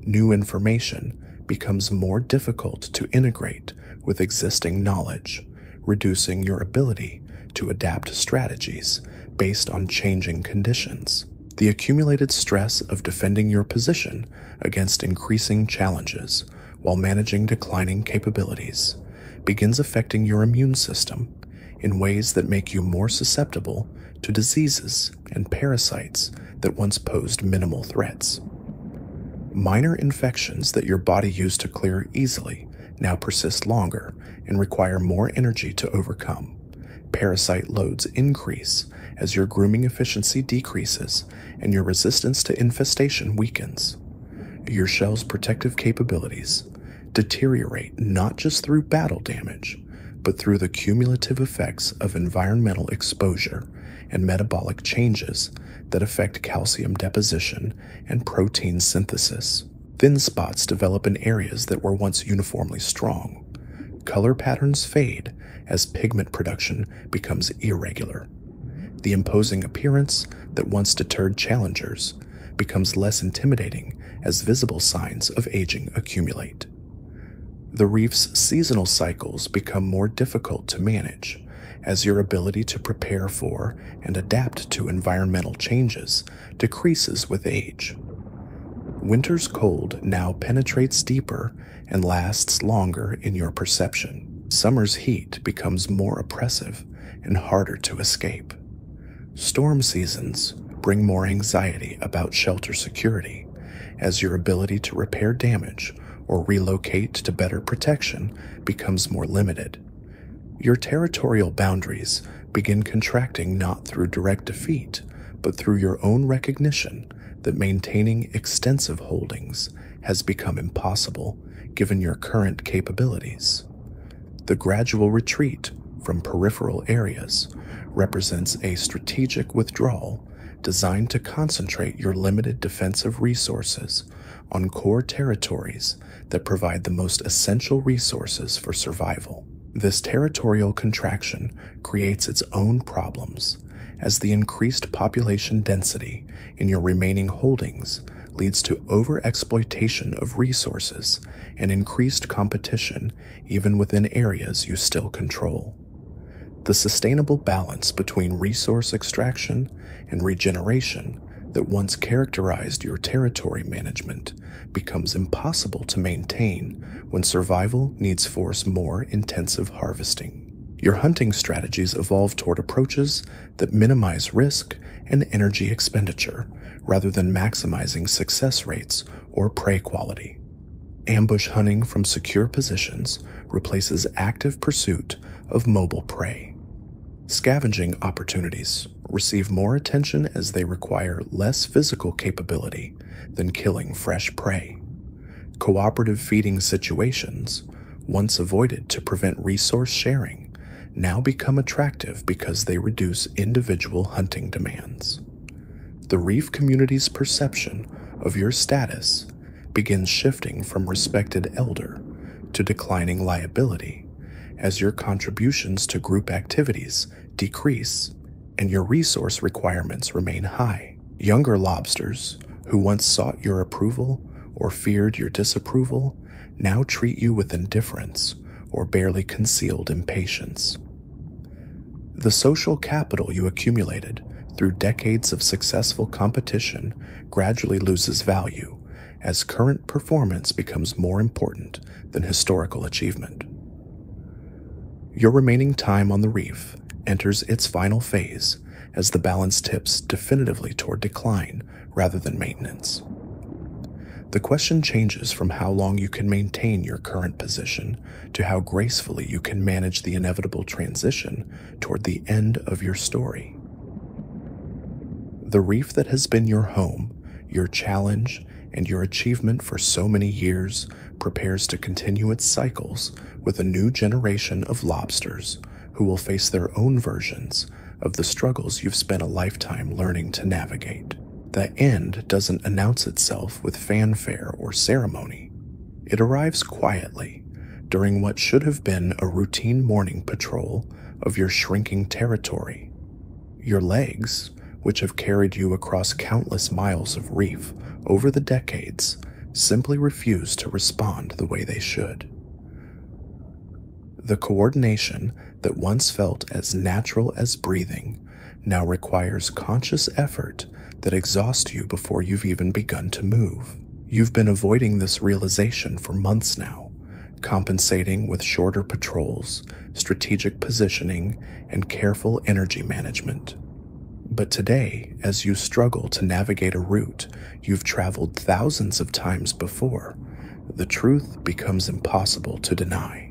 New information becomes more difficult to integrate with existing knowledge, reducing your ability to adapt strategies based on changing conditions. The accumulated stress of defending your position against increasing challenges while managing declining capabilities begins affecting your immune system in ways that make you more susceptible to diseases and parasites that once posed minimal threats. Minor infections that your body used to clear easily now persist longer and require more energy to overcome. Parasite loads increase as your grooming efficiency decreases and your resistance to infestation weakens. Your shell's protective capabilities deteriorate not just through battle damage, but through the cumulative effects of environmental exposure and metabolic changes that affect calcium deposition and protein synthesis. Thin spots develop in areas that were once uniformly strong. Color patterns fade as pigment production becomes irregular. The imposing appearance that once deterred challengers becomes less intimidating as visible signs of aging accumulate. The reef's seasonal cycles become more difficult to manage as your ability to prepare for and adapt to environmental changes decreases with age. Winter's cold now penetrates deeper and lasts longer in your perception. Summer's heat becomes more oppressive and harder to escape. Storm seasons bring more anxiety about shelter security as your ability to repair damage or relocate to better protection becomes more limited. Your territorial boundaries begin contracting not through direct defeat, but through your own recognition that maintaining extensive holdings has become impossible given your current capabilities. The gradual retreat from peripheral areas represents a strategic withdrawal designed to concentrate your limited defensive resources on core territories that provide the most essential resources for survival. This territorial contraction creates its own problems, as the increased population density in your remaining holdings leads to overexploitation of resources and increased competition even within areas you still control. The sustainable balance between resource extraction and regeneration that once characterized your territory management becomes impossible to maintain when survival needs force more intensive harvesting. Your hunting strategies evolve toward approaches that minimize risk and energy expenditure rather than maximizing success rates or prey quality. Ambush hunting from secure positions replaces active pursuit of mobile prey. Scavenging opportunities receive more attention as they require less physical capability than killing fresh prey. Cooperative feeding situations, once avoided to prevent resource sharing, now become attractive because they reduce individual hunting demands. The reef community's perception of your status begins shifting from respected elder to declining liability as your contributions to group activities decrease and your resource requirements remain high. Younger lobsters, who once sought your approval or feared your disapproval, now treat you with indifference or barely concealed impatience. The social capital you accumulated through decades of successful competition gradually loses value as current performance becomes more important than historical achievement. Your remaining time on the reef enters its final phase as the balance tips definitively toward decline rather than maintenance. The question changes from how long you can maintain your current position to how gracefully you can manage the inevitable transition toward the end of your story. The reef that has been your home, your challenge, and your achievement for so many years prepares to continue its cycles with a new generation of lobsters who will face their own versions of the struggles you've spent a lifetime learning to navigate. The end doesn't announce itself with fanfare or ceremony. It arrives quietly during what should have been a routine morning patrol of your shrinking territory. Your legs, which have carried you across countless miles of reef over the decades, simply refuse to respond the way they should. The coordination that once felt as natural as breathing now requires conscious effort that exhausts you before you've even begun to move. You've been avoiding this realization for months now, compensating with shorter patrols, strategic positioning, and careful energy management. But today, as you struggle to navigate a route you've traveled thousands of times before, the truth becomes impossible to deny.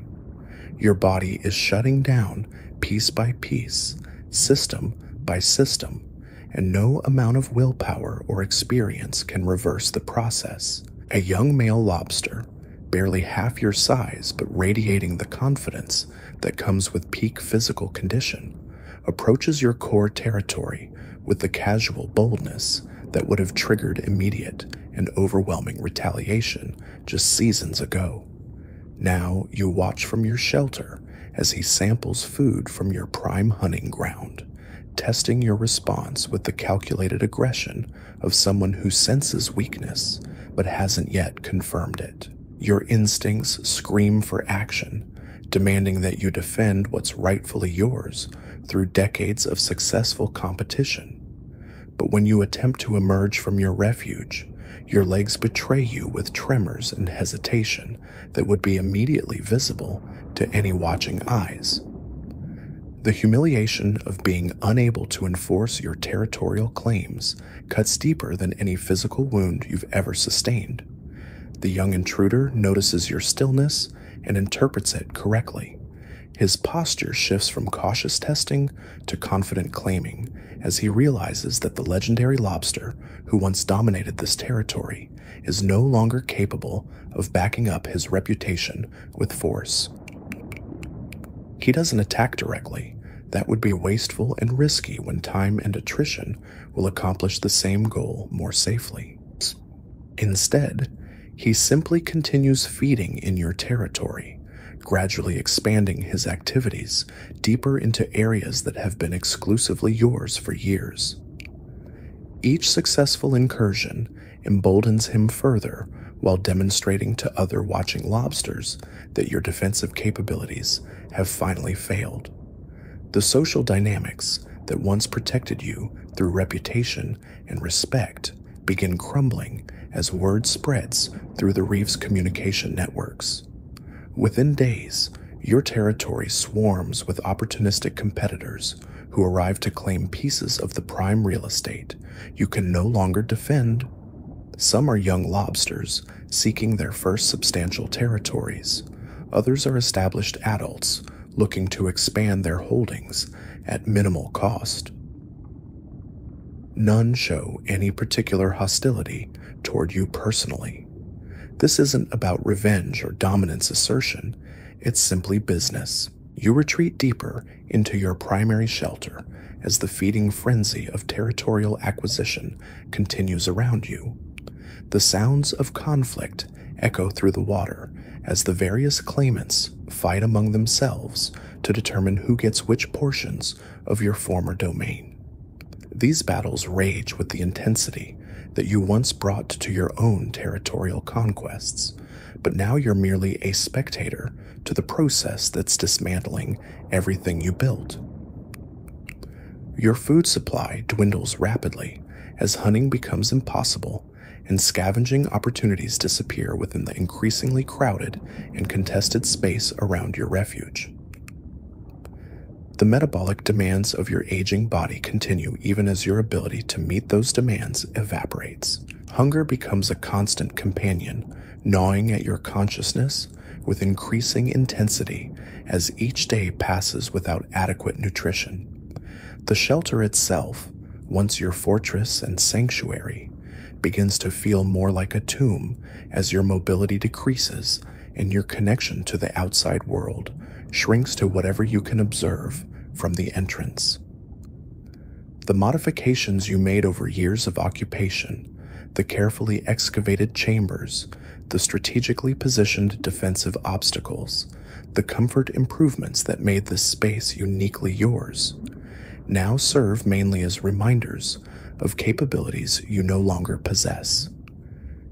Your body is shutting down piece by piece, system by system, and no amount of willpower or experience can reverse the process. A young male lobster, barely half your size but radiating the confidence that comes with peak physical condition, approaches your core territory with the casual boldness that would have triggered immediate and overwhelming retaliation just seasons ago. Now you watch from your shelter as he samples food from your prime hunting ground, testing your response with the calculated aggression of someone who senses weakness but hasn't yet confirmed it. Your instincts scream for action, demanding that you defend what's rightfully yours through decades of successful competition. But when you attempt to emerge from your refuge, your legs betray you with tremors and hesitation that would be immediately visible to any watching eyes. The humiliation of being unable to enforce your territorial claims cuts deeper than any physical wound you've ever sustained. The young intruder notices your stillness and interprets it correctly. His posture shifts from cautious testing to confident claiming as he realizes that the legendary lobster who once dominated this territory is no longer capable of backing up his reputation with force. He doesn't attack directly, That would be wasteful and risky when time and attrition will accomplish the same goal more safely. Instead, he simply continues feeding in your territory, gradually expanding his activities deeper into areas that have been exclusively yours for years. Each successful incursion emboldens him further while demonstrating to other watching lobsters that your defensive capabilities have finally failed. The social dynamics that once protected you through reputation and respect begin crumbling as word spreads through the reef's communication networks. Within days, your territory swarms with opportunistic competitors who arrive to claim pieces of the prime real estate you can no longer defend. Some are young lobsters seeking their first substantial territories. Others are established adults looking to expand their holdings at minimal cost. None show any particular hostility toward you personally. This isn't about revenge or dominance assertion, it's simply business. You retreat deeper into your primary shelter as the feeding frenzy of territorial acquisition continues around you. The sounds of conflict echo through the water as the various claimants fight among themselves to determine who gets which portions of your former domain. These battles rage with the intensity that you once brought to your own territorial conquests, but now you're merely a spectator to the process that's dismantling everything you built. Your food supply dwindles rapidly as hunting becomes impossible and scavenging opportunities disappear within the increasingly crowded and contested space around your refuge. The metabolic demands of your aging body continue even as your ability to meet those demands evaporates. Hunger becomes a constant companion, gnawing at your consciousness with increasing intensity as each day passes without adequate nutrition. The shelter itself, once your fortress and sanctuary, begins to feel more like a tomb as your mobility decreases and your connection to the outside world shrinks to whatever you can observe from the entrance. The modifications you made over years of occupation, the carefully excavated chambers, the strategically positioned defensive obstacles, the comfort improvements that made this space uniquely yours, now serve mainly as reminders of capabilities you no longer possess.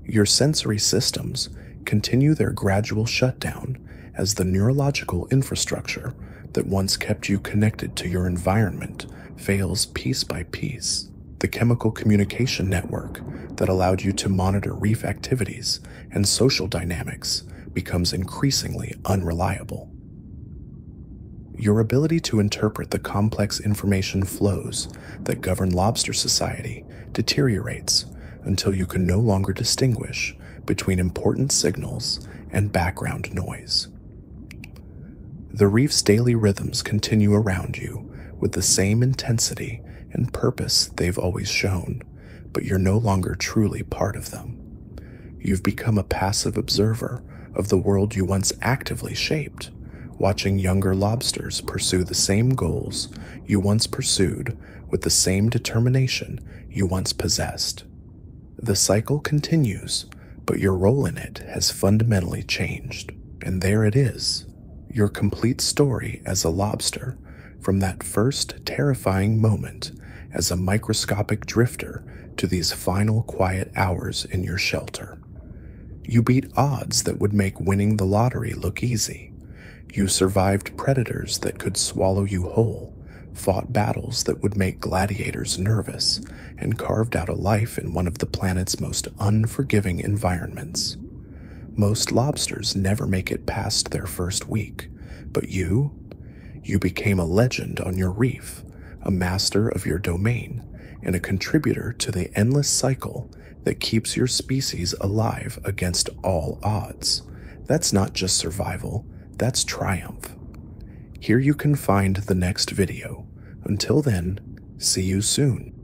Your sensory systems continue their gradual shutdown as the neurological infrastructure that once kept you connected to your environment fails piece by piece. The chemical communication network that allowed you to monitor reef activities and social dynamics becomes increasingly unreliable. Your ability to interpret the complex information flows that govern lobster society deteriorates until you can no longer distinguish between important signals and background noise. The reef's daily rhythms continue around you with the same intensity and purpose they've always shown, but you're no longer truly part of them. You've become a passive observer of the world you once actively shaped, watching younger lobsters pursue the same goals you once pursued with the same determination you once possessed. The cycle continues, but your role in it has fundamentally changed. And there it is, your complete story as a lobster, from that first terrifying moment as a microscopic drifter to these final quiet hours in your shelter. You beat odds that would make winning the lottery look easy. You survived predators that could swallow you whole, fought battles that would make gladiators nervous, and carved out a life in one of the planet's most unforgiving environments. Most lobsters never make it past their first week, but you became a legend on your reef, a master of your domain, and a contributor to the endless cycle that keeps your species alive against all odds. That's not just survival, that's triumph. Here you can find the next video. Until then, see you soon.